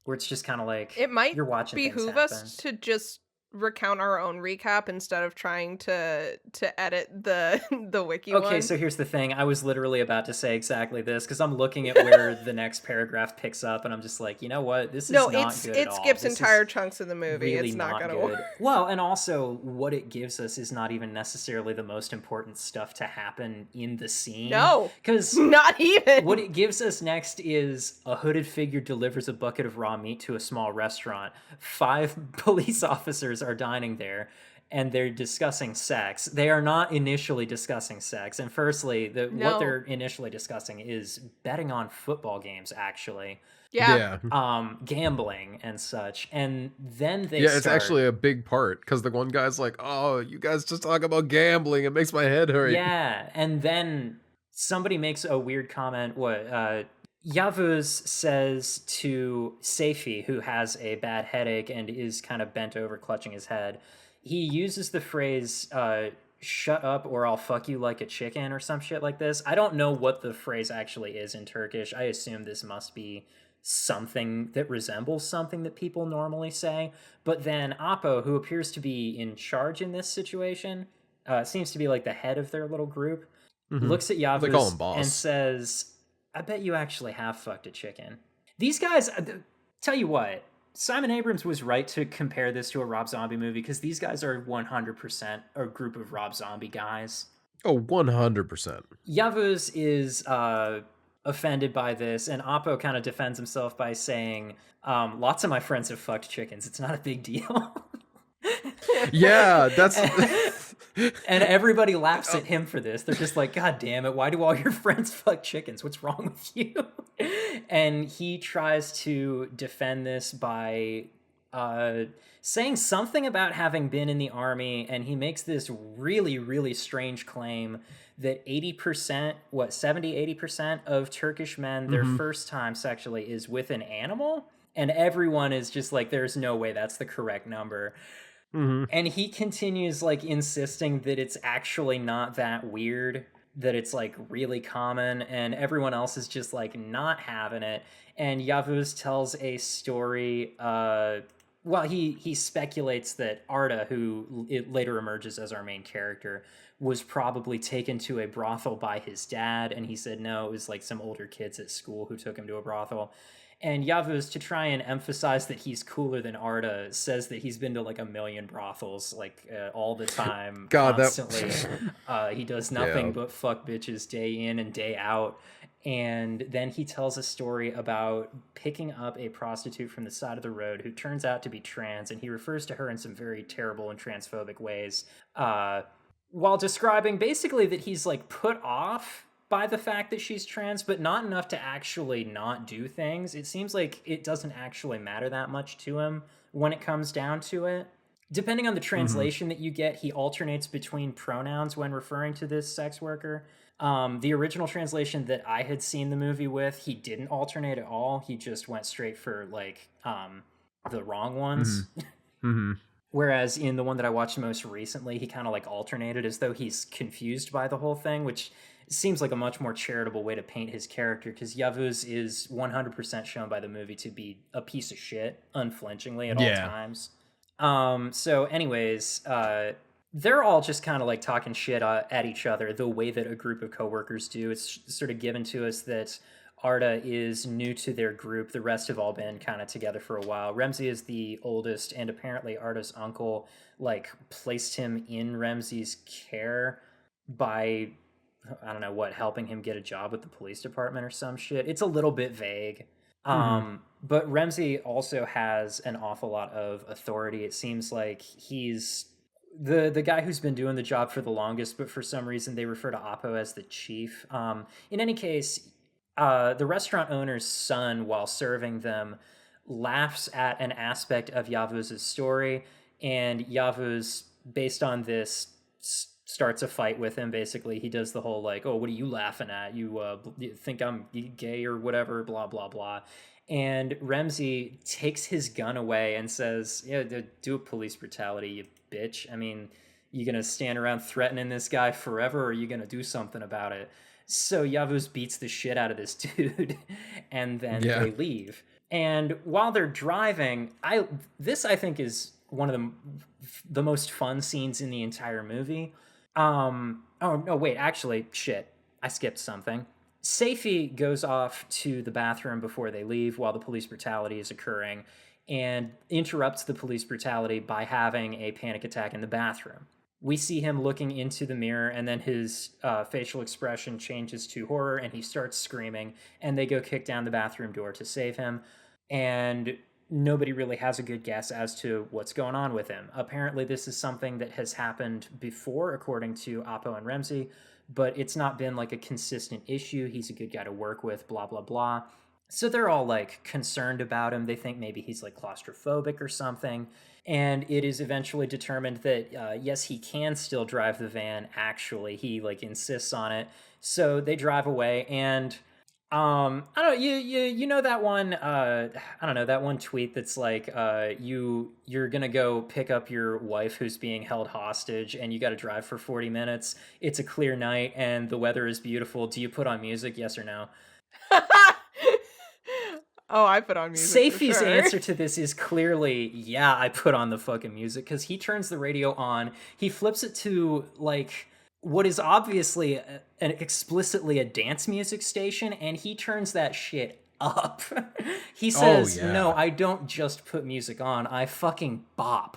[SPEAKER 1] where it's just kind of like
[SPEAKER 3] It might
[SPEAKER 1] you're watching things
[SPEAKER 3] behoove
[SPEAKER 1] happen.
[SPEAKER 3] us to just recount our own recap instead of trying to edit the the wiki
[SPEAKER 1] Okay,
[SPEAKER 3] one.
[SPEAKER 1] so here's the thing. I was literally about to say exactly this because I'm looking at where the next paragraph picks up, and I'm just like, you know what? This is
[SPEAKER 3] No,
[SPEAKER 1] not good at
[SPEAKER 3] it
[SPEAKER 1] all.
[SPEAKER 3] skips
[SPEAKER 1] This is
[SPEAKER 3] entire chunks of the movie.
[SPEAKER 1] really
[SPEAKER 3] It's not
[SPEAKER 1] not
[SPEAKER 3] gonna
[SPEAKER 1] good.
[SPEAKER 3] work.
[SPEAKER 1] Well, and also what it gives us is not even necessarily the most important stuff to happen in the scene.
[SPEAKER 3] No,
[SPEAKER 1] Because
[SPEAKER 3] not even.
[SPEAKER 1] what it gives us next is a hooded figure delivers a bucket of raw meat to a small restaurant. 5 police officers are dining there, and they're discussing sex. They are not initially discussing sex. And firstly, what
[SPEAKER 3] No.
[SPEAKER 1] they're initially discussing is betting on football games, actually.
[SPEAKER 3] Yeah.
[SPEAKER 2] Yeah.
[SPEAKER 1] Gambling and such. And then they
[SPEAKER 2] Yeah, it's
[SPEAKER 1] start.
[SPEAKER 2] actually a big part because the one guy's like, "Oh, you guys just talk about gambling. It makes my head hurt."
[SPEAKER 1] Yeah, and then somebody makes a weird comment. Yavuz says to Seifi, who has a bad headache and is kind of bent over, clutching his head. He uses the phrase, shut up or I'll fuck you like a chicken or some shit like this. I don't know what the phrase actually is in Turkish. I assume this must be something that resembles something that people normally say. But then Apo, who appears to be in charge in this situation, seems to be like the head of their little group, looks at
[SPEAKER 2] They call him
[SPEAKER 1] Yavuz and
[SPEAKER 2] boss.
[SPEAKER 1] says, I bet you actually have fucked a chicken. These guys, tell you what, Simon Abrams was right to compare this to a Rob Zombie movie because these guys are 100% a group of Rob Zombie guys.
[SPEAKER 2] Oh, 100%.
[SPEAKER 1] Yavuz is offended by this, and Apo kind of defends himself by saying, lots of my friends have fucked chickens. It's not a big deal.
[SPEAKER 2] Yeah, that's
[SPEAKER 1] And everybody laughs at him for this. They're just like, God damn it, why do all your friends fuck chickens? What's wrong with you? And he tries to defend this by saying something about having been in the army, and he makes this really, really strange claim that 80%, 80% of Turkish men, their first time sexually is with an animal. And everyone is just like, there's no way that's the correct number. And he continues like insisting that it's actually not that weird, that it's like really common, and everyone else is just like not having it. And Yavuz tells a story. He speculates that Arda, who it later emerges as our main character, was probably taken to a brothel by his dad, and he said no, it was like some older kids at school who took him to a brothel. And Yavuz, to try and emphasize that he's cooler than Arda, says that he's been to like 1 million brothels, like all the time,
[SPEAKER 2] God,
[SPEAKER 1] constantly. He does nothing but fuck bitches day in and day out. And then he tells a story about picking up a prostitute from the side of the road who turns out to be trans, and he refers to her in some very terrible and transphobic ways, while describing basically that he's like put off by the fact that she's trans, but not enough to actually not do things. It seems like it doesn't actually matter that much to him when it comes down to it. Depending on the translation that you get, he alternates between pronouns when referring to this sex worker. The original translation that I had seen the movie with, he didn't alternate at all. He just went straight for like the wrong ones. Whereas in the one that I watched most recently, he kind of like alternated as though he's confused by the whole thing, which seems like a much more charitable way to paint his character, because Yavuz is 100% shown by the movie to be a piece of shit unflinchingly at all times. So anyways, they're all just kind of like talking shit at each other the way that a group of coworkers do. It's sort of given to us that Arda is new to their group. The rest have all been kind of together for a while. Remzi is the oldest, and apparently Arda's uncle like placed him in Remzi's care by, I don't know what, helping him get a job with the police department or some shit. It's a little bit vague. But Remzi also has an awful lot of authority. It seems like he's the guy who's been doing the job for the longest, but for some reason they refer to Apo as the chief. In any case, the restaurant owner's son, while serving them, laughs at an aspect of Yavuz's story, and Yavuz, based on this starts a fight with him. Basically, he does the whole like, "Oh, what are you laughing at? You think I'm gay or whatever?" Blah blah blah. And Ramsey takes his gun away and says, "Yeah, do a police brutality, you bitch. I mean, you gonna stand around threatening this guy forever, or are you gonna do something about it?" So Yavuz beats the shit out of this dude, and then
[SPEAKER 2] Yeah.
[SPEAKER 1] they leave. And while they're driving, I think is one of the most fun scenes in the entire movie. Oh no, wait, actually, shit, I skipped something. Safie goes off to the bathroom before they leave while the police brutality is occurring, and interrupts the police brutality by having a panic attack in the bathroom. We see him looking into the mirror, and then his facial expression changes to horror, and he starts screaming. And they go kick down the bathroom door to save him. And nobody really has a good guess as to what's going on with him. Apparently, this is something that has happened before, according to Apo and Ramsey, but it's not been like a consistent issue. He's a good guy to work with, blah, blah, blah. So they're all like concerned about him. They think maybe he's like claustrophobic or something. And it is eventually determined that yes, he can still drive the van. Actually, he like insists on it. So they drive away, and I don't know, you know that one I don't know, that one tweet that's like you're gonna go pick up your wife who's being held hostage, and you got to drive for 40 minutes. It's a clear night and the weather is beautiful. Do you put on music? Yes or no?
[SPEAKER 3] Oh, I put on music for
[SPEAKER 1] Safie's
[SPEAKER 3] sure.
[SPEAKER 1] answer to this is clearly, yeah, I put on the fucking music, because he turns the radio on. He flips it to like what is obviously an explicitly a dance music station, and he turns that shit up. He
[SPEAKER 2] Oh
[SPEAKER 1] says, "No,
[SPEAKER 2] yeah.
[SPEAKER 1] I don't just put music on. I fucking bop."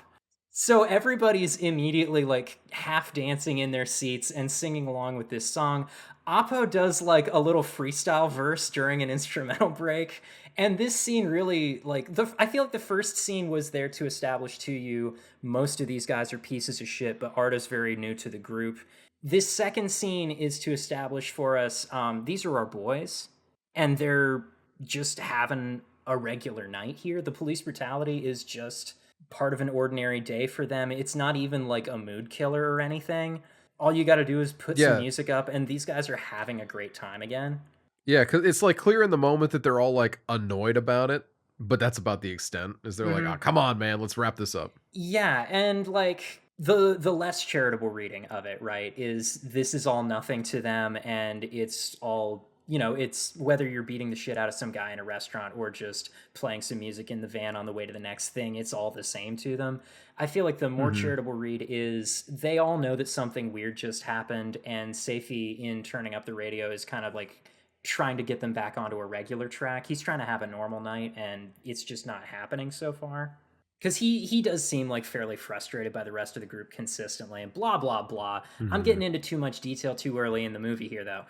[SPEAKER 1] So everybody's immediately like half dancing in their seats and singing along with this song. Apo does like a little freestyle verse during an instrumental break. And this scene really like I feel like the first scene was there to establish to you most of these guys are pieces of shit, but Arda's very new to the group. This second scene is to establish for us these are our boys, and they're just having a regular night here. The police brutality is just part of an ordinary day for them. It's not even like a mood killer or anything. All you got to do is put some
[SPEAKER 2] Yeah.
[SPEAKER 1] music up, and these guys are having a great time again.
[SPEAKER 2] Yeah, because it's like clear in the moment that they're all like annoyed about it, but that's about the extent. Is they're like, oh, come on, man, let's wrap this up.
[SPEAKER 1] Yeah, and like the less charitable reading of it, right, is this is all nothing to them, and it's all, you know, it's whether you're beating the shit out of some guy in a restaurant or just playing some music in the van on the way to the next thing, it's all the same to them. I feel like the more charitable read is they all know that something weird just happened, and Safie, in turning up the radio, is kind of like trying to get them back onto a regular track. He's trying to have a normal night, and it's just not happening so far. Because he does seem like fairly frustrated by the rest of the group consistently, and blah blah blah. I'm getting into too much detail too early in the movie here, though.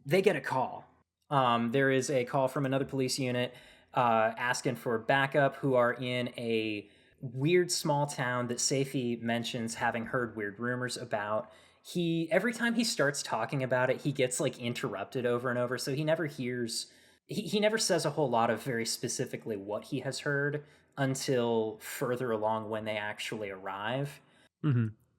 [SPEAKER 1] They get a call. There is a call from another police unit asking for backup, who are in a weird small town that Safie mentions having heard weird rumors about. He every time he starts talking about it, he gets like interrupted over and over, so he never hears. He never says a whole lot of very specifically what he has heard until further along when they actually arrive.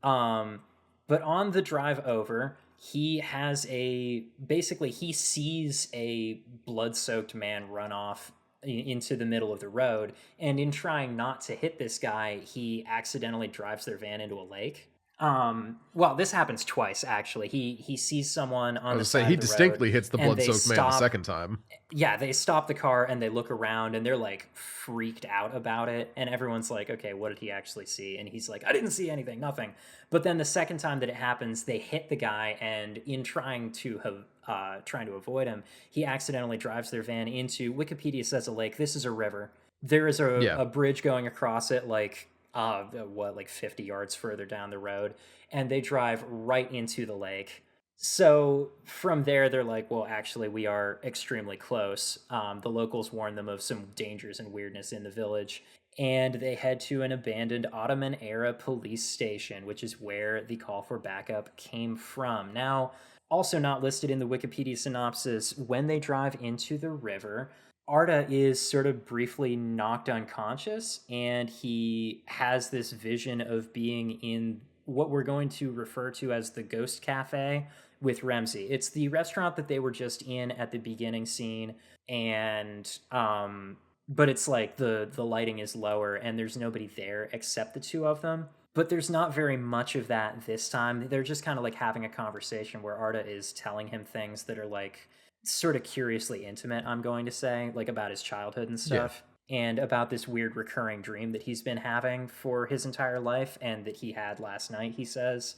[SPEAKER 1] Um, but on the drive over, he has basically he sees a blood-soaked man run off into the middle of the road, and in trying not to hit this guy, he accidentally drives their van into a lake. Well, this happens twice actually. He sees someone
[SPEAKER 2] I
[SPEAKER 1] on
[SPEAKER 2] was
[SPEAKER 1] the
[SPEAKER 2] to say
[SPEAKER 1] side
[SPEAKER 2] he
[SPEAKER 1] of the road,
[SPEAKER 2] distinctly hits the
[SPEAKER 1] and they
[SPEAKER 2] blood-soaked man the
[SPEAKER 1] stop.
[SPEAKER 2] second time.
[SPEAKER 1] Yeah, they stop the car and they look around, and they're like freaked out about it. And everyone's like, okay, what did he actually see? And he's like, I didn't see anything, nothing. But then the second time that it happens, they hit the guy, and in trying to avoid him, he accidentally drives their van into, Wikipedia says a lake. This is a river. There is
[SPEAKER 2] Yeah.
[SPEAKER 1] a bridge going across it, like like 50 yards further down the road, and they drive right into the lake. So from there, they're like, well, actually, we are extremely close. The locals warn them of some dangers and weirdness in the village, and they head to an abandoned Ottoman era police station, which is where the call for backup came from. Now, also not listed in the Wikipedia synopsis, when they drive into the river, Arda is sort of briefly knocked unconscious, and he has this vision of being in what we're going to refer to as the Ghost Cafe with Ramsey. It's the restaurant that they were just in at the beginning scene, and but it's like the lighting is lower and there's nobody there except the two of them. But there's not very much of that this time. They're just kind of like having a conversation where Arda is telling him things that are like sort of curiously intimate, I'm going to say, like about his childhood and
[SPEAKER 2] Yeah.
[SPEAKER 1] stuff, and about this weird recurring dream that he's been having for his entire life and that he had last night, he says.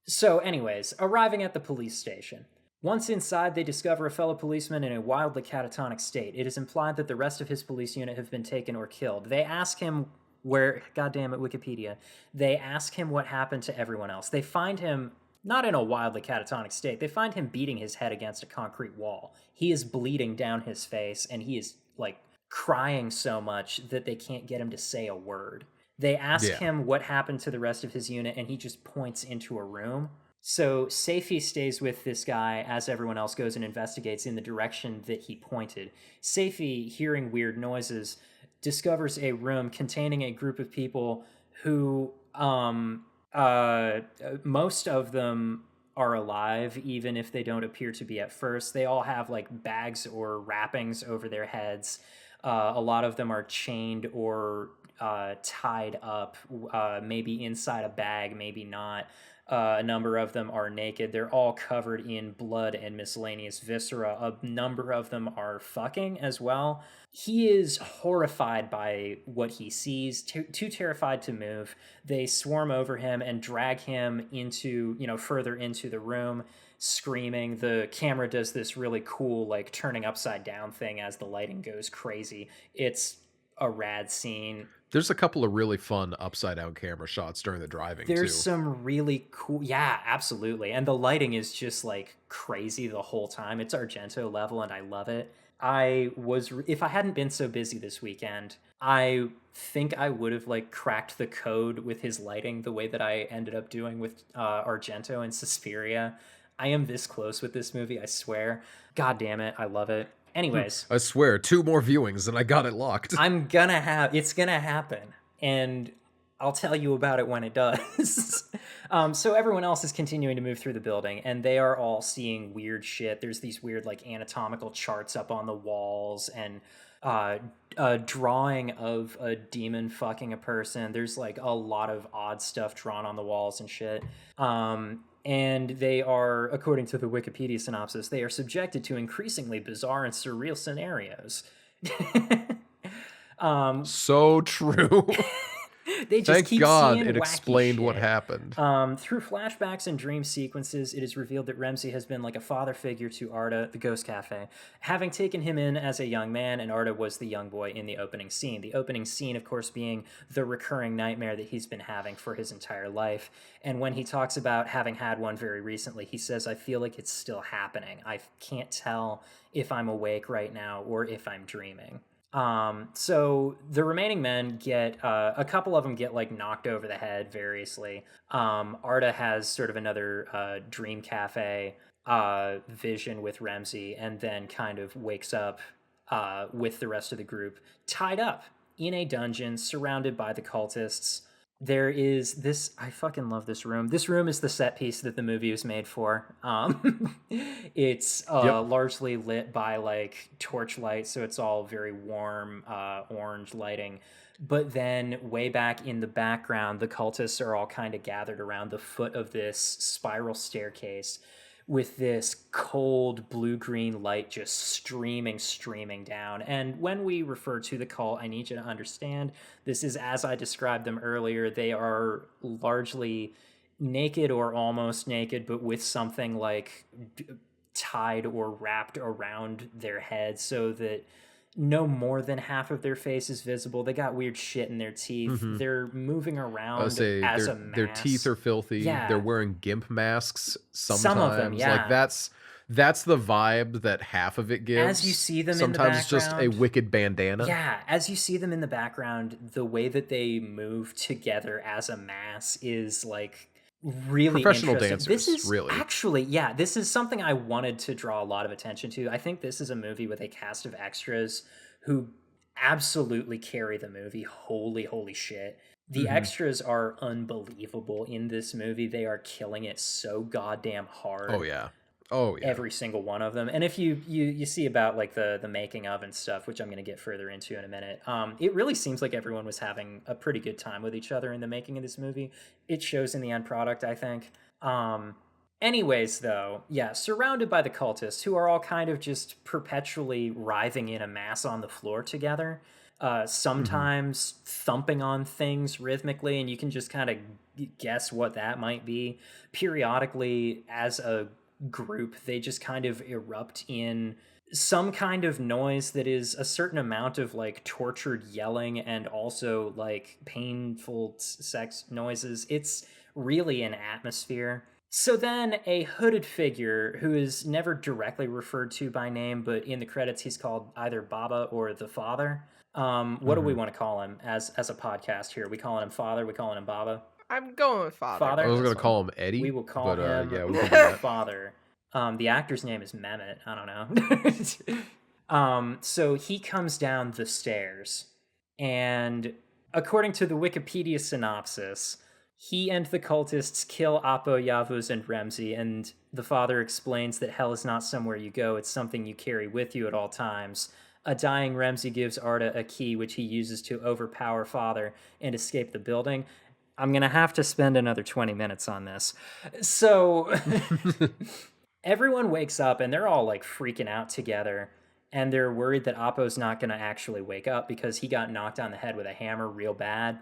[SPEAKER 1] So, anyways, arriving at the police station. Once inside, they discover a fellow policeman in a wildly catatonic state. It is implied that the rest of his police unit have been taken or killed. They ask him where, goddamn it, Wikipedia, they ask him what happened to everyone else. They find him not in a wildly catatonic state. They find him beating his head against a concrete wall. He is bleeding down his face, and he is, like, crying so much that they can't get him to say a word. They ask
[SPEAKER 2] Yeah.
[SPEAKER 1] him what happened to the rest of his unit, and he just points into a room. So Safey stays with this guy as everyone else goes and investigates in the direction that he pointed. Safey, hearing weird noises, discovers a room containing a group of people who, most of them are alive, even if they don't appear to be at first. They all have like bags or wrappings over their heads. A lot of them are chained or tied up, maybe inside a bag, maybe not. A number of them are naked. They're all covered in blood and miscellaneous viscera. A number of them are fucking as well. He is horrified by what he sees, too terrified to move. They swarm over him and drag him into, further into the room, screaming. The camera does this really cool, like, turning upside down thing as the lighting goes crazy. It's a rad scene.
[SPEAKER 2] There's a couple of really fun upside down camera shots during the driving
[SPEAKER 1] There's
[SPEAKER 2] too.
[SPEAKER 1] some really cool, yeah, absolutely. And the lighting is just like crazy the whole time. It's Argento level and I love it. If I hadn't been so busy this weekend, I think I would have like cracked the code with his lighting the way that I ended up doing with Argento and Suspiria. I am this close with this movie, I swear. God damn it, I love it. Anyways,
[SPEAKER 2] I swear, 2 more viewings and I got it locked.
[SPEAKER 1] it's gonna happen, and I'll tell you about it when it does. So everyone else is continuing to move through the building, and they are all seeing weird shit. There's these weird like anatomical charts up on the walls, and a drawing of a demon fucking a person. There's like a lot of odd stuff drawn on the walls and shit. And they are, according to the Wikipedia synopsis, they are subjected to increasingly bizarre and surreal scenarios.
[SPEAKER 2] So true.
[SPEAKER 1] They just
[SPEAKER 2] Thank
[SPEAKER 1] keep
[SPEAKER 2] God
[SPEAKER 1] seeing
[SPEAKER 2] it
[SPEAKER 1] wacky
[SPEAKER 2] explained what
[SPEAKER 1] shit.
[SPEAKER 2] happened.
[SPEAKER 1] Through flashbacks and dream sequences, it is revealed that Ramsey has been like a father figure to Arda, the Ghost Cafe, having taken him in as a young man, and Arda was the young boy in the opening scene. The opening scene, of course, being the recurring nightmare that he's been having for his entire life. And when he talks about having had one very recently, he says, "I feel like it's still happening. I can't tell if I'm awake right now or if I'm dreaming." So the remaining men get, a couple of them get like knocked over the head variously. Arda has sort of another dream cafe vision with Ramsey, and then kind of wakes up with the rest of the group tied up in a dungeon surrounded by the cultists. There is this, I fucking love this room. This room is the set piece that the movie was made for. It's
[SPEAKER 2] Yep.
[SPEAKER 1] largely lit by like torchlight, so it's all very warm orange lighting. But then way back in the background, the cultists are all kind of gathered around the foot of this spiral staircase with this cold blue-green light just streaming down. And when we refer to the cult, I need you to understand this is as I described them earlier. They are largely naked or almost naked, but with something like tied or wrapped around their head so that no more than half of their face is visible. They got weird shit in their teeth. They're moving
[SPEAKER 2] I
[SPEAKER 1] around
[SPEAKER 2] would say
[SPEAKER 1] as a
[SPEAKER 2] their
[SPEAKER 1] mass.
[SPEAKER 2] teeth are filthy.
[SPEAKER 1] Yeah.
[SPEAKER 2] They're wearing gimp masks sometimes.
[SPEAKER 1] Some of them, yeah.
[SPEAKER 2] Like that's the vibe that half of it gives.
[SPEAKER 1] As you see them in the
[SPEAKER 2] sometimes it's just a
[SPEAKER 1] background.
[SPEAKER 2] wicked bandana.
[SPEAKER 1] Yeah, as you see them in the background, the way that they move together as a mass is like really
[SPEAKER 2] Professional
[SPEAKER 1] interesting. This
[SPEAKER 2] dancers,
[SPEAKER 1] is
[SPEAKER 2] really.
[SPEAKER 1] actually, yeah, this is something I wanted to draw a lot of attention to. I think this is a movie with a cast of extras who absolutely carry the movie. Holy shit. The extras are unbelievable in this movie. They are killing it so goddamn
[SPEAKER 2] Oh
[SPEAKER 1] hard.
[SPEAKER 2] yeah. Oh yeah.
[SPEAKER 1] Every single one of them. And if you see about like the making of and stuff, which I'm going to get further into in a minute, it really seems like everyone was having a pretty good time with each other in the making of this movie. It shows in the end product, I think. Anyways, though, yeah, surrounded by the cultists who are all kind of just perpetually writhing in a mass on the floor together, sometimes thumping on things rhythmically, and you can just kind of guess what that might be. Periodically, as a group, they just kind of erupt in some kind of noise that is a certain amount of like tortured yelling and also like painful sex noises. It's really an atmosphere. So then a hooded figure who is never directly referred to by name, but in the credits he's called either Baba or the Father. What do we want to call him as a podcast here? We calling him Father? We calling him Baba?
[SPEAKER 3] I'm going with father
[SPEAKER 1] Father?
[SPEAKER 2] I
[SPEAKER 3] for
[SPEAKER 2] was
[SPEAKER 3] this
[SPEAKER 2] gonna
[SPEAKER 3] one.
[SPEAKER 2] call him Eddie,
[SPEAKER 1] We will call
[SPEAKER 2] but
[SPEAKER 1] him
[SPEAKER 2] yeah, we can do that.
[SPEAKER 1] Father. The actor's name is Mehmet. I don't know. So he comes down the stairs, and according to the Wikipedia synopsis, he and the cultists kill Apo, Yavuz, and Remzi, and the father explains that hell is not somewhere you go, it's something you carry with you at all times. A dying Remzi gives Arda a key, which he uses to overpower father and escape the building. I'm going to have to spend another 20 minutes on this. So everyone wakes up and they're all like freaking out together. And they're worried that Appo's not going to actually wake up because he got knocked on the head with a hammer real bad.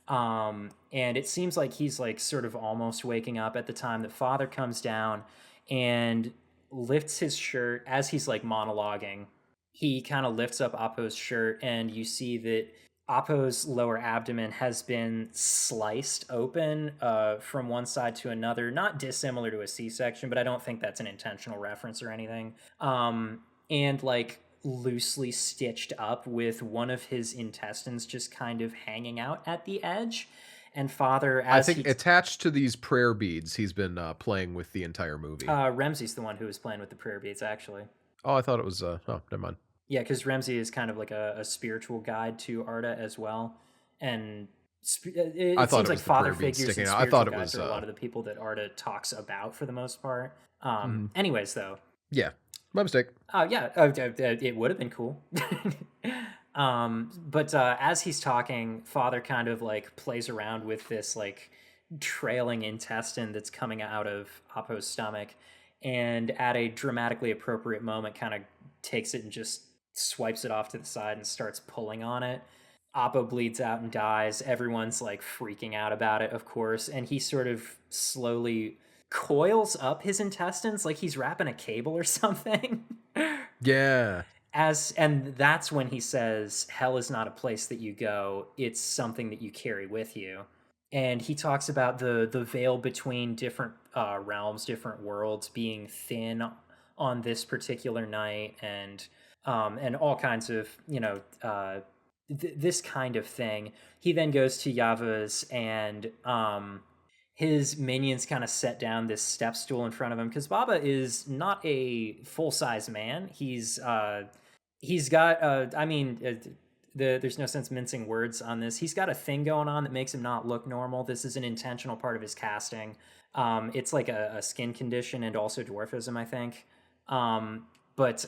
[SPEAKER 1] And it seems like he's like sort of almost waking up at the time that father comes down and lifts his shirt as he's like monologuing. He kind of lifts up Appo's shirt, and you see that Appo's lower abdomen has been sliced open from one side to another, not dissimilar to a C-section, but I don't think that's an intentional reference or anything. And like loosely stitched up with one of his intestines just kind of hanging out at the edge. And father,
[SPEAKER 2] I
[SPEAKER 1] as
[SPEAKER 2] think attached to these prayer beads, he's been playing with the entire movie.
[SPEAKER 1] Remzi's the one who was playing with the prayer beads, actually.
[SPEAKER 2] Oh, I thought it was. Oh, never mind.
[SPEAKER 1] Yeah, because Remzi is kind of like a spiritual guide to Arda as well, and it seems like father figures and spiritual guides are a lot of the people that Arda talks about for the most part. Anyways, though,
[SPEAKER 2] yeah, my mistake.
[SPEAKER 1] Yeah, it would have been cool. But as he's talking, father kind of like plays around with this like trailing intestine that's coming out of Appo's stomach, and at a dramatically appropriate moment, kind of takes it and just swipes it off to the side and starts pulling on it. Appo bleeds out and dies. Everyone's like freaking out about it, of course, and he sort of slowly coils up his intestines like he's wrapping a cable or something.
[SPEAKER 2] Yeah.
[SPEAKER 1] And that's when he says, hell is not a place that you go, it's something that you carry with you. And he talks about the veil between different realms, different worlds being thin on this particular night, and all kinds of, this kind of thing. He then goes to Yava's, and his minions kind of set down this step stool in front of him, because Baba is not a full-size man. He's got there's no sense mincing words on this. He's got a thing going on that makes him not look normal. This is an intentional part of his casting. It's like a skin condition and also dwarfism, I think. But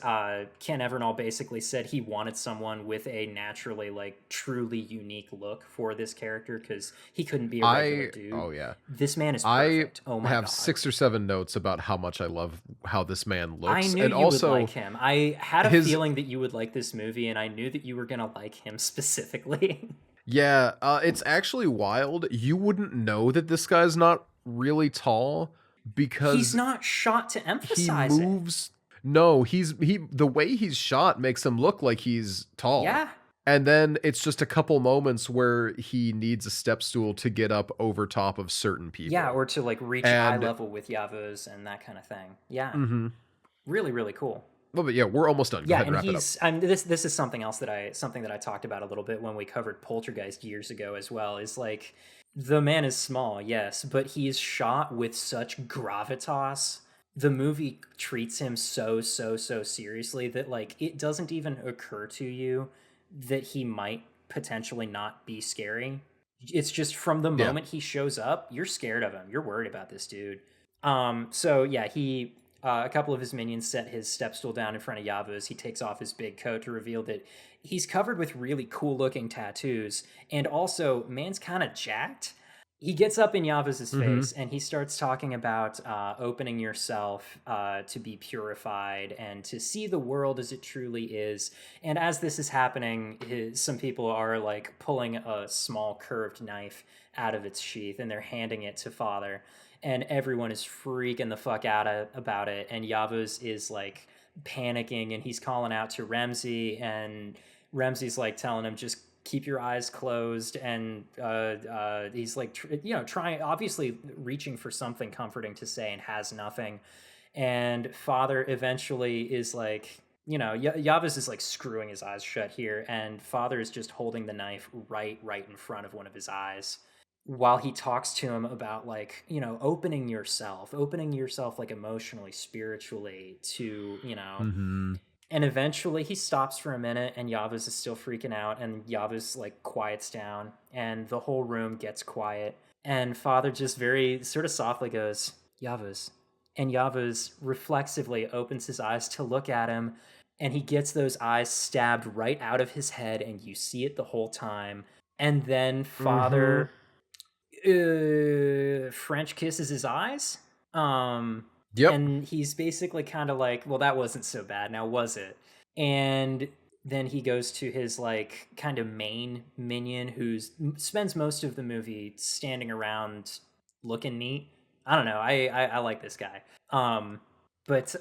[SPEAKER 1] Ken Evernall basically said he wanted someone with a naturally, like, truly unique look for this character because he couldn't be a regular dude.
[SPEAKER 2] Oh yeah,
[SPEAKER 1] this man is perfect. Oh my god!
[SPEAKER 2] I have 6 or 7 notes about how much I love how this man looks.
[SPEAKER 1] I knew
[SPEAKER 2] and
[SPEAKER 1] you
[SPEAKER 2] also,
[SPEAKER 1] would like him. I had a feeling that you would like this movie, and I knew that you were gonna like him specifically.
[SPEAKER 2] Yeah, it's actually wild. You wouldn't know that this guy's not really tall because
[SPEAKER 1] he's not shot to emphasize
[SPEAKER 2] he moves. No, the way he's shot makes him look like he's tall.
[SPEAKER 1] Yeah.
[SPEAKER 2] And then it's just a couple moments where he needs a step stool to get up over top of certain people.
[SPEAKER 1] Yeah, or to like reach eye level with Yavuz and that kind of thing. Yeah. Really, really cool.
[SPEAKER 2] Well, but yeah, we're almost done. Go ahead and wrap it up.
[SPEAKER 1] This is something else that I talked about a little bit when we covered Poltergeist years ago as well. Is like the man is small, yes, but he is shot with such gravitas. The movie treats him so seriously that like it doesn't even occur to you that he might potentially not be scary. It's just from the
[SPEAKER 2] Yeah.
[SPEAKER 1] moment he shows up, you're scared of him. You're worried about this dude. So yeah, he a couple of his minions set his step stool down in front of Yavuz. He takes off his big coat to reveal that he's covered with really cool looking tattoos, and also man's kind of jacked. He gets up in Yavuz's
[SPEAKER 2] Mm-hmm.
[SPEAKER 1] face and he starts talking about opening yourself to be purified and to see the world as it truly is. And as this is happening, some people are like pulling a small curved knife out of its sheath and they're handing it to Father. And everyone is freaking the fuck out about it. And Yavuz is like panicking and he's calling out to Ramsey. And Ramsey's like telling him, just keep your eyes closed. And he's like, trying, obviously reaching for something comforting to say and has nothing. And Father eventually is like, Yavuz is like screwing his eyes shut here, and Father is just holding the knife right in front of one of his eyes while he talks to him about like, opening yourself like emotionally, spiritually to,
[SPEAKER 2] Mm-hmm.
[SPEAKER 1] and eventually he stops for a minute and Yavuz is still freaking out and Yavuz like quiets down and the whole room gets quiet and Father just very sort of softly goes, Yavuz. And Yavuz reflexively opens his eyes to look at him and he gets those eyes stabbed right out of his head and you see it the whole time. And then
[SPEAKER 2] Mm-hmm.
[SPEAKER 1] Father French kisses his eyes. Um,
[SPEAKER 2] Yep.
[SPEAKER 1] and he's basically kind of like, well, that wasn't so bad, now was it? And then he goes to his like kind of main minion who spends most of the movie standing around looking neat. I don't know. I like this guy. But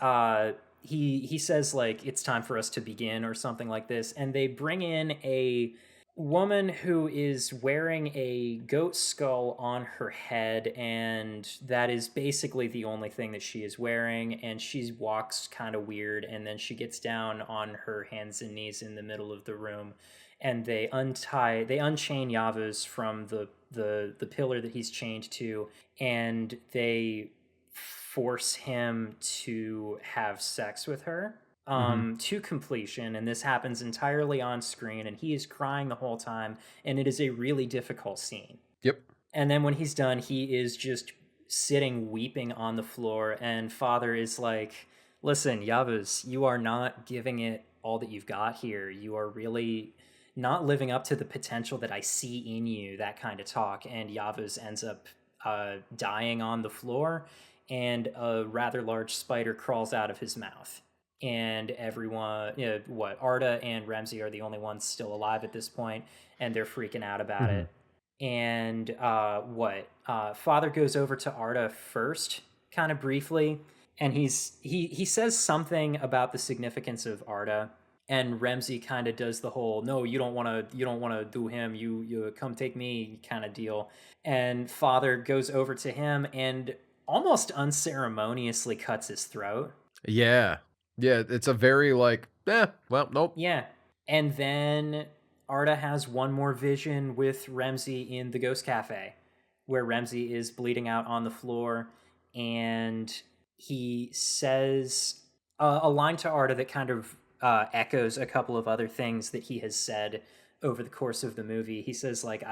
[SPEAKER 1] he says like it's time for us to begin or something like this, and they bring in a woman who is wearing a goat skull on her head, and that is basically the only thing that she is wearing. And she walks kind of weird, and then she gets down on her hands and knees in the middle of the room, and they unchain Yavuz from the pillar that he's chained to, and they force him to have sex with her
[SPEAKER 2] Mm-hmm.
[SPEAKER 1] to completion, and this happens entirely on screen, and he is crying the whole time, and it is a really difficult scene.
[SPEAKER 2] Yep.
[SPEAKER 1] And then when he's done, he is just sitting weeping on the floor, and Father is like, listen, Yavuz, you are not giving it all that you've got here. You are really not living up to the potential that I see in you, that kind of talk. And Yavuz ends up dying on the floor, and a rather large spider crawls out of his mouth. And everyone, Arda and Ramsey are the only ones still alive at this point, and they're freaking out about
[SPEAKER 2] Mm-hmm.
[SPEAKER 1] it. And Father goes over to Arda first, kind of briefly, and he says something about the significance of Arda, and Ramsey kind of does the whole no, you don't want to do him, you come take me kind of deal. And Father goes over to him and almost unceremoniously cuts his throat.
[SPEAKER 2] Yeah. Yeah. It's a very like, well, nope.
[SPEAKER 1] Yeah. And then Arda has one more vision with Ramsey in the Ghost Cafe, where Ramsey is bleeding out on the floor, and he says a line to Arda that kind of echoes a couple of other things that he has said over the course of the movie. He says like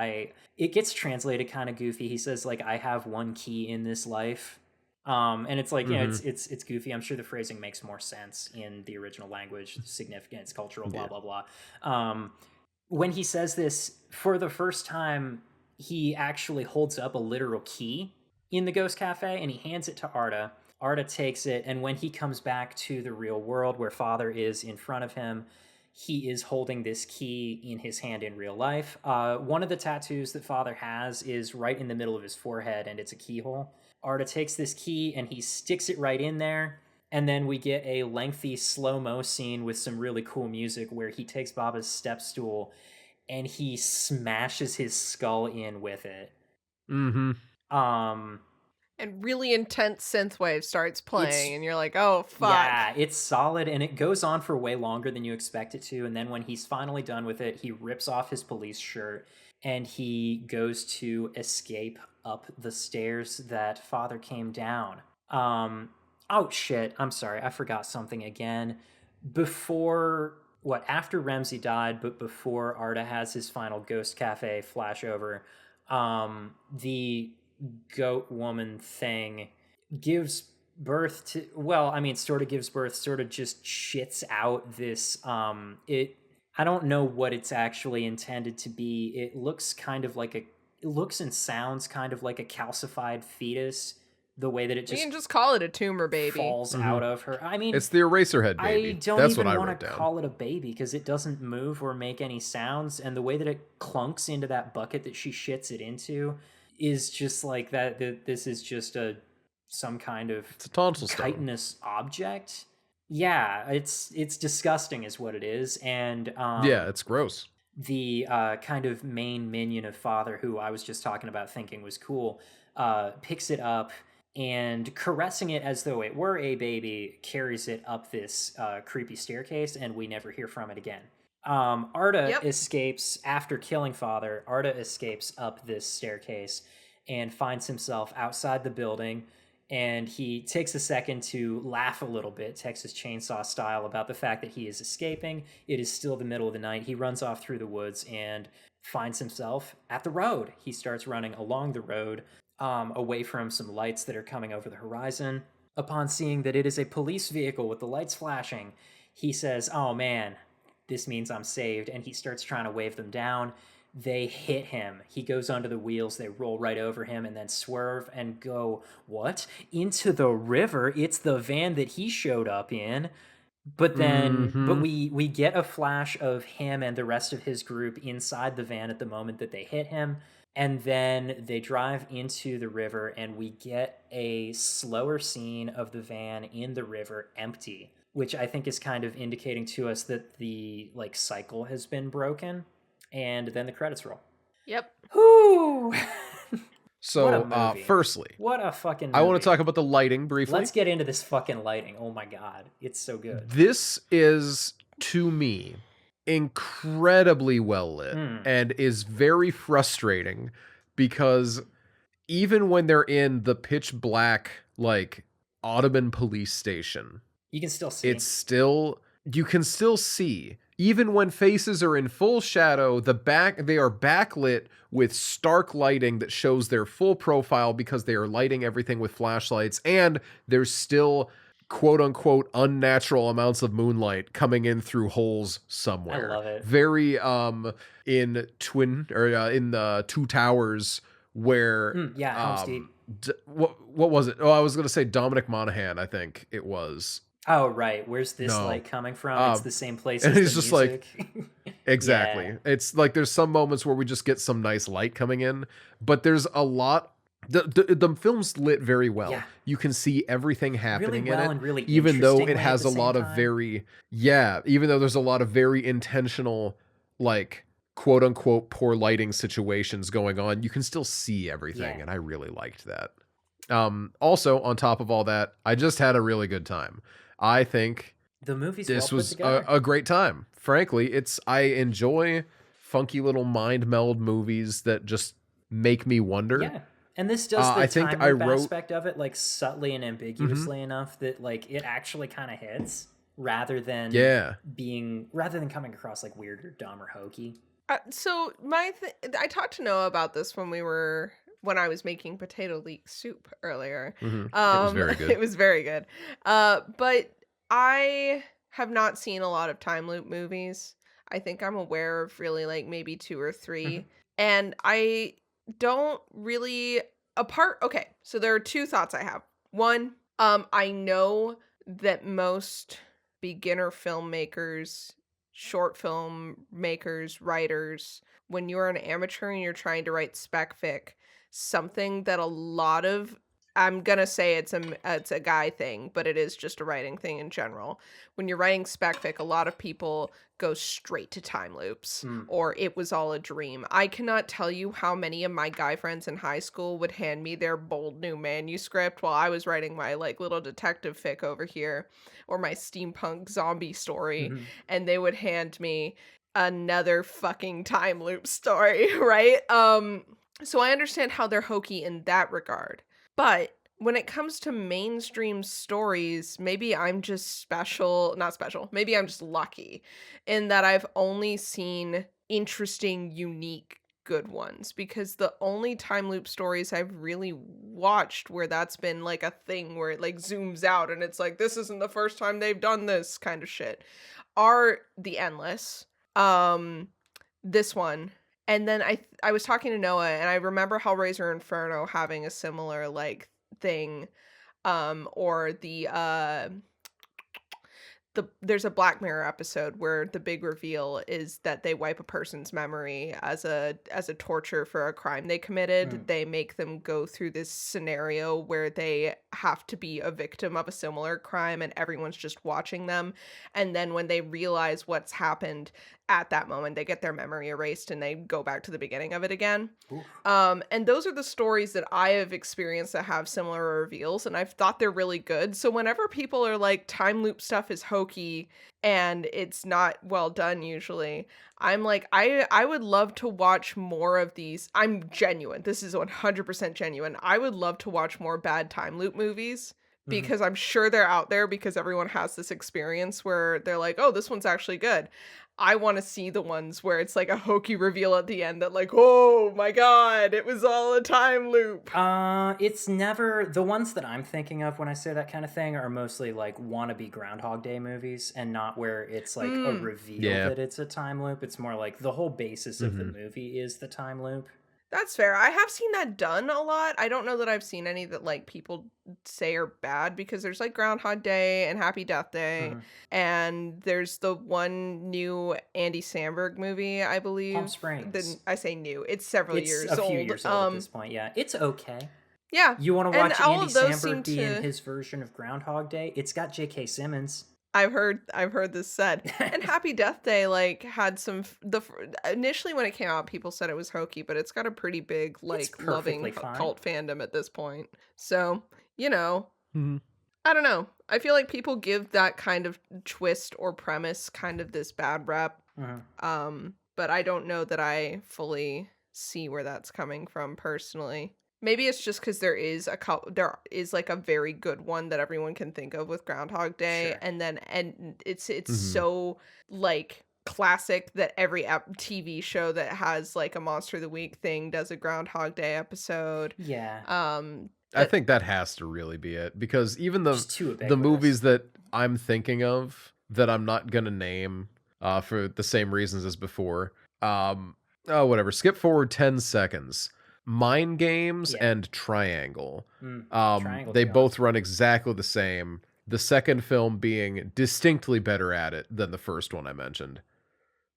[SPEAKER 1] it gets translated kind of goofy. He says like I have one key in this life. And it's like,
[SPEAKER 2] Mm-hmm.
[SPEAKER 1] it's goofy. I'm sure the phrasing makes more sense in the original language, significance, cultural, blah
[SPEAKER 2] Yeah.
[SPEAKER 1] blah blah. When he says this for the first time, he actually holds up a literal key in the Ghost Cafe and he hands it to Arda. Arda takes it, and when he comes back to the real world where Father is in front of him, he is holding this key in his hand in real life. One of the tattoos that Father has is right in the middle of his forehead, and it's a keyhole. Arda takes this key and he sticks it right in there. And then we get a lengthy slow mo scene with some really cool music where he takes Baba's step stool and he smashes his skull in with it.
[SPEAKER 2] Mm-hmm.
[SPEAKER 1] Um,
[SPEAKER 3] And really intense synthwave starts
[SPEAKER 1] it's
[SPEAKER 3] playing, and you're like, oh, fuck.
[SPEAKER 1] Yeah, it's solid and it goes on for way longer than you expect it to. And then when he's finally done with it, he rips off his police shirt and he goes to escape up the stairs that Father came down. Oh shit, I'm sorry, I forgot something again. After Ramsey died, but before Arda has his final Ghost Cafe flashover, the goat woman thing gives birth to, well, I mean, sort of gives birth, sort of just shits out this, it, I don't know what it's actually intended to be. It looks kind of like it looks and sounds kind of like a calcified fetus, the way that it
[SPEAKER 3] We
[SPEAKER 1] just
[SPEAKER 3] can just call it a tumor baby.
[SPEAKER 1] falls out of her. I mean,
[SPEAKER 2] It's the Eraserhead
[SPEAKER 1] I
[SPEAKER 2] baby.
[SPEAKER 1] don't
[SPEAKER 2] That's what
[SPEAKER 1] even
[SPEAKER 2] I
[SPEAKER 1] want
[SPEAKER 2] wrote
[SPEAKER 1] to
[SPEAKER 2] down.
[SPEAKER 1] call it a baby because it doesn't move or make any sounds, and the way that it clunks into that bucket that she shits it into is just like that. This is just a some kind of
[SPEAKER 2] It's a tonsil stone.
[SPEAKER 1] chitinous object. Yeah, it's disgusting, is what it is, and
[SPEAKER 2] Yeah, it's gross.
[SPEAKER 1] the kind of main minion of Father, who I was just talking about thinking was cool, picks it up and, caressing it as though it were a baby, carries it up this creepy staircase, and we never hear from it again. Arda
[SPEAKER 3] Yep.
[SPEAKER 1] escapes after killing Father. Arda escapes up this staircase and finds himself outside the building. And he takes a second to laugh a little bit, Texas Chainsaw style, about the fact that he is escaping. It is still the middle of the night. He runs off through the woods and finds himself at the road. He starts running along the road, away from some lights that are coming over the horizon. Upon seeing that it is a police vehicle with the lights flashing, he says, "Oh man, this means I'm saved," and he starts trying to wave them down. They hit him. He goes under the wheels. They roll right over him and then swerve and go, what? Into the river? It's the van that he showed up in. But then, but we get a flash of him and the rest of his group inside the van at the moment that they hit him. And then they drive into the river, and we get a slower scene of the van in the river empty, which I think is kind of indicating to us that the like cycle has been broken. And then the credits roll.
[SPEAKER 3] Yep.
[SPEAKER 1] Whoo!
[SPEAKER 2] So, firstly,
[SPEAKER 1] what a fucking movie.
[SPEAKER 2] I want to talk about the lighting briefly.
[SPEAKER 1] Let's get into this fucking lighting. Oh my god, it's so good.
[SPEAKER 2] This is, to me, incredibly well lit and is very frustrating because even when they're in the pitch black, like, Ottoman police station,
[SPEAKER 1] you can still see.
[SPEAKER 2] You can still see. Even when faces are in full shadow, they are backlit with stark lighting that shows their full profile because they are lighting everything with flashlights, and there's still quote unquote unnatural amounts of moonlight coming in through holes somewhere.
[SPEAKER 1] I love it.
[SPEAKER 2] Very in the Two Towers where
[SPEAKER 1] Helm's Deep.
[SPEAKER 2] what was it? Oh, I was gonna say Dominic Monaghan, I think it was.
[SPEAKER 1] Oh right, where's this light coming from? It's the same place as
[SPEAKER 2] he's
[SPEAKER 1] the
[SPEAKER 2] just
[SPEAKER 1] music.
[SPEAKER 2] like exactly. Yeah. It's like there's some moments where we just get some nice light coming in, but there's a lot. The film's lit very well. Yeah. You can see everything happening
[SPEAKER 1] really well
[SPEAKER 2] in it,
[SPEAKER 1] and really
[SPEAKER 2] even though it has a lot of even though there's a lot of very intentional, like quote unquote poor lighting situations going on. You can still see everything, and I really liked that. Also, on top of all that, I just had a really good time. I think
[SPEAKER 1] the movie's
[SPEAKER 2] this was a great time. Frankly, I enjoy funky little mind meld movies that just make me wonder.
[SPEAKER 1] Yeah, and this does the time loop aspect of it like subtly and ambiguously enough that like it actually kind of hits rather than coming across like weird or dumb or hokey.
[SPEAKER 3] So I talked to Noah about this when I was making potato leek soup earlier.
[SPEAKER 2] It was very good.
[SPEAKER 3] It was very good. But I have not seen a lot of time loop movies. I think I'm aware of really like maybe 2 or 3. And I don't really okay, so there are 2 thoughts I have. One, I know that most beginner filmmakers, short film makers, writers, when you're an amateur and you're trying to write spec fic, something that a lot of, I'm gonna say it's a guy thing, but it is just a writing thing in general. When you're writing spec fic, a lot of people go straight to time loops or it was all a dream. I cannot tell you how many of my guy friends in high school would hand me their bold new manuscript while I was writing my like little detective fic over here or my steampunk zombie story, and they would hand me another fucking time loop story, right? So I understand how they're hokey in that regard. But when it comes to mainstream stories, maybe I'm just maybe I'm just lucky in that I've only seen interesting, unique good ones, because the only time loop stories I've really watched where that's been like a thing where it like zooms out and it's like this isn't the first time they've done this kind of shit are the Endless. Um this one. And then I was talking to Noah and I remember Hellraiser Inferno having a similar like thing, or there's a Black Mirror episode where the big reveal is that they wipe a person's memory as a torture for a crime they committed.
[SPEAKER 1] Mm.
[SPEAKER 3] They make them go through this scenario where they have to be a victim of a similar crime and everyone's just watching them. And then when they realize what's happened at that moment, they get their memory erased and they go back to the beginning of it again.
[SPEAKER 1] Oof.
[SPEAKER 3] And those are the stories that I have experienced that have similar reveals, and I've thought they're really good. So whenever people are like time loop stuff is hokey and it's not well done usually, I'm like I would love to watch more of these. I'm genuine. This is 100% genuine. I would love to watch more bad time loop movies
[SPEAKER 1] Mhm.
[SPEAKER 3] because I'm sure they're out there because everyone has this experience where they're like, "Oh, this one's actually good." I want to see the ones where it's like a hokey reveal at the end that like, oh my god, it was all a time loop.
[SPEAKER 1] It's never the ones that I'm thinking of when I say that kind of thing are mostly like wannabe Groundhog Day movies, and not where it's like a reveal
[SPEAKER 2] Yeah.
[SPEAKER 1] that it's a time loop. It's more like the whole basis of the
[SPEAKER 2] Mhm.
[SPEAKER 1] movie is the time loop.
[SPEAKER 3] That's fair. I have seen that done a lot. I don't know that I've seen any that like people say are bad because there's like Groundhog Day and Happy Death Day,
[SPEAKER 1] Mhm.
[SPEAKER 3] and there's the one new Andy Samberg movie, I
[SPEAKER 1] Palm
[SPEAKER 3] believe.
[SPEAKER 1] Springs.
[SPEAKER 3] Then I say new. It's several
[SPEAKER 1] It's
[SPEAKER 3] years
[SPEAKER 1] a few
[SPEAKER 3] old.
[SPEAKER 1] years old at this point. Yeah, it's okay.
[SPEAKER 3] Yeah.
[SPEAKER 1] You want to
[SPEAKER 3] And
[SPEAKER 1] watch
[SPEAKER 3] all
[SPEAKER 1] Andy
[SPEAKER 3] of those seem
[SPEAKER 1] Samberg be in
[SPEAKER 3] to
[SPEAKER 1] his version of Groundhog Day? It's got J.K. Simmons.
[SPEAKER 3] I've heard this said. And Happy Death Day like had some initially when it came out people said it was hokey, but it's got a pretty big
[SPEAKER 1] It's
[SPEAKER 3] like loving
[SPEAKER 1] perfectly fine.
[SPEAKER 3] cult fandom at this point. So, you know,
[SPEAKER 2] Mhm.
[SPEAKER 3] I don't know. I feel like people give that kind of twist or premise kind of this bad rep.
[SPEAKER 1] Mhm.
[SPEAKER 3] But I don't know that I fully see where that's coming from personally. Maybe it's just because there is like a very good one that everyone can think of with Groundhog Day,
[SPEAKER 1] Sure.
[SPEAKER 3] and it's
[SPEAKER 2] Mhm.
[SPEAKER 3] so like classic that every TV show that has like a Monster of the Week thing does a Groundhog Day episode.
[SPEAKER 1] Yeah.
[SPEAKER 2] I
[SPEAKER 3] That
[SPEAKER 2] think that has to really be it because even
[SPEAKER 1] Just too
[SPEAKER 2] the
[SPEAKER 1] ubiquitous.
[SPEAKER 2] movies that I'm thinking of that I'm not gonna name for the same reasons as before. Oh whatever. Skip forward 10 seconds. Mind Games
[SPEAKER 1] Yeah.
[SPEAKER 2] and Triangle.
[SPEAKER 1] Triangle's
[SPEAKER 2] They
[SPEAKER 1] gone.
[SPEAKER 2] both run exactly the same. The second film being distinctly better at it than the first one I mentioned.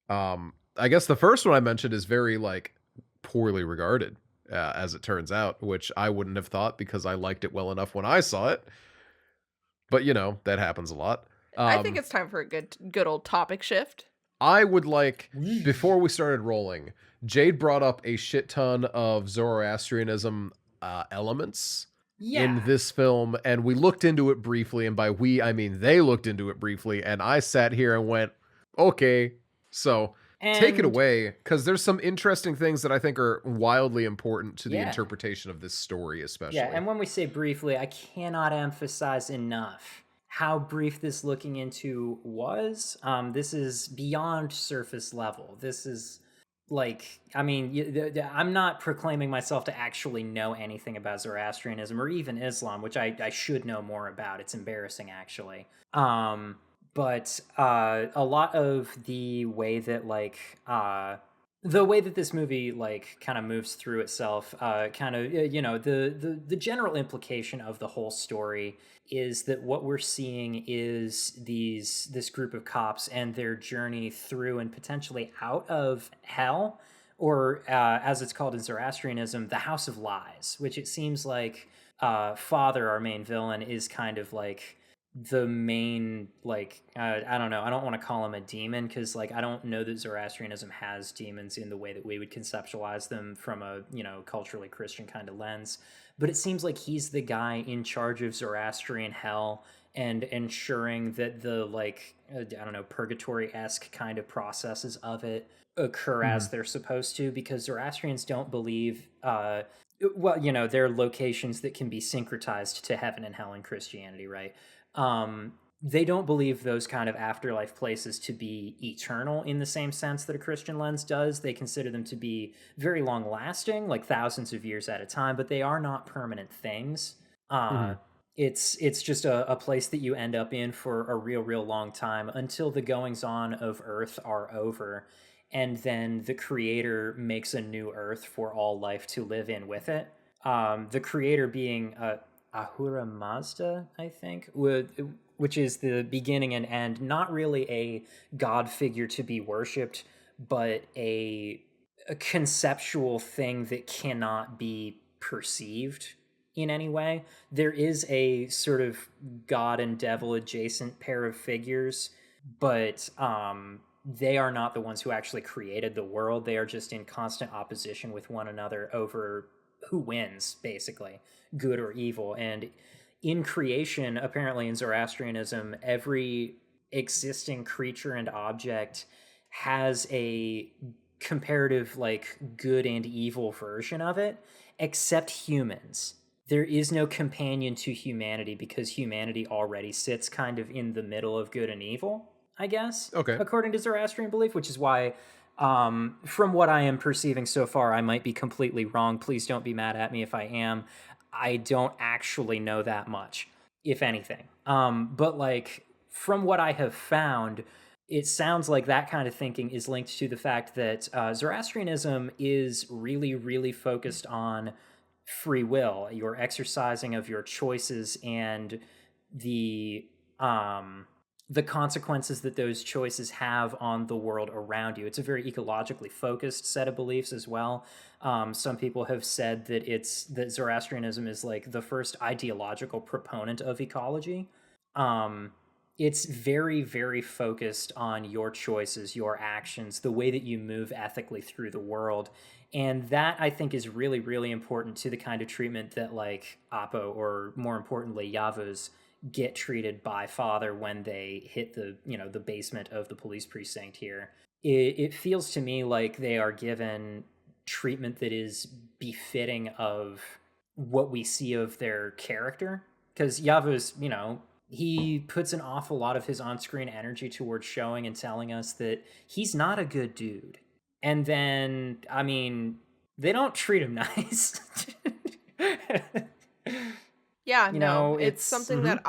[SPEAKER 2] I guess the first one I mentioned is very like poorly regarded, as it turns out, which I wouldn't have thought because I liked it well enough when I saw it. But you know that happens a lot.
[SPEAKER 3] I think
[SPEAKER 2] Um,
[SPEAKER 3] it's time for a good old topic shift.
[SPEAKER 2] I would like
[SPEAKER 1] Weesh.
[SPEAKER 2] before we started rolling, Jade brought up a shit ton of Zoroastrianism elements in
[SPEAKER 1] Yeah.
[SPEAKER 2] this film, and we looked into it briefly. And by we, I mean they looked into it briefly, and I sat here and went, "Okay." So take it
[SPEAKER 1] And
[SPEAKER 2] away, because there's some interesting things that I think are wildly important to the
[SPEAKER 1] yeah.
[SPEAKER 2] interpretation of this story,
[SPEAKER 1] Yeah,
[SPEAKER 2] especially.
[SPEAKER 1] and when we say briefly, I cannot emphasize enough how brief this looking into was. This is beyond surface level. This is like, I mean, I'm not proclaiming myself to actually know anything about Zoroastrianism or even Islam, which I should know more about. It's embarrassing, actually. But a lot of the way that this movie like kind of moves through itself, kind of the general implication of the whole story is that what we're seeing is this group of cops and their journey through and potentially out of hell, or as it's called in Zoroastrianism, the House of Lies, which it seems like Father, our main villain, is kind of like the main like I don't know, I don't want to call him a demon because like I don't know that Zoroastrianism has demons in the way that we would conceptualize them from a culturally Christian kind of lens, but it seems like he's the guy in charge of Zoroastrian hell and ensuring that the like I don't know, purgatory-esque kind of processes of it occur as
[SPEAKER 2] Mhm.
[SPEAKER 1] they're supposed to, because Zoroastrians don't believe well, there are locations that can be syncretized to heaven and hell in Christianity, right? they don't believe those kind of afterlife places to be eternal in the same sense that a Christian lens does. They consider them to be very long lasting, like thousands of years at a time, but they are not permanent things. Uh,
[SPEAKER 2] Mhm.
[SPEAKER 1] it's just a place that you end up in for a real long time until the goings on of Earth are over, and then the Creator makes a new Earth for all life to live in with it. The Creator being Ahura Mazda, I think, which is the beginning and end, not really a god figure to be worshipped, but a conceptual thing that cannot be perceived in any way. There is a sort of god and devil adjacent pair of figures, but they are not the ones who actually created the world. They are just in constant opposition with one another over who wins, basically, good or evil. And in creation, apparently in Zoroastrianism, every existing creature and object has a comparative, like, good and evil version of it, except humans. There is no companion to humanity because humanity already sits kind of in the middle of good and evil, I guess,
[SPEAKER 2] Okay.
[SPEAKER 1] according to Zoroastrian belief, which is why, from what I am perceiving so far, I might be completely wrong. Please don't be mad at me if I am. I don't actually know that much, if anything. But like from what I have found, it sounds like that kind of thinking is linked to the fact that Zoroastrianism is really focused on free will, your exercising of your choices, and the um, the consequences that those choices have on the world around you. It's a very ecologically focused set of beliefs as well. Some people have said that Zoroastrianism is like the first ideological proponent of ecology. Um, it's very focused on your choices, your actions, the way that you move ethically through the world. And that I think is really important to the kind of treatment that like Apo, or more importantly Yavuz, get treated by Father when they hit the basement of the police precinct here. It feels to me like they are given treatment that is befitting of what we see of their character. Because Yavuz, he puts an awful lot of his on-screen energy towards showing and telling us that he's not a good dude. And then, I mean, they don't treat him nice.
[SPEAKER 3] Yeah, no, it's
[SPEAKER 1] It's
[SPEAKER 3] something
[SPEAKER 2] Mhm.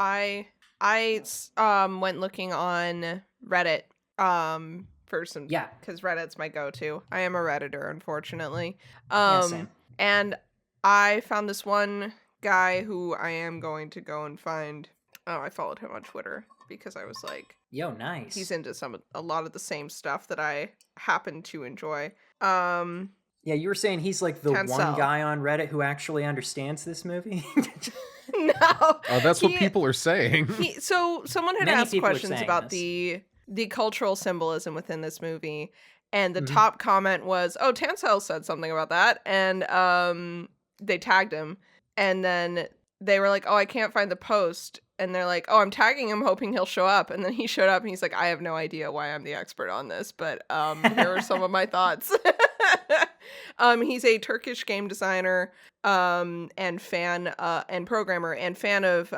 [SPEAKER 3] that went looking on Reddit for some,
[SPEAKER 1] yeah,
[SPEAKER 3] because Reddit's my go-to. I am a redditor, unfortunately.
[SPEAKER 1] yeah, same.
[SPEAKER 3] And I found this one guy who I am going to go and find. Oh, I followed him on Twitter because I was like,
[SPEAKER 1] Yo,
[SPEAKER 3] he's
[SPEAKER 1] nice.
[SPEAKER 3] into a lot of the same stuff that I happen to enjoy. Um,
[SPEAKER 1] Yeah, you were saying he's like the one
[SPEAKER 3] Tencel.
[SPEAKER 1] guy on Reddit who actually understands this movie.
[SPEAKER 3] No,
[SPEAKER 2] That's what
[SPEAKER 3] he
[SPEAKER 2] people are saying.
[SPEAKER 3] so someone had
[SPEAKER 1] Many
[SPEAKER 3] asked
[SPEAKER 1] people are
[SPEAKER 3] questions
[SPEAKER 1] saying
[SPEAKER 3] about
[SPEAKER 1] this.
[SPEAKER 3] the cultural symbolism within this movie, and the
[SPEAKER 1] Hmm.
[SPEAKER 3] top comment was, "Oh, Tansel said something about that," and they tagged him, and then they were like, "Oh, I can't find the post," and they're like, "Oh, I'm tagging him, hoping he'll show up," and then he showed up, and he's like, "I have no idea why I'm the expert on this, but here are some of my thoughts." He's a Turkish game designer and fan and programmer and fan of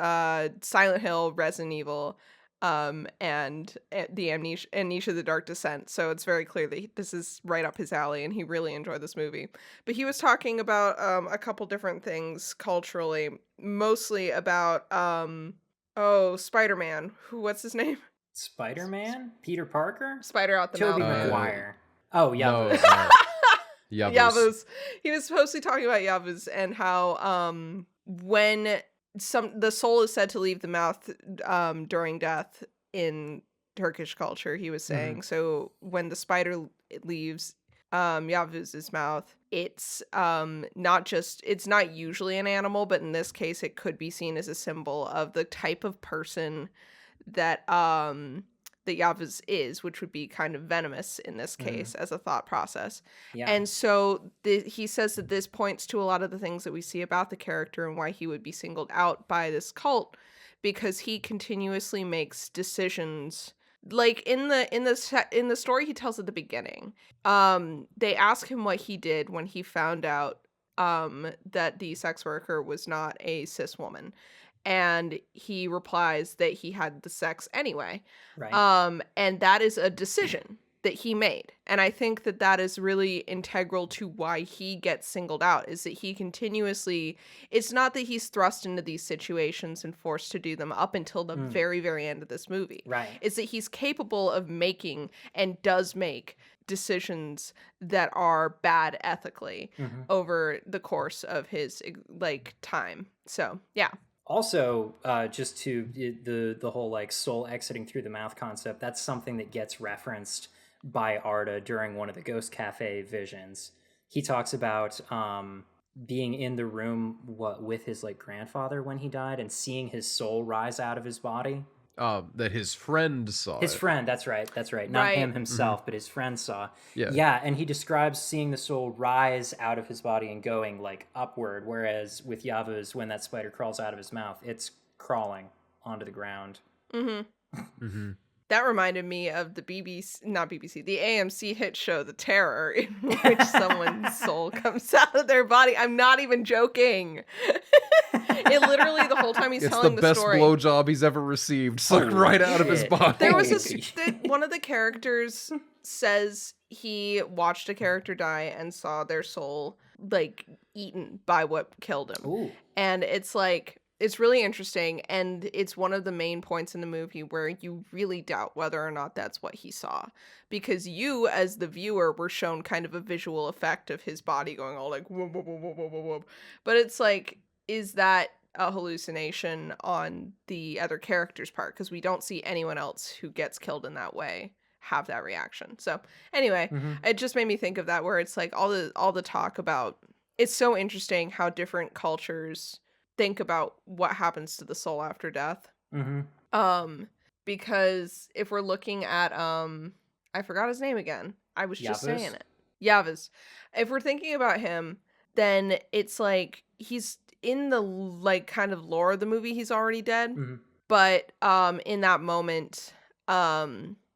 [SPEAKER 3] Silent Hill, Resident Evil, and the Amnesia the Dark Descent. So it's very clear that this is right up his alley, and he really enjoyed this movie. But he was talking about a couple different things culturally, mostly about Spider-Man. What's his name?
[SPEAKER 1] Spider-Man? Peter Parker?
[SPEAKER 3] Spider out the mouth,
[SPEAKER 1] Toby
[SPEAKER 3] man.
[SPEAKER 1] Maguire. Oh,
[SPEAKER 2] No,
[SPEAKER 1] Yavuz.
[SPEAKER 2] Yavuz.
[SPEAKER 3] Yavuz. He was supposed to be talking about Yavuz and how when the soul is said to leave the mouth during death in Turkish culture, he was
[SPEAKER 1] Hmm.
[SPEAKER 3] saying. So when the spider leaves Yavuz's mouth, it's it's not usually an animal, but in this case it could be seen as a symbol of the type of person that that Yavuz is, which would be kind of venomous in this
[SPEAKER 1] Hmm.
[SPEAKER 3] case as a thought process.
[SPEAKER 1] Yeah.
[SPEAKER 3] And so he says that this points to a lot of the things that we see about the character and why he would be singled out by this cult, because he continuously makes decisions. Like in the story he tells at the beginning, they ask him what he did when he found out that the sex worker was not a cis woman, and he replies that he had the sex anyway.
[SPEAKER 1] Right.
[SPEAKER 3] And that is a decision that he made. And I think that that is really integral to why he gets singled out, is that he continuously, it's not that he's thrust into these situations and forced to do them up until the very, very end of this movie.
[SPEAKER 1] Right.
[SPEAKER 3] It's that he's capable of making and does make decisions that are bad ethically over the course of his like time. So, yeah.
[SPEAKER 1] Also, just to the whole like soul exiting through the mouth concept, that's something that gets referenced by Arda during one of the Ghost Cafe visions. He talks about being in the room with his like grandfather when he died and seeing his soul rise out of his body.
[SPEAKER 2] That his friend saw
[SPEAKER 1] His
[SPEAKER 2] it.
[SPEAKER 1] friend, that's right. Not
[SPEAKER 3] Right.
[SPEAKER 1] him himself, but his friend saw.
[SPEAKER 2] Yeah.
[SPEAKER 1] Yeah, and he describes seeing the soul rise out of his body and going like upward, whereas with Yavuz, when that spider crawls out of his mouth, it's crawling onto the ground.
[SPEAKER 3] That reminded me of the not BBC, the AMC hit show The Terror, in which someone's soul comes out of their body. I'm not even joking. It literally, the whole time he's
[SPEAKER 2] It's
[SPEAKER 3] telling
[SPEAKER 2] the
[SPEAKER 3] the
[SPEAKER 2] best
[SPEAKER 3] story.
[SPEAKER 2] blowjob he's ever received, sucked right out of his
[SPEAKER 1] shit.
[SPEAKER 2] body.
[SPEAKER 3] There was
[SPEAKER 1] Holy
[SPEAKER 3] one of the characters says he watched a character die and saw their soul like eaten by what killed him.
[SPEAKER 1] Ooh.
[SPEAKER 3] And it's like, it's really interesting, and it's one of the main points in the movie where you really doubt whether or not that's what he saw, because you as the viewer were shown kind of a visual effect of his body going all like whoop, whoop, whoop, whoop, whoop, whoop, whoop. But it's like, is that a hallucination on the other character's part? Because we don't see anyone else who gets killed in that way have that reaction. So anyway, it just made me think of that, where it's like all the talk about, it's so interesting how different cultures think about what happens to the soul after death. Because if we're looking at I forgot his name again. I was just
[SPEAKER 1] Yavuz?
[SPEAKER 3] saying it. Yavuz. If we're thinking about him, then it's like he's in the like kind of lore of the movie, he's already dead. But in that moment,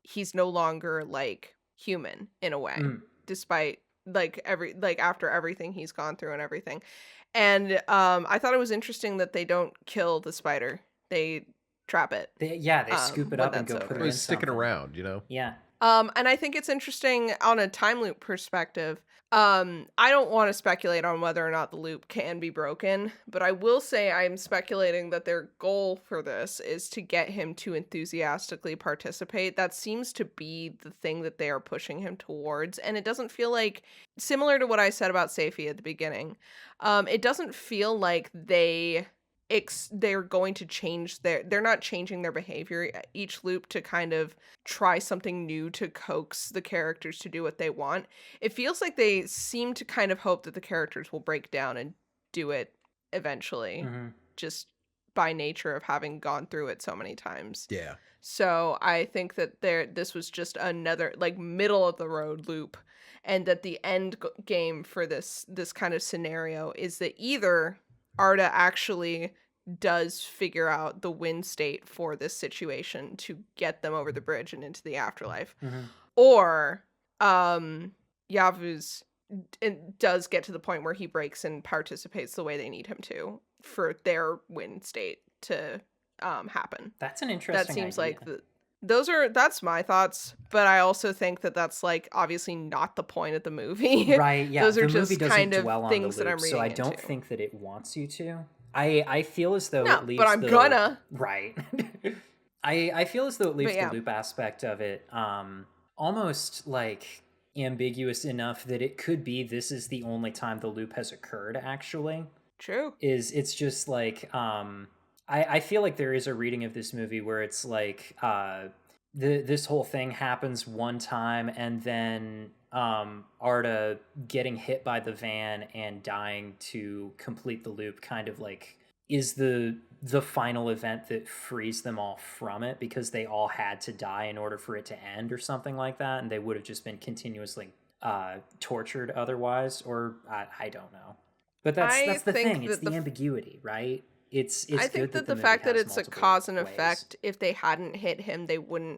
[SPEAKER 3] he's no longer like human in a way, despite like after everything he's gone through and everything. And I thought it was interesting that they don't kill the spider. They trap it.
[SPEAKER 1] They scoop it
[SPEAKER 3] when
[SPEAKER 1] up and
[SPEAKER 3] that's
[SPEAKER 1] go put
[SPEAKER 3] over.
[SPEAKER 1] it in
[SPEAKER 2] He's sticking
[SPEAKER 1] something.
[SPEAKER 2] around, you know?
[SPEAKER 1] Yeah.
[SPEAKER 3] And I think it's interesting on a time loop perspective. I don't want to speculate on whether or not the loop can be broken, but I will say I'm speculating that their goal for this is to get him to enthusiastically participate. That seems to be the thing that they are pushing him towards, and it doesn't feel like, similar to what I said about Safi at the beginning, it doesn't feel like they're going to change they're not changing their behavior each loop to kind of try something new to coax the characters to do what they want. It feels like they seem to kind of hope that the characters will break down and do it eventually, just by nature of having gone through it so many times.
[SPEAKER 2] Yeah.
[SPEAKER 3] So I think that this was just another like middle of the road loop, and that the end game for this kind of scenario is that either Arda actually does figure out the win state for this situation to get them over the bridge and into the afterlife, or Yavuz does get to the point where he breaks and participates the way they need him to for their win state to happen.
[SPEAKER 1] That's an interesting
[SPEAKER 3] That seems
[SPEAKER 1] idea.
[SPEAKER 3] like that's my thoughts, but I also think that that's like obviously not the point of the movie.
[SPEAKER 1] Right, yeah.
[SPEAKER 3] Those are
[SPEAKER 1] the
[SPEAKER 3] just
[SPEAKER 1] movie doesn't
[SPEAKER 3] kind of
[SPEAKER 1] dwell on
[SPEAKER 3] things
[SPEAKER 1] the
[SPEAKER 3] that I'm
[SPEAKER 1] loop, so I
[SPEAKER 3] reading
[SPEAKER 1] don't
[SPEAKER 3] into.
[SPEAKER 1] think that it wants you to. I feel as though
[SPEAKER 3] No,
[SPEAKER 1] it leaves
[SPEAKER 3] but I'm gonna.
[SPEAKER 1] Right. I feel as though it leaves
[SPEAKER 3] yeah.
[SPEAKER 1] the loop aspect of it almost like ambiguous enough that it could be this is the only time the loop has occurred, actually.
[SPEAKER 3] True.
[SPEAKER 1] It's just like I feel like there is a reading of this movie where it's like this whole thing happens one time, and then Arda getting hit by the van and dying to complete the loop kind of like is the final event that frees them all from it, because they all had to die in order for it to end or something like that, and they would have just been continuously tortured otherwise, or I don't know. But that's the thing. It's the ambiguity, right? It's
[SPEAKER 3] I think
[SPEAKER 1] good
[SPEAKER 3] that the
[SPEAKER 1] movie
[SPEAKER 3] fact that
[SPEAKER 1] has
[SPEAKER 3] it's a
[SPEAKER 1] multiple
[SPEAKER 3] cause and
[SPEAKER 1] ways.
[SPEAKER 3] effect, if they hadn't hit him, they would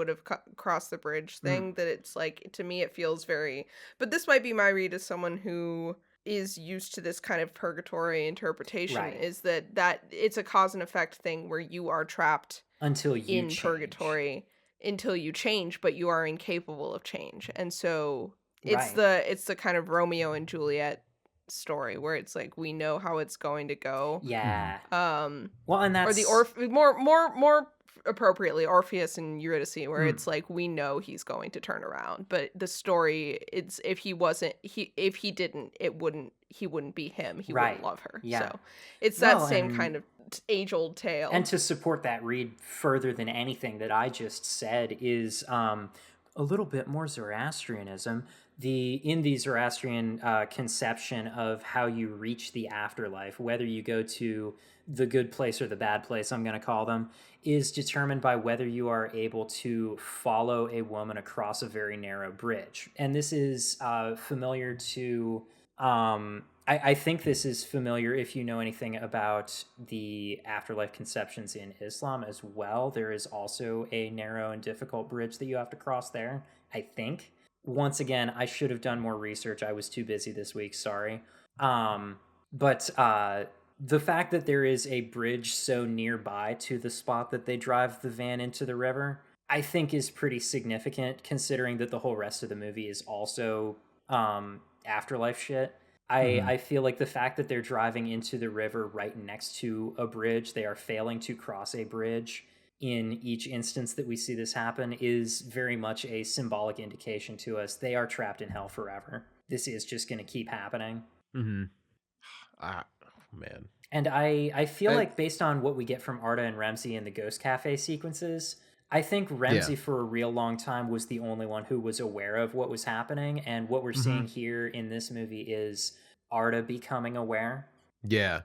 [SPEAKER 3] have crossed the bridge thing, that it's like, to me it feels very, but this might be my read as someone who is used to this kind of purgatory interpretation
[SPEAKER 1] Right.
[SPEAKER 3] is that it's a cause and effect thing where you are trapped
[SPEAKER 1] Until you
[SPEAKER 3] in
[SPEAKER 1] change.
[SPEAKER 3] purgatory until you change, but you are incapable of change. And so
[SPEAKER 1] Right.
[SPEAKER 3] it's the kind of Romeo and Juliet story where it's like we know how it's going to go.
[SPEAKER 2] Mhm.
[SPEAKER 1] Yeah.
[SPEAKER 3] Um
[SPEAKER 1] Well, and
[SPEAKER 3] or the
[SPEAKER 1] that's
[SPEAKER 3] more appropriately Orpheus and Eurydice, where
[SPEAKER 1] mm,
[SPEAKER 3] it's like we know he's going to turn around, but the story, it's if he wasn't he if he didn't, it wouldn't he wouldn't be him, he wouldn't
[SPEAKER 1] right.
[SPEAKER 3] love her.
[SPEAKER 1] Yeah.
[SPEAKER 3] So it's that
[SPEAKER 1] Well,
[SPEAKER 3] same kind of age old
[SPEAKER 1] and
[SPEAKER 3] tale.
[SPEAKER 1] to support that read further than anything that I just said is a little bit more Zoroastrianism. In the Zoroastrian conception of how you reach the afterlife, whether you go to the good place or the bad place, I'm going to call them, is determined by whether you are able to follow a woman across a very narrow bridge. And this is familiar to I think this is familiar if you know anything about the afterlife conceptions in Islam as well. There is also a narrow and difficult bridge that you have to cross there, I think. Once again, I should have done more research. I was too busy this week, sorry. But the fact that there is a bridge so nearby to the spot that they drive the van into the river, I think is pretty significant considering that the whole rest of the movie is also afterlife shit.
[SPEAKER 2] Mhm.
[SPEAKER 1] I feel like the fact that they're driving into the river right next to a bridge, they are failing to cross a bridge in each instance that we see this happen, is very much a symbolic indication to us they are trapped in hell forever. This is just going to keep happening.
[SPEAKER 2] Mhm. Ah, man.
[SPEAKER 1] And I feel
[SPEAKER 2] And
[SPEAKER 1] like based on what we get from Arda and Ramsey in the Ghost Cafe sequences, I think
[SPEAKER 2] yeah.
[SPEAKER 1] Ramsey for a real long time was the only one who was aware of what was happening. And what we're seeing
[SPEAKER 2] Mhm.
[SPEAKER 1] here in this movie is Arda becoming aware.
[SPEAKER 2] Yeah.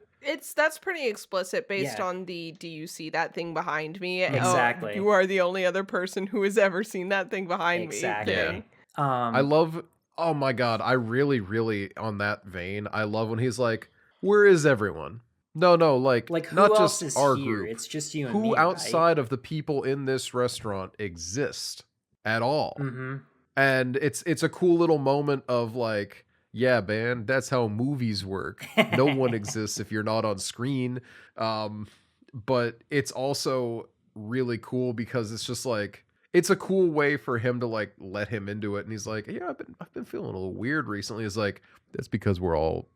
[SPEAKER 3] That's pretty explicit based
[SPEAKER 1] Yeah,
[SPEAKER 3] on the "Do you see that thing behind me?"
[SPEAKER 2] Mhm.
[SPEAKER 3] Oh,
[SPEAKER 1] exactly.
[SPEAKER 3] you are the only other person who has ever seen that thing behind me
[SPEAKER 2] Yeah.
[SPEAKER 1] Exactly.
[SPEAKER 3] thing.
[SPEAKER 2] I
[SPEAKER 1] Um,
[SPEAKER 2] love oh my god, I really, really on that vein, I love when he's like, "Where is everyone?" No, no, like,
[SPEAKER 1] like
[SPEAKER 2] not
[SPEAKER 1] who else
[SPEAKER 2] just
[SPEAKER 1] is
[SPEAKER 2] our
[SPEAKER 1] here?
[SPEAKER 2] group.
[SPEAKER 1] It's just you and
[SPEAKER 2] Who
[SPEAKER 1] me, right?
[SPEAKER 2] outside of the people in this restaurant exist at all?
[SPEAKER 1] Mm-hmm.
[SPEAKER 2] And it's a cool little moment of like, yeah, man, that's how movies work. No one exists if you're not on screen. Um, but it's also really cool because it's just like it's a cool way for him to like let him into it. And he's like, yeah, I've been feeling a little weird recently. It's like that's because we're all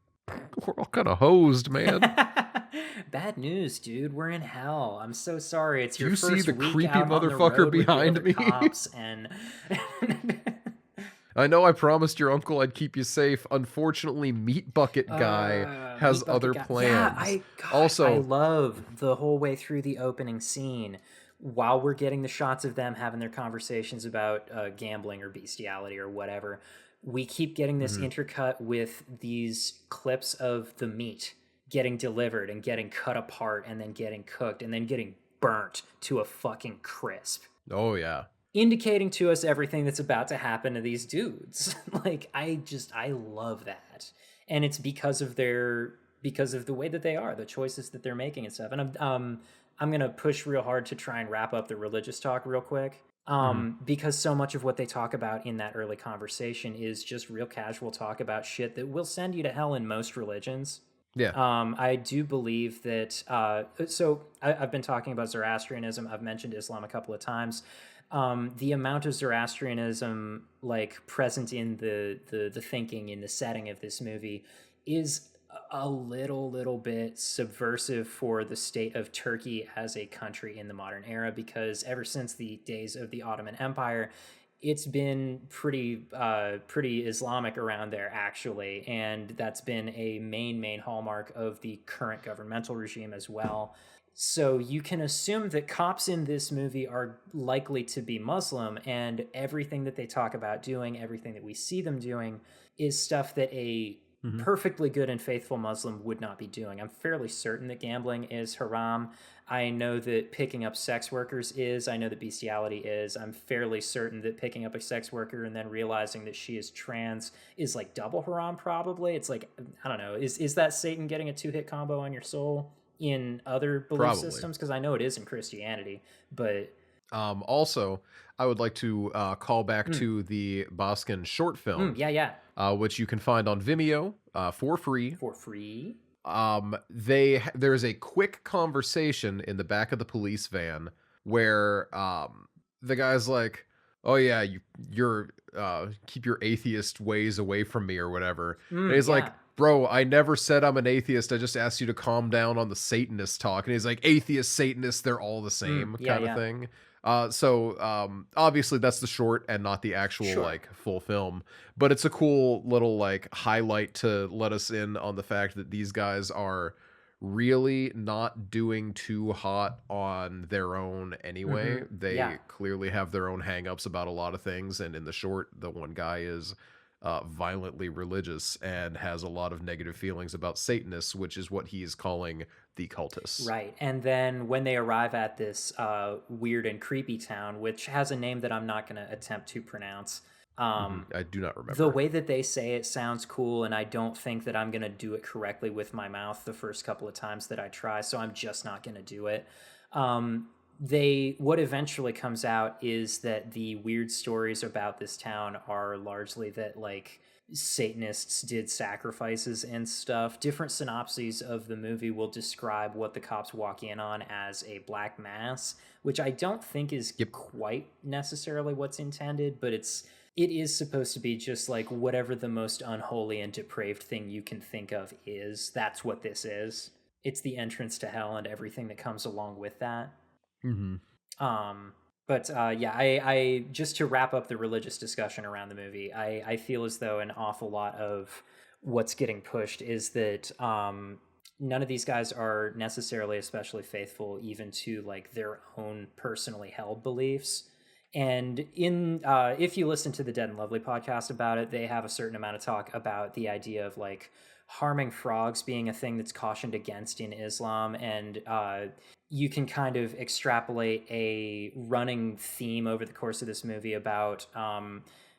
[SPEAKER 2] kind of hosed, man.
[SPEAKER 1] Bad news, dude. We're in hell. I'm so sorry. It's
[SPEAKER 2] Do
[SPEAKER 1] your
[SPEAKER 2] you see
[SPEAKER 1] first
[SPEAKER 2] the
[SPEAKER 1] week
[SPEAKER 2] creepy
[SPEAKER 1] out on the
[SPEAKER 2] motherfucker
[SPEAKER 1] road with the other
[SPEAKER 2] behind me?
[SPEAKER 1] cops, and
[SPEAKER 2] I know I promised your uncle I'd keep you safe. Unfortunately, Meat Bucket Guy has
[SPEAKER 1] meat bucket
[SPEAKER 2] other
[SPEAKER 1] guy. Yeah,
[SPEAKER 2] plans.
[SPEAKER 1] I
[SPEAKER 2] Also,
[SPEAKER 1] love the whole way through the opening scene. While we're getting the shots of them having their conversations about gambling or bestiality or whatever, we keep getting this
[SPEAKER 2] mhm.
[SPEAKER 1] intercut with these clips of the meat getting delivered and getting cut apart and then getting cooked and then getting burnt to a fucking crisp,
[SPEAKER 2] Oh yeah.
[SPEAKER 1] indicating to us everything that's about to happen to these dudes. Like I love that. And it's because of the way that they are, the choices that they're making and stuff. And I'm going to push real hard to try and wrap up the religious talk real quick.
[SPEAKER 2] Mhm.
[SPEAKER 1] Because so much of what they talk about in that early conversation is just real casual talk about shit that will send you to hell in most religions.
[SPEAKER 2] Yeah.
[SPEAKER 1] I do believe that. I've been talking about Zoroastrianism. I've mentioned Islam a couple of times. The amount of Zoroastrianism like present in the thinking in the setting of this movie is a little bit subversive for the state of Turkey as a country in the modern era, because ever since the days of the Ottoman Empire, it's been pretty Islamic around there actually, and that's been a main hallmark of the current governmental regime as well. So you can assume that cops in this movie are likely to be Muslim, and everything that they talk about doing, everything that we see them doing, is stuff that a
[SPEAKER 2] Mhm.
[SPEAKER 1] perfectly good and faithful Muslim would not be doing. I'm fairly certain that gambling is haram. I know that picking up sex workers is. I know that bestiality is. I'm fairly certain that picking up a sex worker and then realizing that she is trans is like double haram, probably. It's like, I don't know. Is that Satan getting a 2-hit combo on your soul in other belief
[SPEAKER 2] Probably.
[SPEAKER 1] systems? Because I know it is in Christianity, but
[SPEAKER 2] Also, I would like to call back
[SPEAKER 1] Mm,
[SPEAKER 2] to the Baskin short film,
[SPEAKER 1] yeah, yeah.
[SPEAKER 2] which you can find on Vimeo for free.
[SPEAKER 1] For free.
[SPEAKER 2] There's a quick conversation in the back of the police van where the guy's like, "Oh yeah, you're keep your atheist ways away from me," or whatever. And he's like,
[SPEAKER 1] Yeah.
[SPEAKER 2] "Bro, I never said I'm an atheist. I just asked you to calm down on the Satanist talk." And he's like, "Atheist, Satanist, they're all the same,"
[SPEAKER 1] Yeah,
[SPEAKER 2] kind of
[SPEAKER 1] yeah.
[SPEAKER 2] thing. Obviously that's the short and not the actual
[SPEAKER 1] Sure.
[SPEAKER 2] like full film, but it's a cool little like highlight to let us in on the fact that these guys are really not doing too hot on their own anyway.
[SPEAKER 1] Yeah.
[SPEAKER 2] They clearly have their own hangups about a lot of things, and in the short, the one guy is violently religious and has a lot of negative feelings about Satanists, which is what he is calling the cultists.
[SPEAKER 1] Right. And then when they arrive at this weird and creepy town, which has a name that I'm not going to attempt to pronounce,
[SPEAKER 2] I do not
[SPEAKER 1] the
[SPEAKER 2] remember.
[SPEAKER 1] way that they say it sounds cool, and I don't think that I'm going to do it correctly with my mouth the first couple of times that I try, so I'm just not going to do it. What eventually comes out is that the weird stories about this town are largely that like Satanists did sacrifices and stuff. Different synopses of the movie will describe what the cops walk in on as a black mass, which I don't think is
[SPEAKER 2] Yep.
[SPEAKER 1] quite necessarily what's intended, but it is supposed to be just like whatever the most unholy and depraved thing you can think of is. That's what this is. It's the entrance to hell and everything that comes along with that.
[SPEAKER 2] Mm-hmm.
[SPEAKER 1] Um, but yeah, I just to wrap up the religious discussion around the movie, I feel as though an awful lot of what's getting pushed is that none of these guys are necessarily especially faithful even to like their own personally held beliefs. And in if you listen to the Dead and Lovely podcast about it, they have a certain amount of talk about the idea of like harming frogs being a thing that's cautioned against in Islam, and you can kind of extrapolate a running theme over the course of this movie about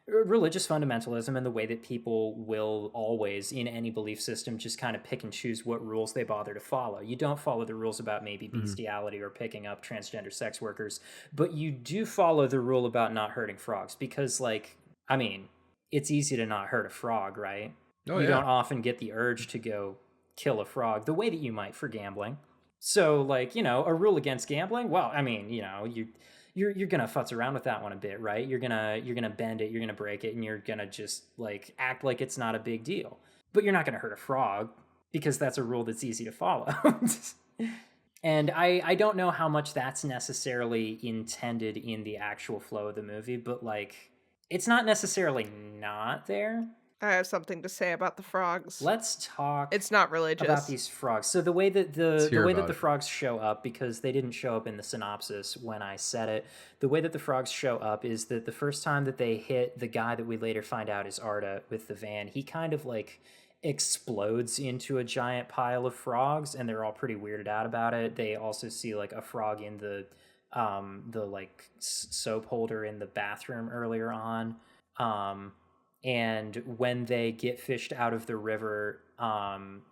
[SPEAKER 1] religious fundamentalism and the way that people will always, in any belief system, just kind of pick and choose what rules they bother to follow. You don't follow the rules about maybe
[SPEAKER 2] Mm-hmm.
[SPEAKER 1] bestiality or picking up transgender sex workers, but you do follow the rule about not hurting frogs because, like, I mean, it's easy to not hurt a frog, right?
[SPEAKER 2] Oh
[SPEAKER 1] You
[SPEAKER 2] yeah.
[SPEAKER 1] don't often get the urge to go kill a frog the way that you might for gambling. So, like, a rule against gambling, well, I mean, you're gonna futz around with that one a bit, right? You're gonna bend it, you're gonna break it, and you're gonna just like act like it's not a big deal. But you're not gonna hurt a frog because that's a rule that's easy to follow. And I don't know how much that's necessarily intended in the actual flow of the movie, but like it's not necessarily not there.
[SPEAKER 3] I have something to say about the frogs.
[SPEAKER 1] Let's talk
[SPEAKER 3] It's not
[SPEAKER 1] about
[SPEAKER 3] religious.
[SPEAKER 1] these frogs. So the way that
[SPEAKER 2] Let's
[SPEAKER 1] the
[SPEAKER 2] hear
[SPEAKER 1] way that
[SPEAKER 2] about
[SPEAKER 1] the
[SPEAKER 2] it.
[SPEAKER 1] frogs show up, because they didn't show up in the synopsis when I said it, the way that the frogs show up is that the first time that they hit the guy that we later find out is Arda with the van, he kind of like explodes into a giant pile of frogs, and they're all pretty weirded out about it. They also see like a frog in the like soap holder in the bathroom earlier on. And when they get fished out of the river,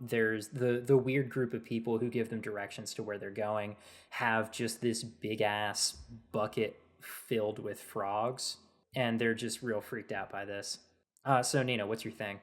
[SPEAKER 1] there's the weird group of people who give them directions to where they're going have just this big ass bucket filled with frogs, and they're just real freaked out by this. So Nina, what's your thing?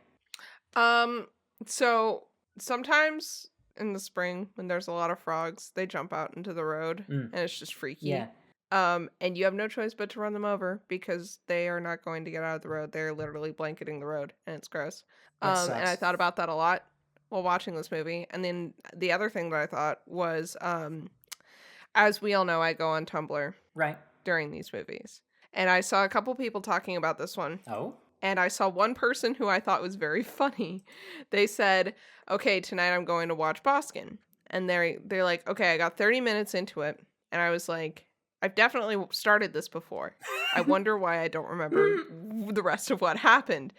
[SPEAKER 3] So sometimes in the spring when there's a lot of frogs, they jump out into the road
[SPEAKER 1] Mm,
[SPEAKER 3] and it's just freaky.
[SPEAKER 1] yeah,
[SPEAKER 3] And you have no choice but to run them over because they are not going to get out of the road. They're literally blanketing the road and it's gross.
[SPEAKER 1] that
[SPEAKER 3] And I
[SPEAKER 1] sucks.
[SPEAKER 3] thought about that a lot while watching this movie. And then the other thing that I thought was, as we all know, I go on Tumblr
[SPEAKER 1] Right.
[SPEAKER 3] during these movies. And I saw a couple people talking about this one.
[SPEAKER 1] Oh,
[SPEAKER 3] And I saw one person who I thought was very funny. They said, "Okay, tonight I'm going to watch Baskin." And they're like, "Okay, I got 30 minutes into it." And I was like, "I've definitely started this before. I wonder why I don't remember the rest of what happened."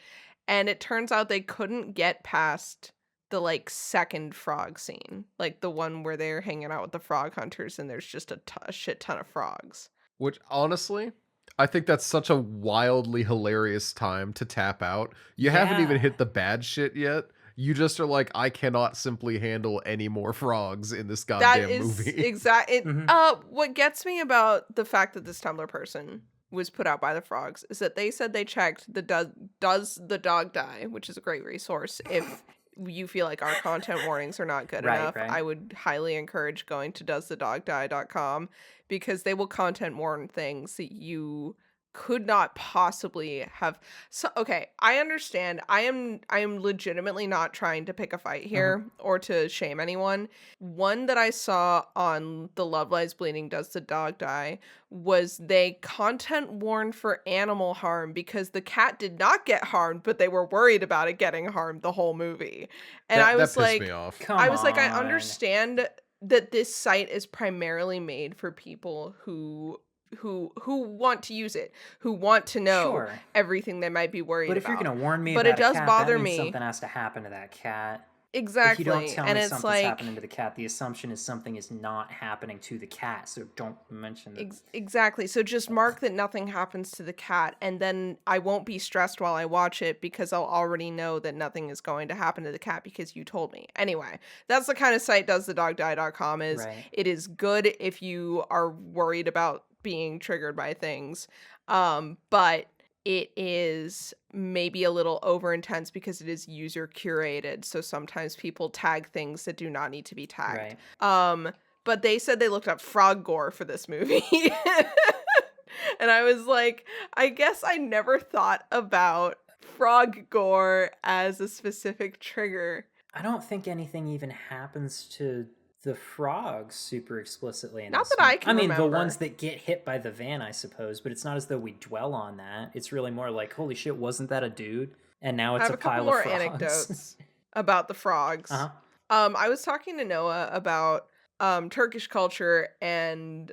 [SPEAKER 3] And it turns out they couldn't get past the like second frog scene, like the one where they're hanging out with the frog hunters and there's just a shit ton of frogs.
[SPEAKER 2] Which honestly, I think that's such a wildly hilarious time to tap out. You haven't even
[SPEAKER 1] yeah.
[SPEAKER 2] hit the bad shit yet. You just are like, I cannot simply handle any more frogs in this
[SPEAKER 3] That
[SPEAKER 2] goddamn
[SPEAKER 3] is
[SPEAKER 2] movie.
[SPEAKER 1] Mhm.
[SPEAKER 3] what gets me about the fact that this Tumblr person was put out by the frogs is that they said they checked the does the dog die, which is a great resource if you feel like our content warnings are not good
[SPEAKER 1] Right,
[SPEAKER 3] enough.
[SPEAKER 1] right.
[SPEAKER 3] I would highly encourage going to doesthedogdie.com because they will content warn things that you could not possibly have. So okay, I understand. I am legitimately not trying to pick a fight
[SPEAKER 1] Mhm.
[SPEAKER 3] here or to shame anyone. One that I saw on the Love Lies Bleeding Does the Dog Die was they content warned for animal harm because the cat did not get harmed, but they were worried about it getting harmed the whole movie. And
[SPEAKER 2] That pissed me off.
[SPEAKER 3] I
[SPEAKER 1] Come
[SPEAKER 3] was like, I
[SPEAKER 1] on.
[SPEAKER 3] understand that this site is primarily made for people who want to use it, who want to know
[SPEAKER 1] Sure.
[SPEAKER 3] everything they might be worried
[SPEAKER 1] But if you're
[SPEAKER 3] about.
[SPEAKER 1] gonna warn me
[SPEAKER 3] But it
[SPEAKER 1] about a
[SPEAKER 3] does
[SPEAKER 1] cat, that
[SPEAKER 3] bother
[SPEAKER 1] means
[SPEAKER 3] me.
[SPEAKER 1] something has to happen to that cat. If you don't
[SPEAKER 3] Exactly.
[SPEAKER 1] tell
[SPEAKER 3] And
[SPEAKER 1] me
[SPEAKER 3] it's
[SPEAKER 1] something's
[SPEAKER 3] like
[SPEAKER 1] happening to the cat, the assumption is something is not happening to the cat, so don't mention that.
[SPEAKER 3] Exactly. So just mark that nothing happens to the cat, and then I won't be stressed while I watch it because I'll already know that nothing is going to happen to the cat because you told me. Anyway, that's the kind of site doesthedogdie.com is.
[SPEAKER 1] Right.
[SPEAKER 3] It is good if you are worried about being triggered by things. But it is maybe a little over intense because it is user curated. So sometimes people tag things that do not need to be tagged.
[SPEAKER 1] Right.
[SPEAKER 3] But they said they looked up frog gore for this movie. And I was like, I guess I never thought about frog gore as a specific trigger.
[SPEAKER 1] I don't think anything even happens to the frogs super explicitly in
[SPEAKER 3] Not
[SPEAKER 1] this
[SPEAKER 3] that I
[SPEAKER 1] movie. I
[SPEAKER 3] can
[SPEAKER 1] mean, the ones
[SPEAKER 3] remember.
[SPEAKER 1] that get hit by the van, I suppose, but it's not as though we dwell on that. It's really more like, holy shit, wasn't that a dude? And now
[SPEAKER 3] I
[SPEAKER 1] it's
[SPEAKER 3] have
[SPEAKER 1] a
[SPEAKER 3] a couple
[SPEAKER 1] pile of
[SPEAKER 3] more
[SPEAKER 1] frogs.
[SPEAKER 3] anecdotes about the frogs.
[SPEAKER 1] Uh-huh.
[SPEAKER 3] I was talking to Noah about Turkish culture and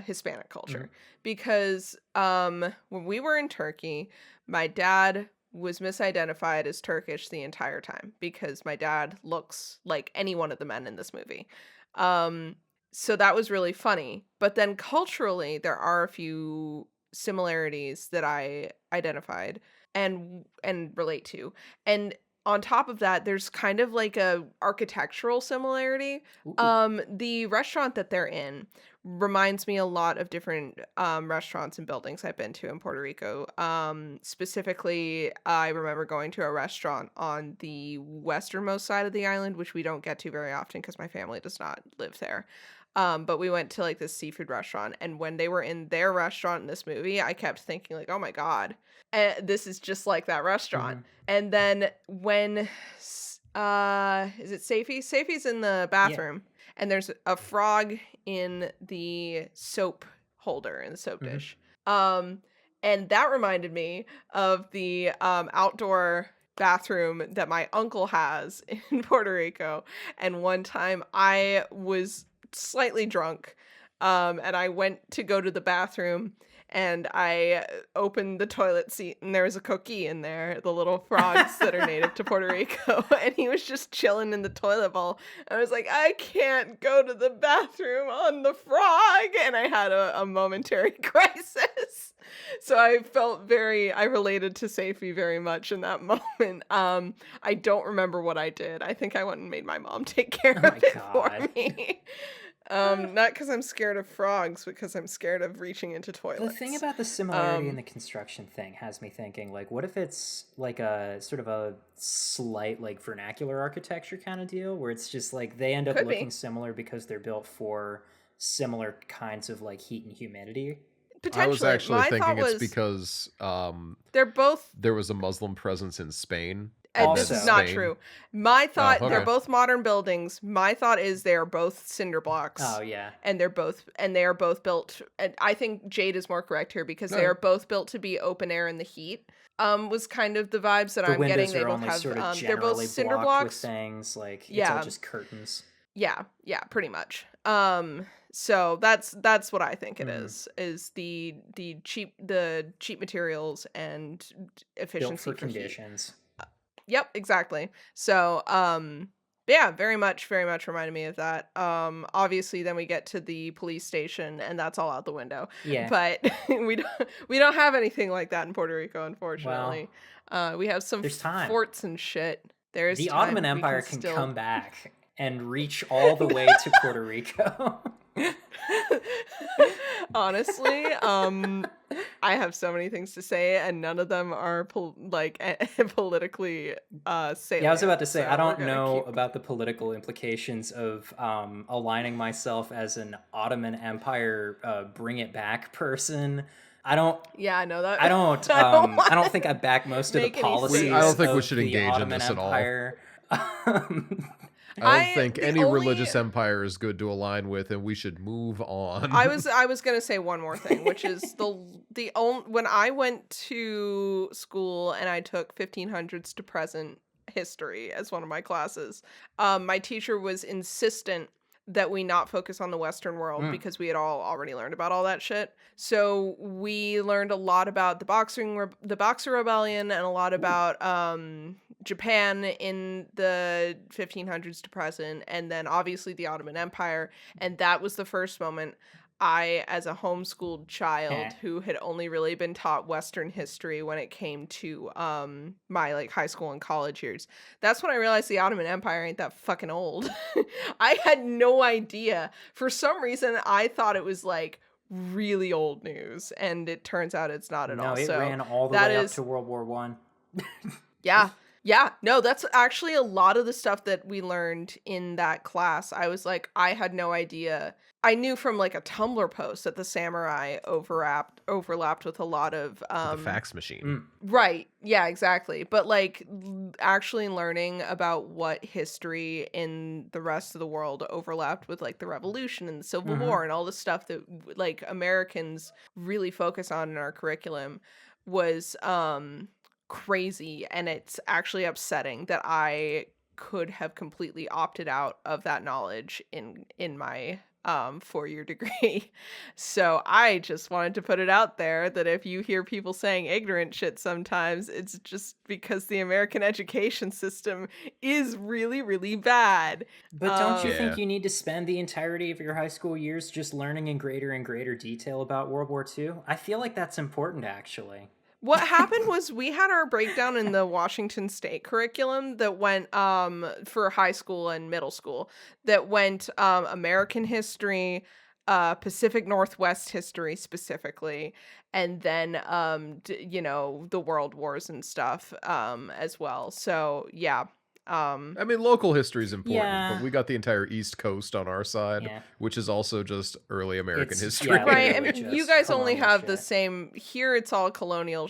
[SPEAKER 3] Hispanic
[SPEAKER 1] Mhm.
[SPEAKER 3] culture because when we were in Turkey, my dad was misidentified as Turkish the entire time because my dad looks like any one of the men in this movie. Um, so that was really funny. But then culturally, there are a few similarities that I identified and relate to. And on top of that, there's kind of like a architectural similarity.
[SPEAKER 1] Ooh.
[SPEAKER 3] The restaurant that they're in reminds me a lot of different restaurants and buildings I've been to in Puerto Rico. Specifically, I remember going to a restaurant on the westernmost side of the island, which we don't get to very often because my family does not live there. But we went to like this seafood restaurant, and when they were in their restaurant in this movie, I kept thinking like, "Oh my god, this is just like that restaurant."
[SPEAKER 1] Mhm.
[SPEAKER 3] And then when is it Safie? Safie's in the
[SPEAKER 1] Yeah.
[SPEAKER 3] bathroom and there's a frog in the soap holder in the soap
[SPEAKER 1] Mhm.
[SPEAKER 3] dish. Um and that reminded me of the outdoor bathroom that my uncle has in Puerto Rico. And one time I was slightly drunk and I went to go to the bathroom and I opened the toilet seat and there was a cookie in there, the little frogs that are native to Puerto Rico, and he was just chilling in the toilet bowl. I was like, I can't go to the bathroom on the frog, and I had a momentary crisis. So I related to Safie very much in that moment. I don't remember what I did. I think I went and made my mom take care
[SPEAKER 1] Oh my
[SPEAKER 3] of it for
[SPEAKER 1] god.
[SPEAKER 3] me. Not because I'm scared of frogs, because I'm scared of reaching into
[SPEAKER 1] The thing
[SPEAKER 3] toilets.
[SPEAKER 1] about the similarity in
[SPEAKER 3] Um,
[SPEAKER 1] the construction thing has me thinking, like, what if it's like a sort of a slight, like, vernacular architecture kind of deal, where it's just like they end up
[SPEAKER 3] could
[SPEAKER 1] looking
[SPEAKER 3] be
[SPEAKER 1] similar because they're built for similar kinds of like heat and humidity?
[SPEAKER 2] I was
[SPEAKER 3] potentially.
[SPEAKER 2] actually
[SPEAKER 3] My thought
[SPEAKER 2] thinking it's
[SPEAKER 3] was
[SPEAKER 2] because
[SPEAKER 3] they're both.
[SPEAKER 2] there was a Muslim presence in Spain, and
[SPEAKER 3] This
[SPEAKER 2] then
[SPEAKER 3] is
[SPEAKER 1] Also,
[SPEAKER 3] not
[SPEAKER 2] Spain.
[SPEAKER 3] true. My
[SPEAKER 2] Oh,
[SPEAKER 3] thought they're
[SPEAKER 2] okay.
[SPEAKER 3] both modern buildings. My thought is they are both cinder
[SPEAKER 1] oh
[SPEAKER 3] blocks,
[SPEAKER 1] yeah,
[SPEAKER 3] and they are both built. And I think Jade is more correct here because they
[SPEAKER 2] Okay.
[SPEAKER 3] are both built to be open air in the heat. Was kind of the vibes that
[SPEAKER 1] the
[SPEAKER 3] I'm getting.
[SPEAKER 1] windows
[SPEAKER 3] They
[SPEAKER 1] are
[SPEAKER 3] both
[SPEAKER 1] only
[SPEAKER 3] have
[SPEAKER 1] sort of
[SPEAKER 3] they're both
[SPEAKER 1] generally
[SPEAKER 3] cinder
[SPEAKER 1] blocked with
[SPEAKER 3] blocks.
[SPEAKER 1] things, like it's all
[SPEAKER 3] Yeah,
[SPEAKER 1] just curtains.
[SPEAKER 3] yeah, pretty much. So that's what I think it
[SPEAKER 1] Hmm.
[SPEAKER 3] is the cheap materials and
[SPEAKER 1] Built
[SPEAKER 3] efficiency
[SPEAKER 1] for
[SPEAKER 3] for heat.
[SPEAKER 1] conditions.
[SPEAKER 3] Yep, exactly. So, yeah, very much reminded me of that. Obviously then we get to the police station and that's all out the window.
[SPEAKER 1] Yeah.
[SPEAKER 3] But we don't have anything like that in Puerto Rico,
[SPEAKER 1] Well,
[SPEAKER 3] unfortunately. We have some
[SPEAKER 1] there's time.
[SPEAKER 3] forts and shit. There is
[SPEAKER 1] The
[SPEAKER 3] time.
[SPEAKER 1] Ottoman
[SPEAKER 3] We
[SPEAKER 1] Empire can
[SPEAKER 3] still...
[SPEAKER 1] come back and reach all the way to Puerto Rico.
[SPEAKER 3] Honestly, I have so many things to say, and none of them are politically salient.
[SPEAKER 1] Yeah, I was about to say,
[SPEAKER 3] so
[SPEAKER 1] I
[SPEAKER 3] we're
[SPEAKER 1] don't
[SPEAKER 3] gonna
[SPEAKER 1] know
[SPEAKER 3] keep...
[SPEAKER 1] about the political implications of aligning myself as an Ottoman Empire bring it back person. I don't
[SPEAKER 3] Yeah, I know that.
[SPEAKER 1] I don't
[SPEAKER 3] I don't
[SPEAKER 1] I
[SPEAKER 3] want
[SPEAKER 1] don't
[SPEAKER 3] to
[SPEAKER 1] think I back most of the
[SPEAKER 3] make any
[SPEAKER 2] I
[SPEAKER 1] policies
[SPEAKER 2] don't think we
[SPEAKER 3] statements.
[SPEAKER 1] of
[SPEAKER 2] should
[SPEAKER 1] the
[SPEAKER 2] engage in
[SPEAKER 1] Ottoman
[SPEAKER 2] this at all.
[SPEAKER 1] Empire.
[SPEAKER 2] I don't think
[SPEAKER 3] The
[SPEAKER 2] any
[SPEAKER 3] only...
[SPEAKER 2] religious empire is good to align with, and we should move on.
[SPEAKER 3] I was gonna say one more thing, which is the only... when I went to school and I took 1500s to present history as one of my classes, my teacher was insistent that we not focus on the Western world
[SPEAKER 1] Mm.
[SPEAKER 3] because we had already learned about all that shit. So we learned a lot about the Boxer Rebellion and a lot about Japan in the 1500s to present, and then obviously the Ottoman Empire. And that was the first moment I, as a homeschooled child who had only really been taught Western history when it came to my like high school and college years, that's when I realized the Ottoman Empire ain't that fucking old. I had no idea. For some reason, I thought it was like really old news, and it turns out it's not at
[SPEAKER 1] No,
[SPEAKER 3] all.
[SPEAKER 1] it
[SPEAKER 3] So
[SPEAKER 1] ran all the
[SPEAKER 3] that
[SPEAKER 1] way up
[SPEAKER 3] is...
[SPEAKER 1] to World War One.
[SPEAKER 3] Yeah. Yeah. No, that's actually a lot of the stuff that we learned in that class. I was like, I had no idea. I knew from like a Tumblr post that the samurai overlapped with a lot of
[SPEAKER 2] The fax machine.
[SPEAKER 3] right. Yeah, exactly. But like actually learning about what history in the rest of the world overlapped with like the revolution and the Civil War and all the stuff that like Americans really focus on in our curriculum was crazy. And it's actually upsetting that I could have completely opted out of that knowledge in my 4-year degree. So I just wanted to put it out there that if you hear people saying ignorant shit sometimes, it's just because the American education system is really, really bad.
[SPEAKER 1] But don't you
[SPEAKER 2] Yeah.
[SPEAKER 1] think you need to spend the entirety of your high school years just learning in greater and greater detail about World War II? I feel like that's important, actually.
[SPEAKER 3] What happened was we had our breakdown in the Washington State curriculum that went for high school and middle school, that went American history, Pacific Northwest history specifically, and then the world wars and stuff as well. So yeah.
[SPEAKER 2] I mean, local history is important,
[SPEAKER 1] Yeah.
[SPEAKER 2] but we got the entire East Coast on our side,
[SPEAKER 1] Yeah.
[SPEAKER 2] which is also just early American
[SPEAKER 1] It's-
[SPEAKER 2] history.
[SPEAKER 1] yeah,
[SPEAKER 3] Right, I
[SPEAKER 1] literally
[SPEAKER 3] mean, you
[SPEAKER 1] just
[SPEAKER 3] guys only
[SPEAKER 1] colonial
[SPEAKER 3] have the
[SPEAKER 1] shit.
[SPEAKER 3] same... Here it's all colonial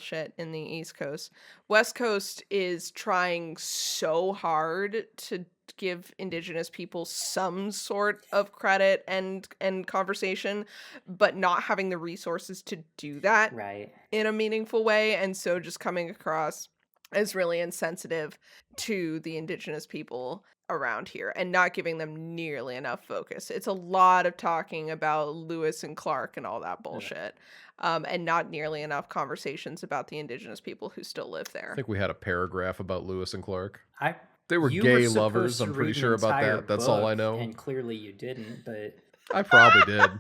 [SPEAKER 3] shit in the East Coast. West Coast is trying so hard to give Indigenous people some sort of credit and conversation, but not having the resources to do that
[SPEAKER 1] Right.
[SPEAKER 3] in a meaningful way, and so just coming across as really insensitive to the Indigenous people around here and not giving them nearly enough focus. It's a lot of talking about Lewis and Clark and all that bullshit, and not nearly enough conversations about the Indigenous people who still live there.
[SPEAKER 2] I think we had a paragraph about Lewis and Clark.
[SPEAKER 1] I
[SPEAKER 2] They were
[SPEAKER 1] you
[SPEAKER 2] gay
[SPEAKER 1] supposed
[SPEAKER 2] lovers.
[SPEAKER 1] to
[SPEAKER 2] I'm pretty
[SPEAKER 1] read an
[SPEAKER 2] sure about
[SPEAKER 1] entire
[SPEAKER 2] that. That's all I
[SPEAKER 1] book,
[SPEAKER 2] know.
[SPEAKER 1] and clearly you didn't, but
[SPEAKER 2] I probably did.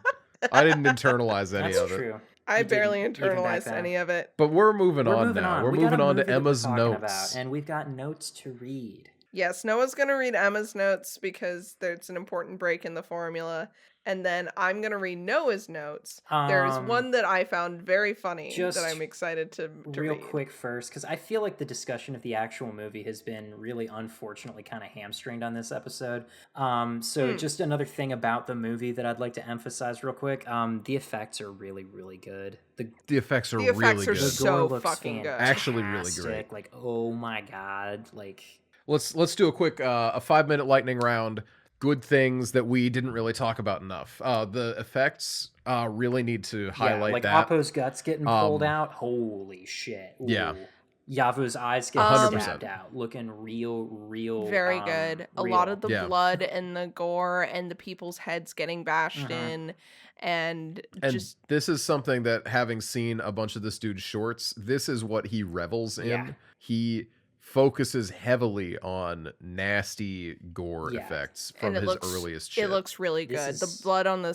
[SPEAKER 2] I didn't internalize any
[SPEAKER 1] that's
[SPEAKER 2] of it.
[SPEAKER 1] true.
[SPEAKER 3] I
[SPEAKER 1] You
[SPEAKER 3] barely
[SPEAKER 1] didn't, even back
[SPEAKER 3] internalized
[SPEAKER 1] then.
[SPEAKER 3] any of it.
[SPEAKER 2] But we're moving
[SPEAKER 1] We're
[SPEAKER 2] on
[SPEAKER 1] moving
[SPEAKER 2] now.
[SPEAKER 1] on.
[SPEAKER 2] We're
[SPEAKER 1] We got
[SPEAKER 2] moving
[SPEAKER 1] a
[SPEAKER 2] on
[SPEAKER 1] movie
[SPEAKER 2] to
[SPEAKER 1] that we're
[SPEAKER 2] Emma's
[SPEAKER 1] talking
[SPEAKER 2] notes.
[SPEAKER 1] about, and we've got notes to read.
[SPEAKER 3] Yes, Noah's gonna read Emma's notes because there's an important break in the formula, and then I'm gonna read Noah's notes. There's one that I found very funny that
[SPEAKER 1] just
[SPEAKER 3] I'm excited to
[SPEAKER 1] real
[SPEAKER 3] read.
[SPEAKER 1] quick first, because I feel like the discussion of the actual movie has been really unfortunately kind of hamstringed on this episode. So just another thing about the movie that I'd like to emphasize real quick. The effects are really, really good.
[SPEAKER 2] The effects are
[SPEAKER 3] The effects
[SPEAKER 2] really
[SPEAKER 3] are
[SPEAKER 2] good.
[SPEAKER 1] The
[SPEAKER 3] so
[SPEAKER 1] gore looks
[SPEAKER 3] fucking good.
[SPEAKER 2] Actually really
[SPEAKER 1] fantastic.
[SPEAKER 2] great.
[SPEAKER 1] Like, oh my god, like...
[SPEAKER 2] Let's do a quick a 5-minute lightning round. Good things that we didn't really talk about enough. The effects really need to highlight
[SPEAKER 1] like
[SPEAKER 2] that.
[SPEAKER 1] Appo's guts getting pulled out. Holy shit. Ooh.
[SPEAKER 2] Yeah.
[SPEAKER 1] Yavu's eyes getting
[SPEAKER 2] 100%.
[SPEAKER 1] stabbed out. Looking real
[SPEAKER 3] Very good. A lot
[SPEAKER 1] real.
[SPEAKER 3] of the
[SPEAKER 2] Yeah.
[SPEAKER 3] blood and the gore and the people's heads getting bashed in, and just
[SPEAKER 2] this is something that, having seen a bunch of this dude's shorts, this is what he revels in.
[SPEAKER 1] Yeah.
[SPEAKER 2] He focuses heavily on nasty gore
[SPEAKER 1] Yeah.
[SPEAKER 2] effects from
[SPEAKER 3] and
[SPEAKER 2] his earliest shit.
[SPEAKER 3] it looks really
[SPEAKER 1] This
[SPEAKER 3] good.
[SPEAKER 1] is-
[SPEAKER 3] The blood on the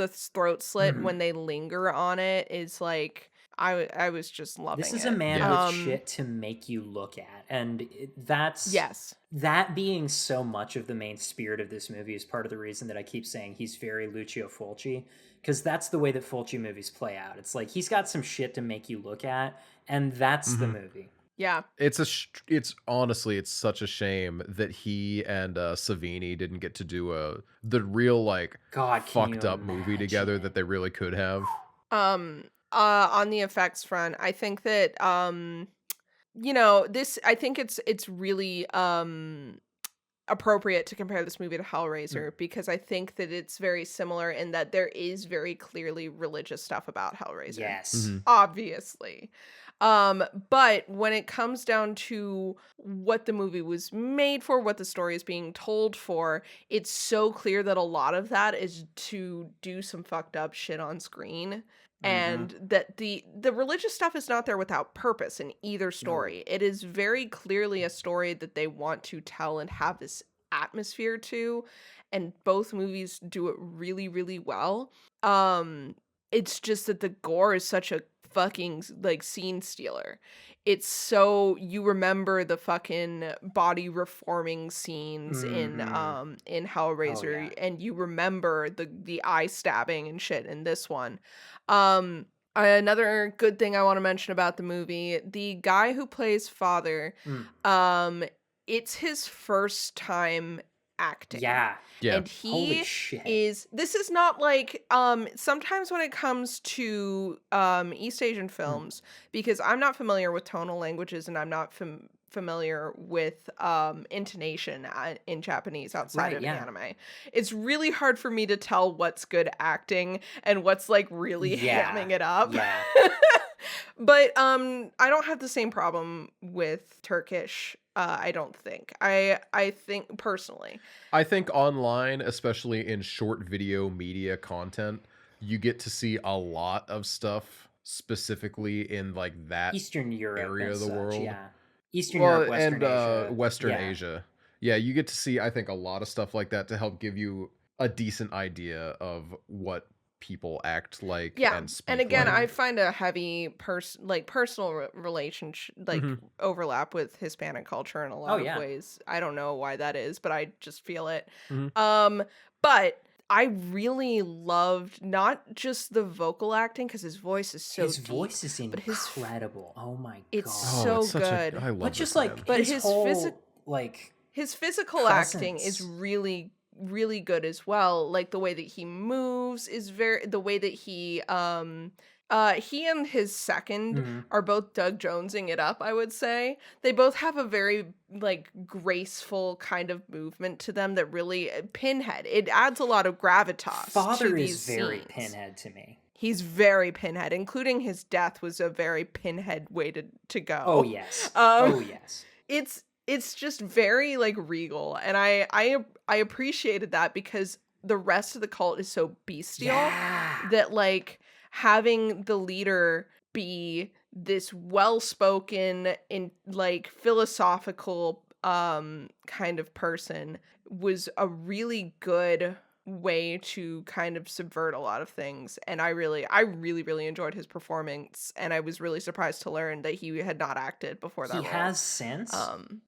[SPEAKER 3] throat slit when they linger on it is like, I was just loving
[SPEAKER 1] This is
[SPEAKER 3] it.
[SPEAKER 1] a man
[SPEAKER 2] Yeah.
[SPEAKER 1] with shit to make you look at, and that's
[SPEAKER 3] Yes.
[SPEAKER 1] that being so much of the main spirit of this movie is part of the reason that I keep saying he's very Lucio Fulci, because that's the way that Fulci movies play out. It's like he's got some shit to make you look at, and that's the movie.
[SPEAKER 3] Yeah.
[SPEAKER 2] It's honestly, it's such a shame that he and Savini didn't get to do the real like
[SPEAKER 1] God, can you
[SPEAKER 2] fucked up movie together
[SPEAKER 1] imagine?
[SPEAKER 2] that they really could have.
[SPEAKER 3] On the effects front, I think that this I think it's really appropriate to compare this movie to Hellraiser because I think that it's very similar in that there is very clearly religious stuff about Hellraiser.
[SPEAKER 1] Yes.
[SPEAKER 3] Obviously. But when it comes down to what the movie was made for, what the story is being told for, it's so clear that a lot of that is to do some fucked up shit on screen. And that the religious stuff is not there without purpose in either story. It is very clearly a story that they want to tell and have this atmosphere to, and both movies do it really, really well. It's just that the gore is such a fucking like scene stealer. It's so you remember the fucking body reforming scenes in Hellraiser, and you remember the eye stabbing and shit in this one. Another good thing I want to mention about the movie, the guy who plays Father, it's his first time acting.
[SPEAKER 1] Yeah.
[SPEAKER 3] And
[SPEAKER 1] Holy
[SPEAKER 3] he
[SPEAKER 1] shit.
[SPEAKER 3] this is not like sometimes when it comes to East Asian films, because I'm not familiar with tonal languages and I'm not familiar with intonation in Japanese outside of anime. It's really hard for me to tell what's good acting and what's like really hamming it up.
[SPEAKER 1] Yeah.
[SPEAKER 3] But I don't have the same problem with Turkish. I don't think. I think personally.
[SPEAKER 2] I think online, especially in short video media content, you get to see a lot of stuff specifically in like that
[SPEAKER 1] Eastern Europe
[SPEAKER 2] area of the world.
[SPEAKER 1] Yeah. Eastern Europe, Western
[SPEAKER 2] and
[SPEAKER 1] Asia.
[SPEAKER 2] Western Asia. Yeah, you get to see, I think, a lot of stuff like that to help give you a decent idea of what people act like and speak
[SPEAKER 3] and again,
[SPEAKER 2] like.
[SPEAKER 3] I find a heavy personal relationship overlap with Hispanic culture in a lot of ways. I don't know why that is, but I just feel it. But I really loved not just the vocal acting because his voice is so deep,
[SPEAKER 1] voice is incredible. Oh my god,
[SPEAKER 3] it's so good.
[SPEAKER 2] I love
[SPEAKER 1] but just
[SPEAKER 2] man.
[SPEAKER 1] like
[SPEAKER 3] but
[SPEAKER 1] his whole
[SPEAKER 3] his physical
[SPEAKER 1] presence.
[SPEAKER 3] acting is really good as well. Like the way that he moves is the way that he and his second are both Doug Jonesing it up, I would say. They both have a very like graceful kind of movement to them that really Pinhead. It adds a lot of gravitas.
[SPEAKER 1] Father
[SPEAKER 3] to
[SPEAKER 1] is
[SPEAKER 3] these
[SPEAKER 1] very
[SPEAKER 3] scenes.
[SPEAKER 1] Pinhead to me.
[SPEAKER 3] He's very Pinhead, including his death was a very Pinhead way to go.
[SPEAKER 1] Oh yes.
[SPEAKER 3] It's just very like regal, and I appreciated that because the rest of the cult is so bestial that like having the leader be this well-spoken in like philosophical kind of person was a really good way to kind of subvert a lot of things, and I really enjoyed his performance, and I was really surprised to learn that he had not acted before that
[SPEAKER 1] He
[SPEAKER 3] role.
[SPEAKER 1] has since.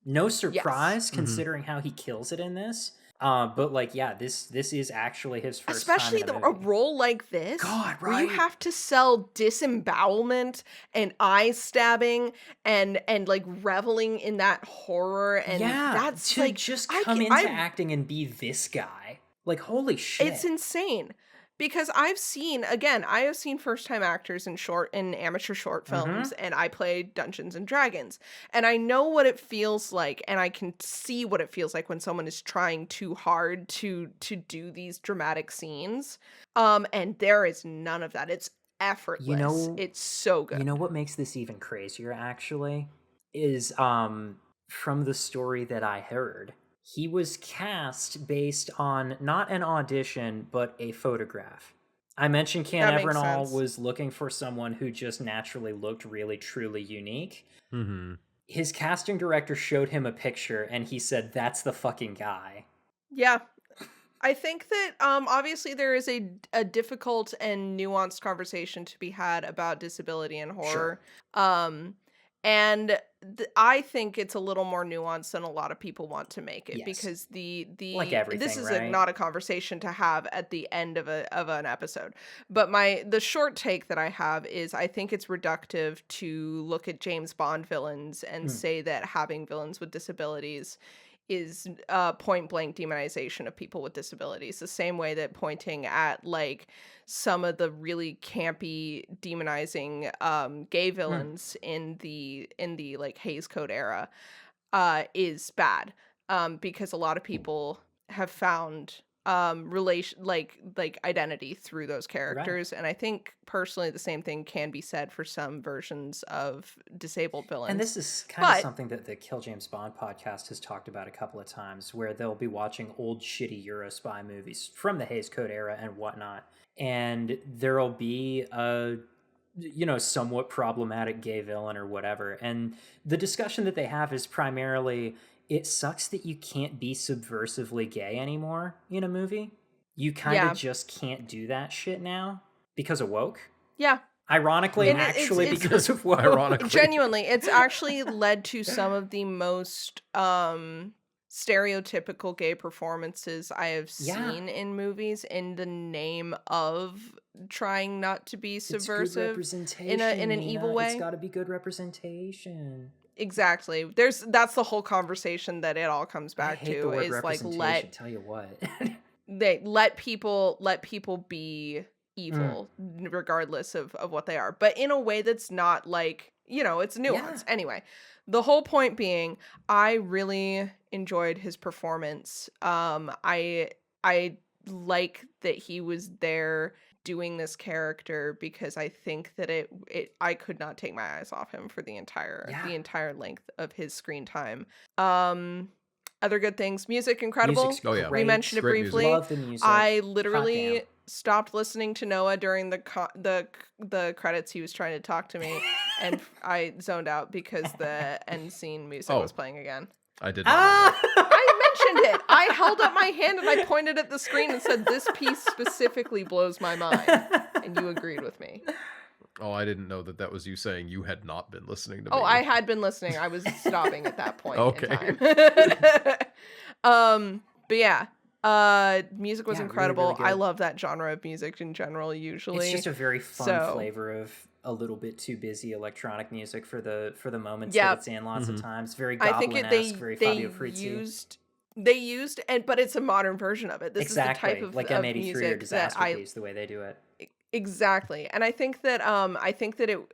[SPEAKER 1] No surprise considering how he kills it in this. But like, yeah, this is actually his first
[SPEAKER 3] especially
[SPEAKER 1] time in
[SPEAKER 3] a role like this,
[SPEAKER 1] God,
[SPEAKER 3] where you have to sell disembowelment and eye stabbing and like reveling in that horror, and that's
[SPEAKER 1] to
[SPEAKER 3] like
[SPEAKER 1] just come into acting and be this guy. Like, holy shit.
[SPEAKER 3] It's insane. Because I have seen first-time actors in amateur short films, and I play Dungeons and Dragons. And I know what it feels like, and I can see what it feels like when someone is trying too hard to do these dramatic scenes. And there is none of that. It's effortless. It's so good.
[SPEAKER 1] You know what makes this even crazier, actually? Is from the story that I heard. He was cast based on not an audition, but a photograph. I mentioned Can Evernall was looking for someone who just naturally looked really, truly unique. His casting director showed him a picture, and he said, "That's the fucking guy."
[SPEAKER 3] Yeah. I think that obviously there is a difficult and nuanced conversation to be had about disability in
[SPEAKER 1] Sure.
[SPEAKER 3] horror. Um and I think it's a little more nuanced than a lot of people want to make it,
[SPEAKER 1] Yes.
[SPEAKER 3] because
[SPEAKER 1] Like
[SPEAKER 3] this
[SPEAKER 1] everything,
[SPEAKER 3] is
[SPEAKER 1] right?
[SPEAKER 3] not a conversation to have at the end of an episode. But the short take that I have is, I think it's reductive to look at James Bond villains and
[SPEAKER 1] Mm,
[SPEAKER 3] say that having villains with disabilities is point blank demonization of people with disabilities, the same way that pointing at like some of the really campy demonizing gay
[SPEAKER 1] mm,
[SPEAKER 3] villains in the like Hays Code era is bad, because a lot of people have found relation like identity through those
[SPEAKER 1] right.
[SPEAKER 3] characters, and I think personally the same thing can be said for some versions of disabled
[SPEAKER 1] And
[SPEAKER 3] villains.
[SPEAKER 1] this is kind of
[SPEAKER 3] But
[SPEAKER 1] something that the Kill James Bond podcast has talked about a couple of times, where they'll be watching old shitty Euro spy movies from the Hays Code era and whatnot, and there'll be a somewhat problematic gay villain or whatever, and the discussion that they have is primarily, it sucks that you can't be subversively gay anymore in a movie. You kind of
[SPEAKER 3] yeah,
[SPEAKER 1] just can't do that shit now because of woke.
[SPEAKER 3] yeah.
[SPEAKER 1] Ironically,
[SPEAKER 3] And
[SPEAKER 2] Hmm.
[SPEAKER 1] actually,
[SPEAKER 3] it's
[SPEAKER 1] because of woke.
[SPEAKER 2] Ironically.
[SPEAKER 3] genuinely, it's actually led to some of the most stereotypical gay performances I have
[SPEAKER 1] Yeah,
[SPEAKER 3] seen in movies, in the name of trying not to be
[SPEAKER 1] it's good
[SPEAKER 3] subversive in
[SPEAKER 1] representation,
[SPEAKER 3] an evil
[SPEAKER 1] Nina. It's
[SPEAKER 3] way.
[SPEAKER 1] got to be good representation.
[SPEAKER 3] Exactly. That's the whole conversation that it all comes
[SPEAKER 1] I
[SPEAKER 3] back
[SPEAKER 1] hate the
[SPEAKER 3] to,
[SPEAKER 1] word
[SPEAKER 3] is like,
[SPEAKER 1] representation, tell you what.
[SPEAKER 3] let people be
[SPEAKER 1] Mm,
[SPEAKER 3] evil regardless of what they are, but in a way that's not like, it's
[SPEAKER 1] yeah.
[SPEAKER 3] nuance. Anyway, the whole point being, I really enjoyed his performance. I like that he was there doing this character, because I think that I could not take my eyes off him for
[SPEAKER 1] Yeah.
[SPEAKER 3] the entire length of his screen time. Um Other good things: music,
[SPEAKER 1] Music's
[SPEAKER 3] incredible.
[SPEAKER 2] Oh yeah.
[SPEAKER 3] We mentioned it
[SPEAKER 1] great.
[SPEAKER 2] Great music.
[SPEAKER 3] briefly.
[SPEAKER 1] Love the music.
[SPEAKER 3] I
[SPEAKER 1] Hot damn.
[SPEAKER 3] literally stopped listening to Noah during the credits. He was trying to talk to me, and I zoned out because the end scene music was
[SPEAKER 2] Oh,
[SPEAKER 3] playing again.
[SPEAKER 2] I did not know that.
[SPEAKER 1] Ah!
[SPEAKER 3] I mentioned it. I held up my hand and I pointed at the screen and said, "This piece specifically blows my mind," and you agreed with me.
[SPEAKER 2] Oh, I didn't know that was you saying you had not been listening to
[SPEAKER 3] Oh,
[SPEAKER 2] me.
[SPEAKER 3] I had been listening. I was stopping at that point in
[SPEAKER 2] Okay.
[SPEAKER 3] time. But yeah, music was
[SPEAKER 1] Yeah, really, really
[SPEAKER 3] incredible. I
[SPEAKER 1] good.
[SPEAKER 3] love that genre of music in general,
[SPEAKER 1] It's
[SPEAKER 3] usually.
[SPEAKER 1] just a very fun
[SPEAKER 3] So
[SPEAKER 1] flavor of a little bit too busy electronic music for the moments that
[SPEAKER 3] yeah,
[SPEAKER 1] it's in. Lots of
[SPEAKER 2] Hmm.
[SPEAKER 1] times, very
[SPEAKER 3] I think
[SPEAKER 1] Goblin-esque, very
[SPEAKER 3] they
[SPEAKER 1] Fabio Frizzi.
[SPEAKER 3] used, and but it's a modern version of it. This is the type
[SPEAKER 1] Exactly, like
[SPEAKER 3] of
[SPEAKER 1] M83 or
[SPEAKER 3] music that I
[SPEAKER 1] Disaster the way they do it.
[SPEAKER 3] exactly. And I think that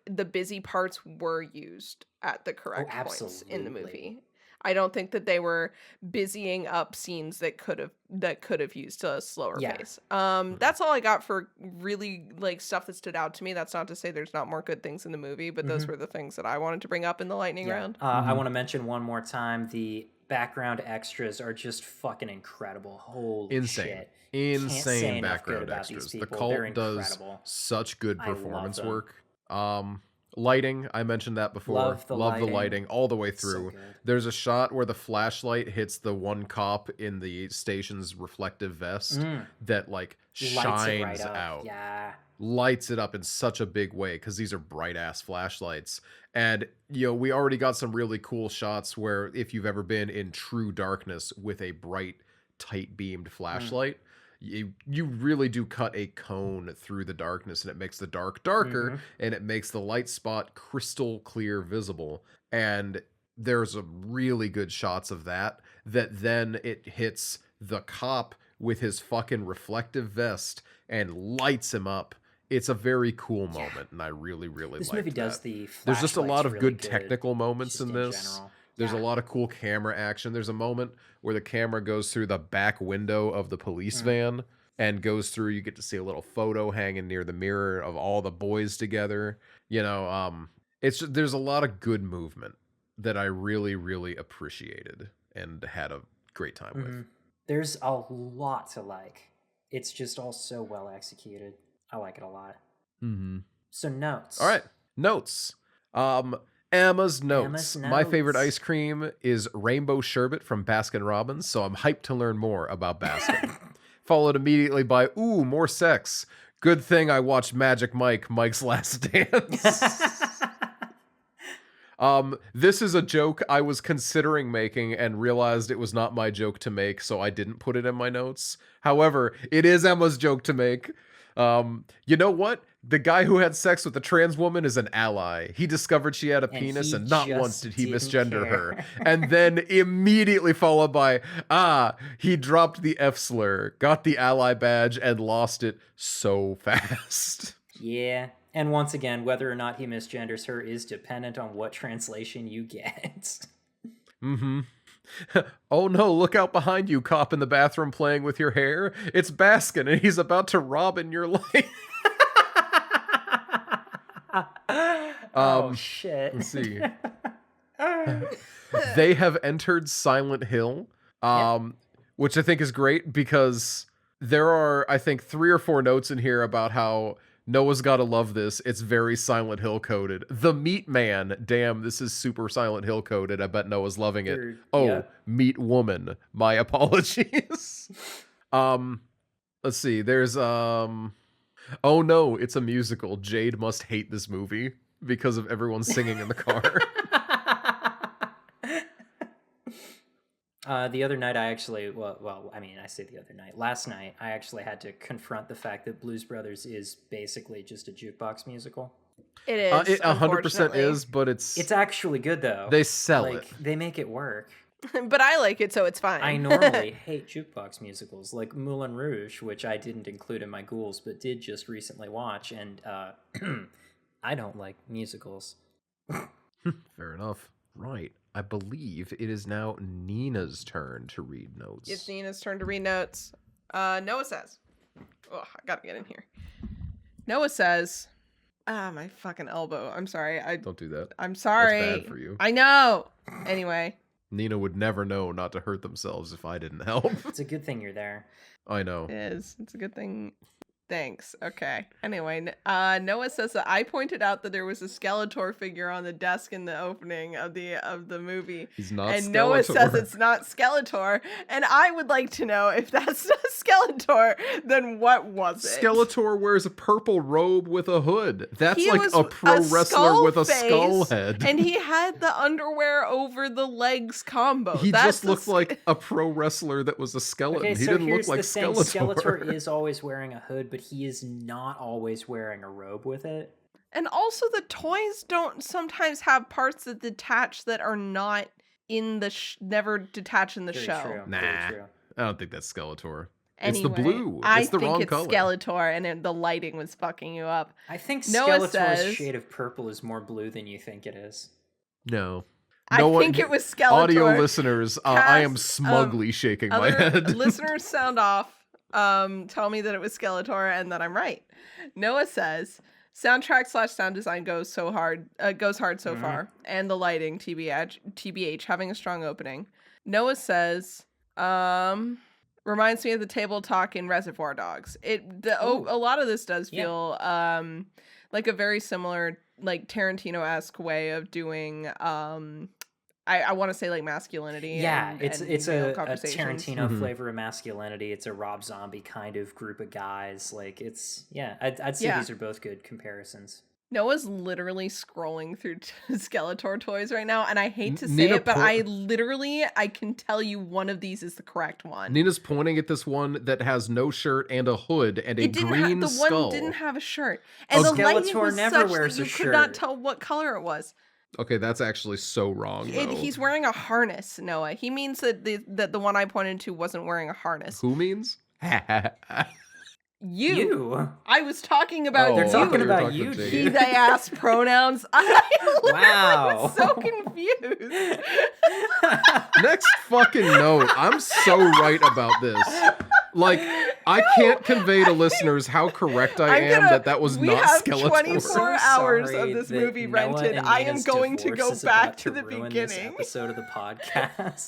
[SPEAKER 3] the busy parts were used at the
[SPEAKER 1] Oh,
[SPEAKER 3] correct points in the
[SPEAKER 1] absolutely.
[SPEAKER 3] movie. I don't think that they were busying up scenes that could have used a slower
[SPEAKER 1] Yeah.
[SPEAKER 3] pace.
[SPEAKER 2] Mhm.
[SPEAKER 3] That's all I got for really like stuff that stood out to me. That's not to say there's not more good things in the movie, but those
[SPEAKER 1] Hmm.
[SPEAKER 3] were the things that I wanted to bring up in the lightning
[SPEAKER 1] Yeah.
[SPEAKER 3] round.
[SPEAKER 1] I
[SPEAKER 2] Hmm.
[SPEAKER 1] want to mention one more time, the background extras are just fucking incredible. Holy
[SPEAKER 2] Insane.
[SPEAKER 1] shit. Can't say
[SPEAKER 2] Insane
[SPEAKER 1] enough good
[SPEAKER 2] background
[SPEAKER 1] about these
[SPEAKER 2] extras. The
[SPEAKER 1] people. They're
[SPEAKER 2] cult does
[SPEAKER 1] incredible.
[SPEAKER 2] such good
[SPEAKER 1] I love
[SPEAKER 2] performance
[SPEAKER 1] them.
[SPEAKER 2] work. Lighting, I mentioned that before.
[SPEAKER 1] Love the
[SPEAKER 2] Love the
[SPEAKER 1] lighting.
[SPEAKER 2] lighting all the way
[SPEAKER 1] So
[SPEAKER 2] through.
[SPEAKER 1] good.
[SPEAKER 2] There's a shot where the flashlight hits the one cop in the station's reflective vest
[SPEAKER 1] Mm.
[SPEAKER 2] that like
[SPEAKER 1] Lights it right
[SPEAKER 2] shines
[SPEAKER 1] up.
[SPEAKER 2] out.
[SPEAKER 1] Yeah.
[SPEAKER 2] Lights it up in such a big way because these are bright ass flashlights. And we already got some really cool shots where if you've ever been in true darkness with a bright, tight beamed flashlight, you really do cut a cone through the darkness, and it makes the dark darker,
[SPEAKER 1] Mm-hmm.
[SPEAKER 2] and it makes the light spot crystal clear visible. And there's a really good shots of that then it hits the cop with his fucking reflective vest and lights him up. It's a very cool
[SPEAKER 1] Yeah.
[SPEAKER 2] moment, and I really, really
[SPEAKER 1] This
[SPEAKER 2] liked
[SPEAKER 1] movie does
[SPEAKER 2] that.
[SPEAKER 1] the
[SPEAKER 2] There's just a lot
[SPEAKER 1] flashlights
[SPEAKER 2] of
[SPEAKER 1] really
[SPEAKER 2] good technical moments
[SPEAKER 1] just
[SPEAKER 2] in
[SPEAKER 1] in
[SPEAKER 2] this.
[SPEAKER 1] general.
[SPEAKER 2] There's a
[SPEAKER 1] Yeah.
[SPEAKER 2] lot of cool camera action. There's a moment where the camera goes through the back window of the police
[SPEAKER 1] Mm.
[SPEAKER 2] van and goes through. You get to see a little photo hanging near the mirror of all the boys together. There's a lot of good movement that I really, really appreciated and had a great time with.
[SPEAKER 1] Mhm. There's a lot to like. It's just all so well executed. I like it a lot.
[SPEAKER 2] Mm-hmm.
[SPEAKER 1] So notes.
[SPEAKER 2] All right, notes. Emma's notes.
[SPEAKER 1] Emma's
[SPEAKER 2] My favorite
[SPEAKER 1] notes.
[SPEAKER 2] ice cream is rainbow sherbet from Baskin Robbins, so I'm hyped to learn more about Baskin. followed immediately by, ooh, more sex. Good thing I watched Magic Mike, Mike's Last Dance. This is a joke I was considering making and realized it was not my joke to make, so I didn't put it in my notes. However, it is Emma's joke to make. You know what? The guy who had sex with the trans woman is an ally. He discovered she had a penis, and not once did he misgender her. And then immediately followed by, he dropped the F slur, got the ally badge, and lost it so fast.
[SPEAKER 1] Yeah. And once again, whether or not he misgenders her is dependent on what translation you get.
[SPEAKER 2] Mm-hmm. Oh no, look out behind you, cop in the bathroom playing with your hair. It's Baskin, and he's about to rob in your life.
[SPEAKER 1] Oh, shit.
[SPEAKER 2] Let's see. They have entered Silent Hill, which I think is great because there are, I think, 3 or 4 notes in here about how Noah's gotta love this. It's very Silent Hill coded. The Meat Man. Damn, this is super Silent Hill coded. I bet Noah's loving it. Meat Woman. My apologies. Let's see. There's oh no, it's a musical. Jade must hate this movie because of everyone singing in the car.
[SPEAKER 1] The other night, I actually, I say the other night, last night, I actually had to confront the fact that Blues Brothers is basically just a jukebox musical.
[SPEAKER 3] It is.
[SPEAKER 2] It 100% is, but
[SPEAKER 1] it's actually good though.
[SPEAKER 2] They sell it.
[SPEAKER 1] They make it work.
[SPEAKER 3] But I like it, so it's fine.
[SPEAKER 1] I normally hate jukebox musicals, like Moulin Rouge, which I didn't include in my ghouls, but did just recently watch, and I don't like musicals.
[SPEAKER 2] Fair enough. Right. I believe it is now Nina's turn to read notes.
[SPEAKER 3] It's Nina's turn to read notes. Noah says, I gotta get in here. Noah says, my fucking elbow. I'm sorry.
[SPEAKER 2] Don't do that.
[SPEAKER 3] I'm sorry.
[SPEAKER 2] That's bad for you.
[SPEAKER 3] I know. Anyway.
[SPEAKER 2] Nina would never know not to hurt themselves if I didn't help.
[SPEAKER 1] It's a good thing you're there.
[SPEAKER 2] I know.
[SPEAKER 3] It is. It's a good thing. Thanks. Okay. Anyway, Noah says that I pointed out that there was a Skeletor figure on the desk in the opening of the movie.
[SPEAKER 2] He's not
[SPEAKER 3] and
[SPEAKER 2] Skeletor.
[SPEAKER 3] Noah says it's not Skeletor, and I would like to know if that's not Skeletor, then what was it?
[SPEAKER 2] Skeletor wears a purple robe with a hood. That's
[SPEAKER 3] He
[SPEAKER 2] like
[SPEAKER 3] was
[SPEAKER 2] a pro wrestler with a
[SPEAKER 3] face,
[SPEAKER 2] skull head.
[SPEAKER 3] And he had the underwear over the legs combo.
[SPEAKER 2] He just looked like a pro wrestler that was a skeleton.
[SPEAKER 1] Okay,
[SPEAKER 2] he
[SPEAKER 1] so
[SPEAKER 2] didn't
[SPEAKER 1] here's
[SPEAKER 2] look like
[SPEAKER 1] the thing.
[SPEAKER 2] Skeletor.
[SPEAKER 1] Skeletor is always wearing a hood, but he is not always wearing a robe with it.
[SPEAKER 3] And also the toys don't sometimes have parts that detach that are not in the never detach in the
[SPEAKER 1] Very
[SPEAKER 3] show.
[SPEAKER 1] True.
[SPEAKER 2] Nah,
[SPEAKER 1] Very true.
[SPEAKER 2] I don't think that's Skeletor.
[SPEAKER 3] Anyway,
[SPEAKER 2] it's the blue.
[SPEAKER 3] I
[SPEAKER 2] It's the
[SPEAKER 3] think
[SPEAKER 2] wrong
[SPEAKER 3] it's
[SPEAKER 2] color.
[SPEAKER 3] Skeletor, and the lighting was fucking you up.
[SPEAKER 1] I think
[SPEAKER 3] Noah
[SPEAKER 1] Skeletor's
[SPEAKER 3] says-
[SPEAKER 1] shade of purple is more blue than you think it is.
[SPEAKER 2] No.
[SPEAKER 3] I think it was Skeletor.
[SPEAKER 2] Audio listeners, I am smugly shaking my head.
[SPEAKER 3] Listeners sound off. Tell me that it was Skeletor and that I'm right. Noah says soundtrack/sound design goes hard so far, and the lighting TBH having a strong opening. Noah says reminds me of the table talk in Reservoir Dogs. A lot of this does feel like a very similar, like Tarantino-esque way of doing I want to say like masculinity.
[SPEAKER 1] Yeah,
[SPEAKER 3] and
[SPEAKER 1] it's
[SPEAKER 3] male
[SPEAKER 1] a
[SPEAKER 3] conversations.
[SPEAKER 1] Tarantino flavor of masculinity. It's a Rob Zombie kind of group of guys. Like I'd say these are both good comparisons.
[SPEAKER 3] Noah's literally scrolling through Skeletor toys right now, and I hate to say it, but I can tell you one of these is the correct one.
[SPEAKER 2] Nina's pointing at this one that has no shirt and a hood and a green
[SPEAKER 3] the
[SPEAKER 2] skull.
[SPEAKER 3] one didn't have a shirt, and the lighting was
[SPEAKER 1] never
[SPEAKER 3] such
[SPEAKER 1] wears
[SPEAKER 3] that
[SPEAKER 1] a
[SPEAKER 3] you could not
[SPEAKER 1] shirt.
[SPEAKER 3] tell what color it was.
[SPEAKER 2] Okay, that's actually so wrong. Though.
[SPEAKER 3] He's wearing a harness, Noah. He means that the one I pointed to wasn't wearing a harness.
[SPEAKER 2] Who means?
[SPEAKER 3] You. I was talking about
[SPEAKER 1] They're
[SPEAKER 3] you.
[SPEAKER 1] talking about you,
[SPEAKER 2] Jade.
[SPEAKER 3] He, they ass pronouns. I
[SPEAKER 1] Wow.
[SPEAKER 3] was so confused.
[SPEAKER 2] Next fucking note. I'm so right about this. Like, I can't convey to listeners how correct I am that was not Skeletor.
[SPEAKER 3] We have 24
[SPEAKER 1] So
[SPEAKER 3] hours
[SPEAKER 1] sorry
[SPEAKER 3] of this
[SPEAKER 1] that
[SPEAKER 3] movie
[SPEAKER 1] Noah
[SPEAKER 3] rented.
[SPEAKER 1] and
[SPEAKER 3] I am
[SPEAKER 1] Nina's
[SPEAKER 3] going to
[SPEAKER 1] divorce
[SPEAKER 3] go
[SPEAKER 1] is
[SPEAKER 3] back
[SPEAKER 1] about
[SPEAKER 3] to the
[SPEAKER 1] ruin this
[SPEAKER 3] beginning.
[SPEAKER 1] episode of the podcast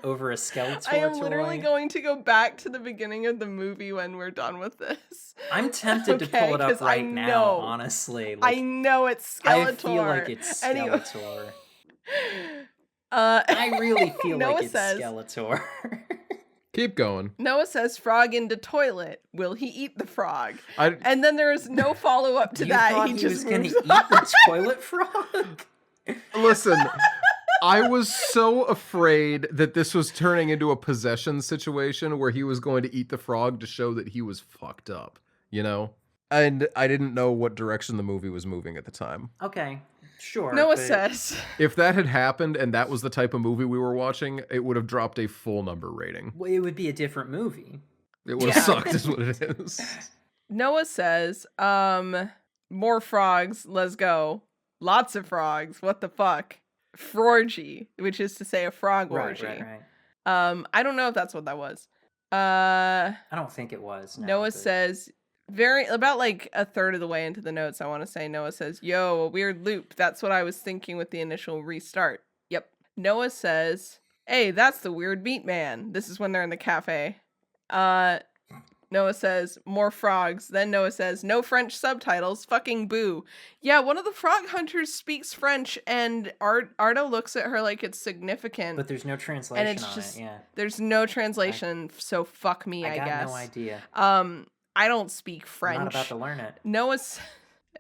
[SPEAKER 1] over a Skeletor
[SPEAKER 3] I am literally
[SPEAKER 1] toy.
[SPEAKER 3] going to go back to the beginning of the movie when we're done with this.
[SPEAKER 1] I'm tempted to pull it up right now, honestly.
[SPEAKER 3] I know it's Skeletor.
[SPEAKER 1] I feel like it's
[SPEAKER 3] Anyway.
[SPEAKER 1] Skeletor. I really feel
[SPEAKER 3] Noah
[SPEAKER 1] like it's
[SPEAKER 3] says,
[SPEAKER 1] Skeletor.
[SPEAKER 2] Keep going.
[SPEAKER 3] Noah says frog into toilet. Will he eat the frog?
[SPEAKER 2] I
[SPEAKER 3] And then there is no follow up to
[SPEAKER 1] You
[SPEAKER 3] that.
[SPEAKER 1] thought
[SPEAKER 3] He
[SPEAKER 1] he
[SPEAKER 3] just
[SPEAKER 1] was going to
[SPEAKER 3] moves
[SPEAKER 1] eat
[SPEAKER 3] on.
[SPEAKER 1] the toilet frog?
[SPEAKER 2] listen. I was so afraid that this was turning into a possession situation where he was going to eat the frog to show that he was fucked up, you know? And I didn't know what direction the movie was moving at the time.
[SPEAKER 1] Okay, sure.
[SPEAKER 3] Noah
[SPEAKER 1] but
[SPEAKER 3] says,
[SPEAKER 2] If that had happened and that was the type of movie we were watching, it would have dropped a full number rating.
[SPEAKER 1] Well, it would be a different movie.
[SPEAKER 2] It would have sucked is what it is.
[SPEAKER 3] Noah says, more frogs, let's go. Lots of frogs, what the fuck? Frorgy, which is to say a frog orgy.
[SPEAKER 1] Right.
[SPEAKER 3] I don't know if that's what that was.
[SPEAKER 1] I don't think it was. No,
[SPEAKER 3] Noah says, about like a third of the way into the notes, I want to say, Noah says, yo, a weird loop. That's what I was thinking with the initial restart. Yep. Noah says, hey, that's the weird meat man. This is when they're in the cafe. Noah says, more frogs. Then Noah says, no French subtitles. Fucking boo. Yeah, one of the frog hunters speaks French, and Ardo looks at her like it's significant.
[SPEAKER 1] But there's no translation
[SPEAKER 3] and it's
[SPEAKER 1] on
[SPEAKER 3] just,
[SPEAKER 1] it, yeah.
[SPEAKER 3] There's no translation, so fuck me, I
[SPEAKER 1] got
[SPEAKER 3] guess.
[SPEAKER 1] no idea.
[SPEAKER 3] I don't speak French.
[SPEAKER 1] I'm not about to learn it.
[SPEAKER 3] Noah's...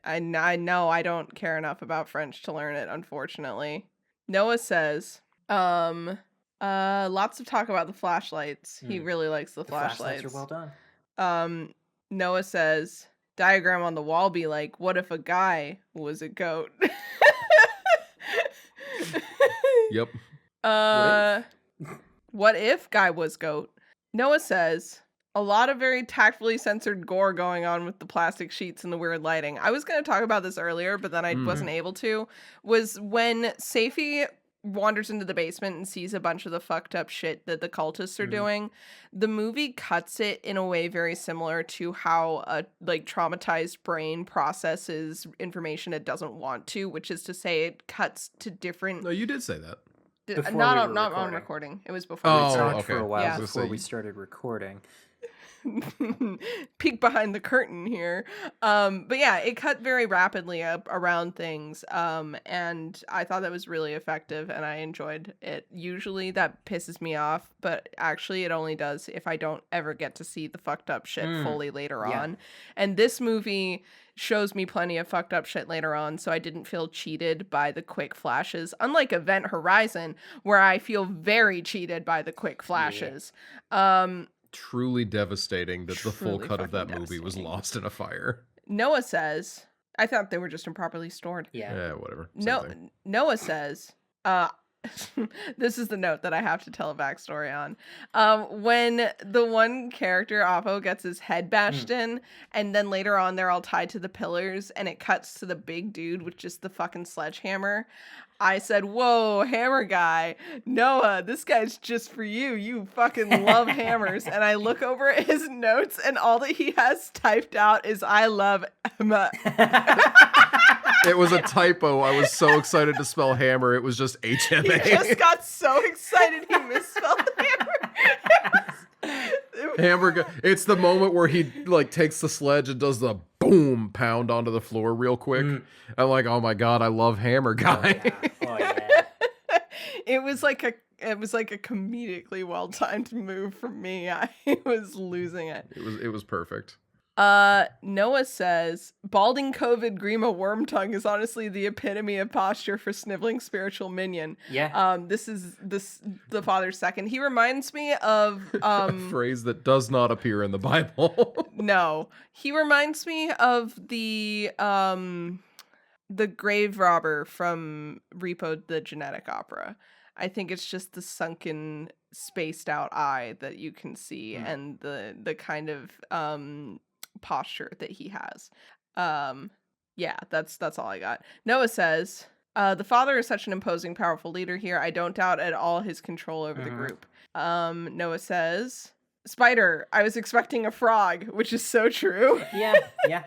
[SPEAKER 3] I know I don't care enough about French to learn it, unfortunately. Noah says, lots of talk about the flashlights. He really likes the flashlights.
[SPEAKER 1] Flashlights are well done.
[SPEAKER 3] Noah says, diagram on the wall be like, what if a guy was a goat?
[SPEAKER 2] Yep.
[SPEAKER 3] What if guy was goat? Noah says, a lot of very tactfully censored gore going on with the plastic sheets and the weird lighting. I was going to talk about this earlier, but then I wasn't able to. Was when Safi wanders into the basement and sees a bunch of the fucked up shit that the cultists are doing. The movie cuts it in a way very similar to how a like traumatized brain processes information it doesn't want to, which is to say it cuts to different...
[SPEAKER 2] No, you did say that.
[SPEAKER 1] Not
[SPEAKER 3] on recording. It was before
[SPEAKER 2] Oh,
[SPEAKER 3] we
[SPEAKER 1] talked
[SPEAKER 3] started.
[SPEAKER 1] for a while
[SPEAKER 3] Yeah.
[SPEAKER 1] before we started recording.
[SPEAKER 3] Peek behind the curtain here. But yeah, it cut very rapidly around things. And I thought that was really effective and I enjoyed it. Usually that pisses me off, but actually it only does if I don't ever get to see the fucked up shit fully later on. And this movie shows me plenty of fucked up shit later on, so I didn't feel cheated by the quick flashes. Unlike Event Horizon, where I feel very cheated by the quick flashes.
[SPEAKER 2] Truly devastating that the full
[SPEAKER 3] Truly
[SPEAKER 2] cut of that
[SPEAKER 3] fucking
[SPEAKER 2] movie was
[SPEAKER 3] devastating.
[SPEAKER 2] lost in a fire.
[SPEAKER 3] Noah says, I thought they were just improperly stored.
[SPEAKER 2] Yeah, whatever. Same thing.
[SPEAKER 3] Noah says, this is the note that I have to tell a backstory on. When the one character, Apo, gets his head bashed in, and then later on they're all tied to the pillars, and it cuts to the big dude with just the fucking sledgehammer, I said, whoa, hammer guy. Noah, this guy's just for you. You fucking love hammers. And I look over at his notes, and all that he has typed out is, I love Emma.
[SPEAKER 2] It was a typo. I was so excited to spell hammer. It was just HMA.
[SPEAKER 3] He just got so excited he misspelled hammer.
[SPEAKER 2] Hamburger. It's the moment where he like takes the sledge and does the boom pound onto the floor real quick. I'm like, oh my god, I love Hammer Guy.
[SPEAKER 1] Oh yeah.
[SPEAKER 3] It was like a comedically well timed move from me. I was losing it.
[SPEAKER 2] It was perfect.
[SPEAKER 3] Noah says, balding COVID Grima Wormtongue is honestly the epitome of posture for sniveling spiritual minion.
[SPEAKER 1] Yeah.
[SPEAKER 3] This is the father's second. He reminds me of
[SPEAKER 2] A phrase that does not appear in the Bible.
[SPEAKER 3] no. He reminds me of the grave robber from Repo the Genetic Opera. I think it's just the sunken, spaced out eye that you can see and the kind of posture that he has. Yeah, that's all I got. Noah says, the father is such an imposing, powerful leader here. I don't doubt at all his control over the group. Noah says, Spider, I was expecting a frog, which is so true.
[SPEAKER 1] Yeah.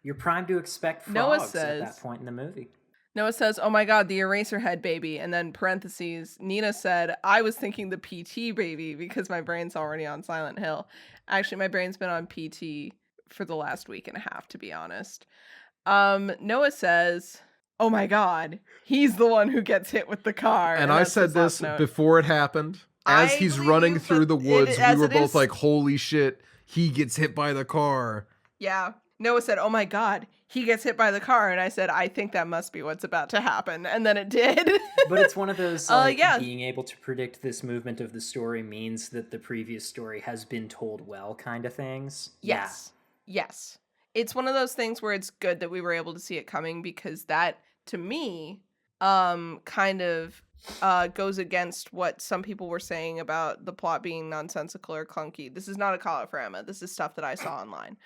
[SPEAKER 1] You're primed to expect
[SPEAKER 3] Noah
[SPEAKER 1] frogs
[SPEAKER 3] says-
[SPEAKER 1] at that point in the movie.
[SPEAKER 3] Noah says, oh my god, the Eraserhead baby. And then parentheses, Nina said, I was thinking the PT baby because my brain's already on Silent Hill. Actually, my brain's been on PT for the last week and a half, to be honest. Noah says, oh my god, he's the one who gets hit with the car.
[SPEAKER 2] And I
[SPEAKER 3] that's
[SPEAKER 2] said
[SPEAKER 3] his last
[SPEAKER 2] this
[SPEAKER 3] note.
[SPEAKER 2] before it happened. As
[SPEAKER 3] I
[SPEAKER 2] he's
[SPEAKER 3] believe
[SPEAKER 2] running
[SPEAKER 3] you,
[SPEAKER 2] through
[SPEAKER 3] but
[SPEAKER 2] the woods, we
[SPEAKER 3] as
[SPEAKER 2] were
[SPEAKER 3] it
[SPEAKER 2] both
[SPEAKER 3] is,
[SPEAKER 2] like, holy shit, he gets hit by the car.
[SPEAKER 3] yeah. Noah said, "Oh my God, he gets hit by the car," and I said, "I think that must be what's about to happen," and then it did.
[SPEAKER 1] But it's one of those, like,
[SPEAKER 3] Yeah,
[SPEAKER 1] being able to predict this movement of the story means that the previous story has been told well kind of things. Yeah.
[SPEAKER 3] yes, yes. It's one of those things where it's good that we were able to see it coming because that, to me, kind of goes against what some people were saying about the plot being nonsensical or clunky. This is not a call out for Emma. This is stuff that I saw online.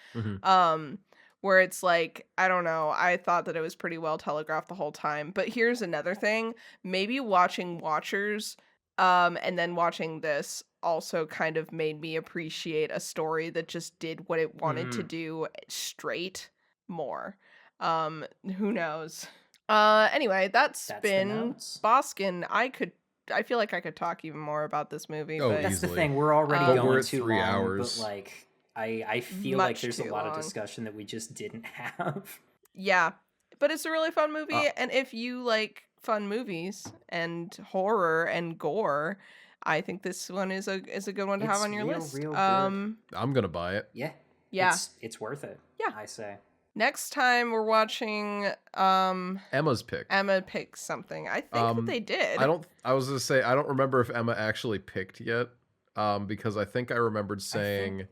[SPEAKER 3] Um, where it's like, I don't know, I thought that it was pretty well telegraphed the whole time. But here's another thing. Maybe watching Watchers, and then watching this also kind of made me appreciate a story that just did what it wanted to do straight more. Who knows? Anyway, that's
[SPEAKER 1] That's the
[SPEAKER 3] been
[SPEAKER 1] notes.
[SPEAKER 3] Baskin. I feel like I could talk even more about this movie,
[SPEAKER 2] Oh,
[SPEAKER 3] but
[SPEAKER 1] That's the
[SPEAKER 2] easily.
[SPEAKER 1] thing. We're already
[SPEAKER 3] But
[SPEAKER 1] going
[SPEAKER 2] we're at
[SPEAKER 1] too
[SPEAKER 2] 3
[SPEAKER 1] long,
[SPEAKER 2] hours.
[SPEAKER 1] but like I feel like
[SPEAKER 3] Much
[SPEAKER 1] there's a
[SPEAKER 3] too
[SPEAKER 1] lot of
[SPEAKER 3] long.
[SPEAKER 1] discussion that we just didn't have.
[SPEAKER 3] yeah. But it's a really fun movie,
[SPEAKER 2] Uh,
[SPEAKER 3] and if you like fun movies and horror and gore, I think this one is a good one to have
[SPEAKER 1] It's
[SPEAKER 3] on your
[SPEAKER 1] real,
[SPEAKER 3] list.
[SPEAKER 1] real good.
[SPEAKER 2] I'm gonna buy it.
[SPEAKER 1] Yeah.
[SPEAKER 3] Yeah.
[SPEAKER 1] It's worth it.
[SPEAKER 3] Yeah.
[SPEAKER 1] I say.
[SPEAKER 3] Next time we're watching
[SPEAKER 2] Emma's pick.
[SPEAKER 3] Emma picks something. I think that they did.
[SPEAKER 2] I was gonna say I don't remember if Emma actually picked yet. Because I think I remembered saying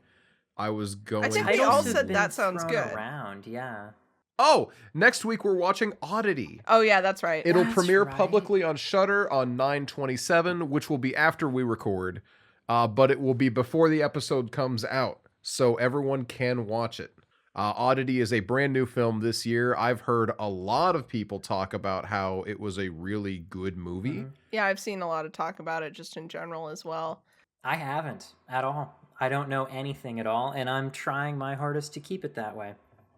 [SPEAKER 2] I was going.
[SPEAKER 3] I think
[SPEAKER 1] Titles
[SPEAKER 3] we all
[SPEAKER 1] have
[SPEAKER 3] said
[SPEAKER 1] been
[SPEAKER 3] that sounds
[SPEAKER 1] thrown
[SPEAKER 3] good.
[SPEAKER 1] around, yeah.
[SPEAKER 2] Oh, next week we're watching Oddity.
[SPEAKER 3] Oh yeah, that's right.
[SPEAKER 2] It'll
[SPEAKER 1] That's
[SPEAKER 2] premiere
[SPEAKER 1] right.
[SPEAKER 2] publicly on Shudder on 9/27, which will be after we record, but it will be before the episode comes out, so everyone can watch it. Oddity is a brand new film this year. I've heard a lot of people talk about how it was a really good movie.
[SPEAKER 3] Yeah, I've seen a lot of talk about it just in general as well.
[SPEAKER 1] I haven't at all. I don't know anything at all, and I'm trying my hardest to keep it that way.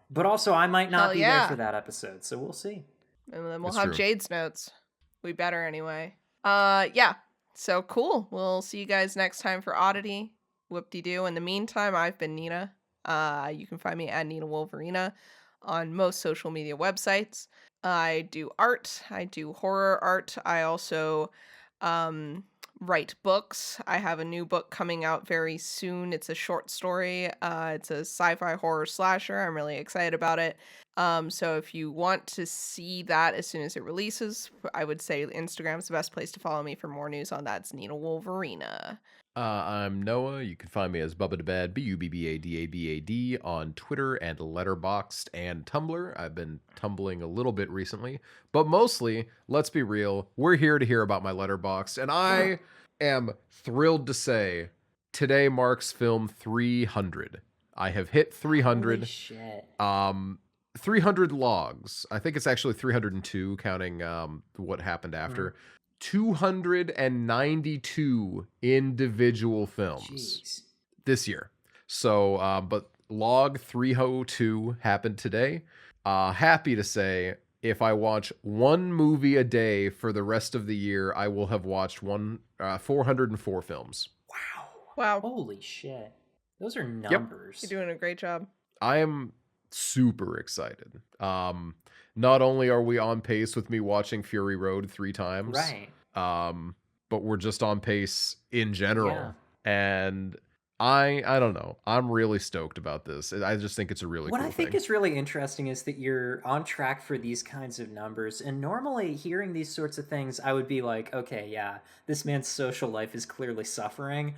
[SPEAKER 1] But also, I might not
[SPEAKER 3] Hell
[SPEAKER 1] be
[SPEAKER 3] yeah.
[SPEAKER 1] there for that episode, so we'll see.
[SPEAKER 3] And then we'll
[SPEAKER 2] That's
[SPEAKER 3] have
[SPEAKER 2] true.
[SPEAKER 3] Jade's notes. We better anyway. Yeah. So cool. We'll see you guys next time for Oddity. Whoop-de-doo. In the meantime, I've been Nina. You can find me at Nina Wolverina on most social media websites. I do art. I do horror art. I also write books. I have a new book coming out very soon. It's a short story. It's a sci-fi horror slasher. I'm really excited about it. So if you want to see that as soon as it releases, I would say Instagram's the best place to follow me for more news on that. It's Nina Wolverina.
[SPEAKER 2] I'm Noah. You can find me as Bubbadabad, Bubbadabad on Twitter and Letterboxd and Tumblr. I've been tumbling a little bit recently, but mostly, let's be real, we're here to hear about my Letterboxd, and I am thrilled to say today marks film 300. I have hit 300.
[SPEAKER 1] Holy shit.
[SPEAKER 2] 300 logs. I think it's actually 302 counting what happened after. 292 individual films
[SPEAKER 1] Jeez.
[SPEAKER 2] this year. So, but log 302 happened today. Happy to say, if I watch one movie a day for the rest of the year, I will have watched 404 films.
[SPEAKER 3] Wow.
[SPEAKER 1] Holy shit. Those are numbers.
[SPEAKER 3] You're doing a great job.
[SPEAKER 2] I am super excited. Not only are we on pace with me watching Fury Road 3 times,
[SPEAKER 1] Right.
[SPEAKER 2] but we're just on pace in general.
[SPEAKER 1] Yeah.
[SPEAKER 2] And I don't know. I'm really stoked about this. I just think it's a really
[SPEAKER 1] What
[SPEAKER 2] cool
[SPEAKER 1] I think
[SPEAKER 2] thing.
[SPEAKER 1] is really interesting is that you're on track for these kinds of numbers. And normally, hearing these sorts of things, I would be like, okay, yeah, this man's social life is clearly suffering.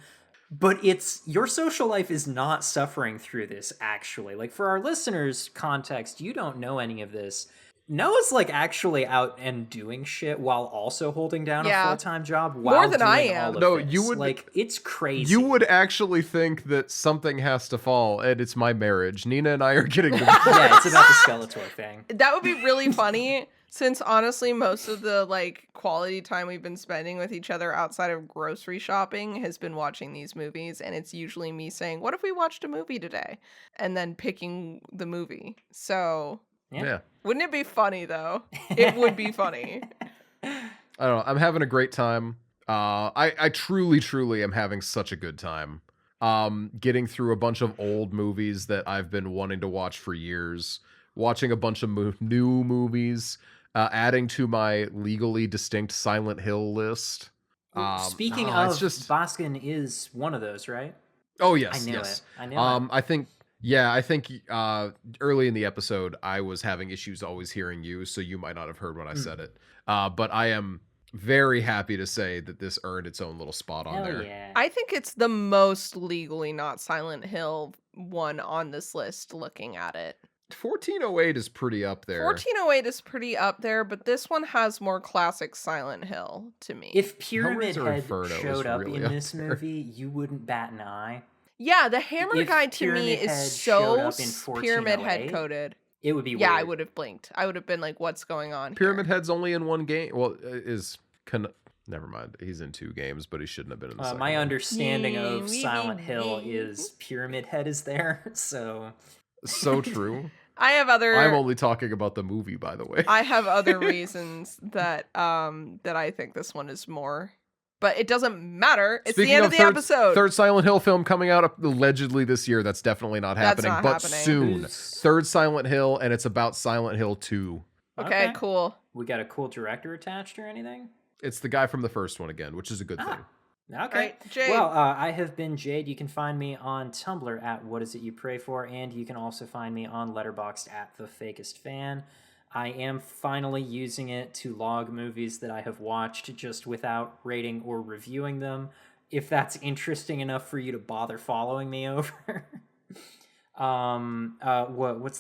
[SPEAKER 1] But your social life is not suffering through this, actually. Like, for our listeners' context, you don't know any of this. Noah's like actually out and doing shit while also holding down a full-time job while
[SPEAKER 3] than
[SPEAKER 1] doing
[SPEAKER 3] I am.
[SPEAKER 1] all of
[SPEAKER 2] No,
[SPEAKER 1] this.
[SPEAKER 2] you would-
[SPEAKER 1] like, it's crazy.
[SPEAKER 2] You would actually think that something has to fall, and it's my marriage. Nina and I are getting divorced.
[SPEAKER 1] Yeah, it's about the Skeletor thing.
[SPEAKER 3] That would be really funny since honestly most of the like quality time we've been spending with each other outside of grocery shopping has been watching these movies, and it's usually me saying, "What if we watched a movie today?" and then picking the movie. So,
[SPEAKER 2] Yeah.
[SPEAKER 3] wouldn't it be funny though? It would be funny.
[SPEAKER 2] I don't know. I'm having a great time. I truly am having such a good time. Getting through a bunch of old movies that I've been wanting to watch for years, watching a bunch of new movies, adding to my legally distinct Silent Hill list.
[SPEAKER 1] Speaking
[SPEAKER 2] no,
[SPEAKER 1] of,
[SPEAKER 2] it's just
[SPEAKER 1] Baskin is one of those, right?
[SPEAKER 2] oh
[SPEAKER 1] I
[SPEAKER 2] yes,
[SPEAKER 1] knew
[SPEAKER 2] yes.
[SPEAKER 1] it. I knew it.
[SPEAKER 2] I think yeah, I think early in the episode I was having issues always hearing you, so you might not have heard when I said it. But I am very happy to say that this earned its own little spot on
[SPEAKER 1] Hell
[SPEAKER 2] there.
[SPEAKER 1] yeah.
[SPEAKER 3] I think it's the most legally not Silent Hill one on this list looking at it.
[SPEAKER 2] 1408 is pretty up there.
[SPEAKER 3] 1408 is pretty up there, but this one has more classic Silent Hill to me.
[SPEAKER 1] If Pyramid
[SPEAKER 2] Hellraiser
[SPEAKER 1] Head
[SPEAKER 2] Inferno is
[SPEAKER 1] showed up
[SPEAKER 2] really
[SPEAKER 1] in
[SPEAKER 2] up
[SPEAKER 1] this
[SPEAKER 2] there.
[SPEAKER 1] movie, you wouldn't bat an eye.
[SPEAKER 3] Yeah, the hammer
[SPEAKER 1] If
[SPEAKER 3] guy to me
[SPEAKER 1] Pyramid
[SPEAKER 3] is
[SPEAKER 1] Head showed
[SPEAKER 3] so
[SPEAKER 1] up in
[SPEAKER 3] Pyramid Head
[SPEAKER 1] 1408,
[SPEAKER 3] coded.
[SPEAKER 1] It would be
[SPEAKER 3] Yeah, I
[SPEAKER 1] weird.
[SPEAKER 3] would have blinked. I would have been like, what's going on
[SPEAKER 2] Pyramid
[SPEAKER 3] here?
[SPEAKER 2] Head's only in one game. Well, never mind. He's in 2 games, but he shouldn't have been in the second
[SPEAKER 1] My
[SPEAKER 2] one.
[SPEAKER 1] understanding of Silent Hill is Pyramid Head is there, so
[SPEAKER 2] So true.
[SPEAKER 3] I have other
[SPEAKER 2] I'm only talking about the movie, by the way.
[SPEAKER 3] I have other reasons that that I think this one is more. But it doesn't matter. It's the end of the episode.
[SPEAKER 2] Third Silent Hill film coming out allegedly this year. That's definitely not
[SPEAKER 3] That's
[SPEAKER 2] happening,
[SPEAKER 3] not
[SPEAKER 2] but
[SPEAKER 3] happening.
[SPEAKER 2] soon. Third Silent Hill, and it's about Silent Hill 2.
[SPEAKER 3] Okay, cool.
[SPEAKER 1] We got a cool director attached or anything?
[SPEAKER 2] It's the guy from the first one again, which is a good thing.
[SPEAKER 1] Okay.
[SPEAKER 3] Right, Jade.
[SPEAKER 1] Well, I have been Jade. You can find me on Tumblr at What Is It You Pray For, and you can also find me on Letterboxd at The Fakest Fan. I am finally using it to log movies that I have watched just without rating or reviewing them. If that's interesting enough for you to bother following me over.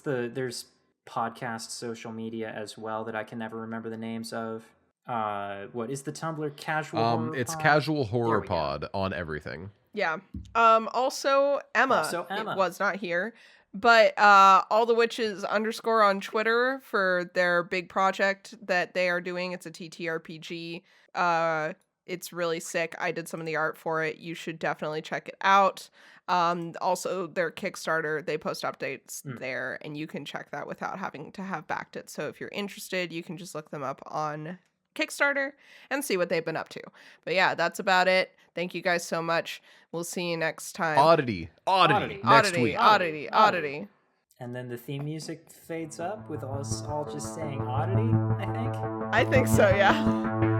[SPEAKER 1] There's podcast social media as well that I can never remember the names of. What is the Tumblr? Casual Horror
[SPEAKER 2] It's
[SPEAKER 1] Pod?
[SPEAKER 2] Casual
[SPEAKER 1] There
[SPEAKER 2] Horror
[SPEAKER 1] we go.
[SPEAKER 2] Pod on everything.
[SPEAKER 3] Yeah. Also Emma,
[SPEAKER 1] Emma.
[SPEAKER 3] was not here. But all the witches _ on Twitter for their big project that they are doing. It's a TTRPG. It's really sick. I did some of the art for it. You should definitely check it out. Also their Kickstarter, they post updates there, and you can check that without having to have backed it. So if you're interested, you can just look them up on Kickstarter and see what they've been up to. But yeah, that's about it. Thank you guys so much. We'll see you next time.
[SPEAKER 2] Oddity. Next week.
[SPEAKER 3] Oddity.
[SPEAKER 1] And then the theme music fades up with us all just saying oddity, I think.
[SPEAKER 3] I think so, yeah.